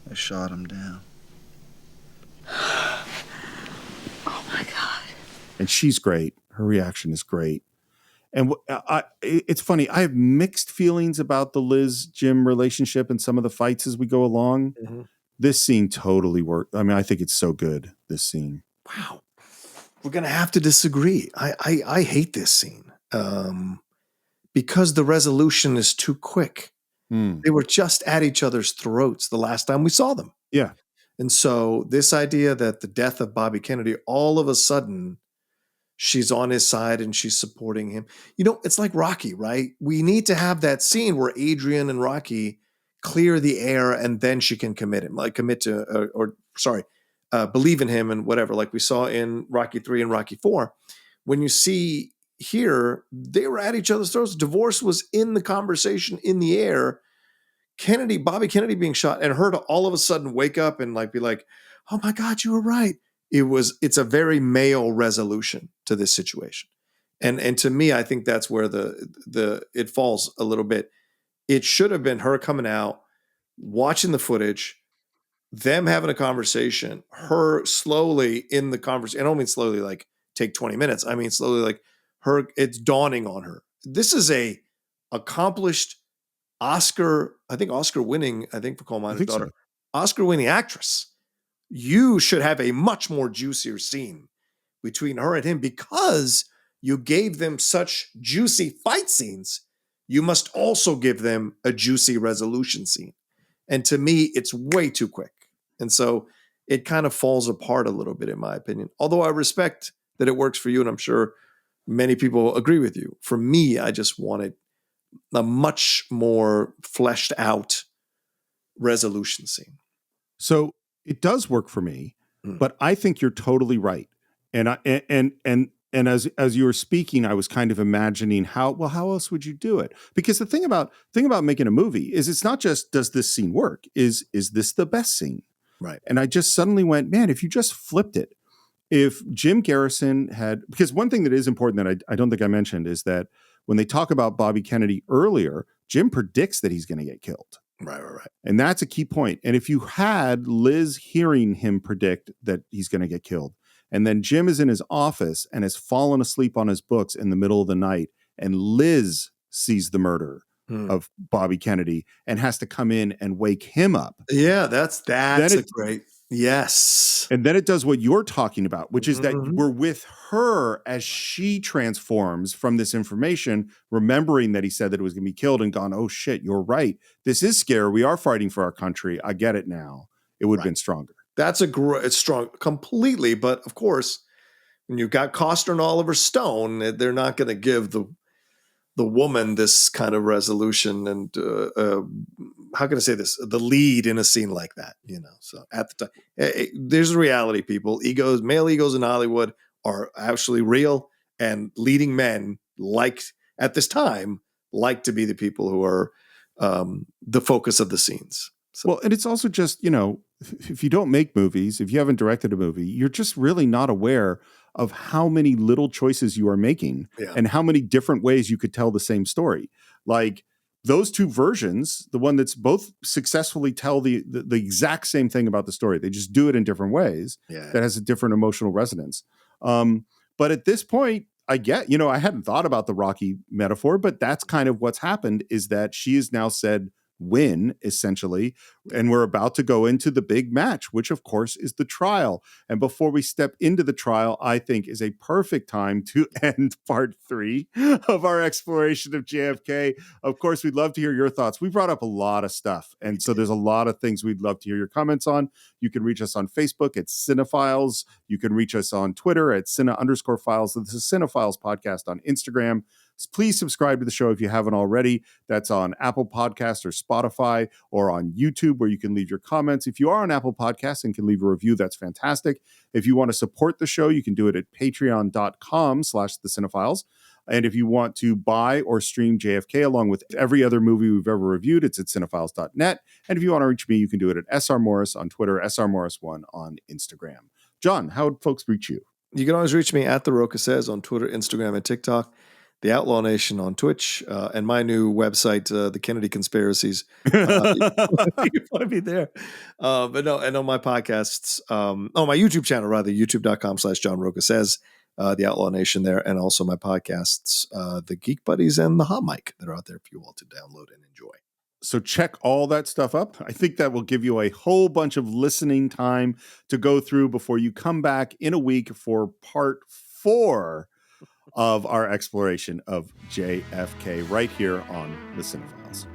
They shot him down. Oh my God. And she's great. Her reaction is great. And it's funny. I have mixed feelings about the Liz-Jim relationship and some of the fights as we go along. Mm-hmm. This scene totally worked. I mean, I think it's so good, this scene. Wow. We're going to have to disagree. I hate this scene because the resolution is too quick. They were just at each other's throats the last time we saw them. Yeah. And so this idea that the death of Bobby Kennedy, all of a sudden, she's on his side and she's supporting him. It's like Rocky, right? We need to have that scene where Adrian and Rocky clear the air, and then she can commit him, like believe in him and whatever, like we saw in Rocky 3 and Rocky 4. When you see here, they were at each other's throats. Divorce was in the conversation, in the air. Bobby Kennedy being shot, and her to all of a sudden wake up and like be like, "Oh my God, you were right." It's a very male resolution to this situation. And to me, I think that's where it falls a little bit. It should have been her coming out, watching the footage, them having a conversation, her slowly in the conversation. I don't mean slowly like take 20 minutes. I mean slowly like it's dawning on her. This is a accomplished Oscar winning, I think, for Coal Miner's Daughter. So. Oscar winning actress. You should have a much more juicier scene between her and him because you gave them such juicy fight scenes. You must also give them a juicy resolution scene. And to me, it's way too quick. And so it kind of falls apart a little bit, in my opinion. Although I respect that it works for you, and I'm sure many people agree with you. For me, I just wanted a much more fleshed out resolution scene. So it does work for me, but I think you're totally right. And as you were speaking, I was kind of imagining how else would you do it? Because the thing about making a movie is it's not just does this scene work? Is this the best scene? Right. And I just suddenly went, man, if you just flipped it, if Jim Garrison had, because one thing that is important that I don't think I mentioned is that when they talk about Bobby Kennedy earlier, Jim predicts that he's going to get killed. Right. And that's a key point. And if you had Liz hearing him predict that he's going to get killed, and then Jim is in his office and has fallen asleep on his books in the middle of the night, and Liz sees the murder of Bobby Kennedy and has to come in and wake him up. Yeah, that's a great. Yes. And then it does what you're talking about, which is that we're with her as she transforms from this information, remembering that he said that it was going to be killed and gone, oh shit, you're right. This is scary. We are fighting for our country. I get it now. It would have been stronger. That's it's strong completely. But of course, when you've got Costner and Oliver Stone, they're not going to give the woman this kind of resolution and how can I say this? The lead in a scene like that, So at the time, there's a reality, people. Male egos in Hollywood are actually real, and leading men at this time like to be the people who are the focus of the scenes. So. Well, and it's also just, if you don't make movies, if you haven't directed a movie, you're just really not aware of how many little choices you are making and how many different ways you could tell the same story. Like those two versions, the one that's both successfully tell the exact same thing about the story. They just do it in different ways that has a different emotional resonance. But at this point, I get, I hadn't thought about the Rocky metaphor, but that's kind of what's happened is that she has now said win, essentially, and we're about to go into the big match, which of course is the trial. And before we step into the trial, I think is a perfect time to end part 3 of our exploration of JFK. Of course, we'd love to hear your thoughts. We brought up a lot of stuff, and so there's a lot of things we'd love to hear your comments on. You can reach us on Facebook at Cine-Files. You can reach us on Twitter at Cine_Files. This is Cine-Files Podcast on Instagram. Please subscribe to the show if you haven't already. That's on Apple Podcasts or Spotify or on YouTube where you can leave your comments. If you are on Apple Podcasts and can leave a review, that's fantastic. If you want to support the show, you can do it at patreon.com/thecine-files. And if you want to buy or stream JFK along with every other movie we've ever reviewed, it's at cinephiles.net. And if you want to reach me, you can do it at SR Morris on Twitter, SR Morris1 on Instagram. John, how would folks reach you? You can always reach me at The Rocha Says on Twitter, Instagram, and TikTok. The Outlaw Nation on Twitch, and my new website, the Kennedy Conspiracies. You find me there. But no, and on my podcasts, my YouTube channel, rather, youtube.com/John Rocha Says, the Outlaw Nation there, and also my podcasts, the Geek Buddies and the Hot Mic that are out there for you all to download and enjoy. So check all that stuff up. I think that will give you a whole bunch of listening time to go through before you come back in a week for part 4 of our exploration of JFK right here on the Cine-Files.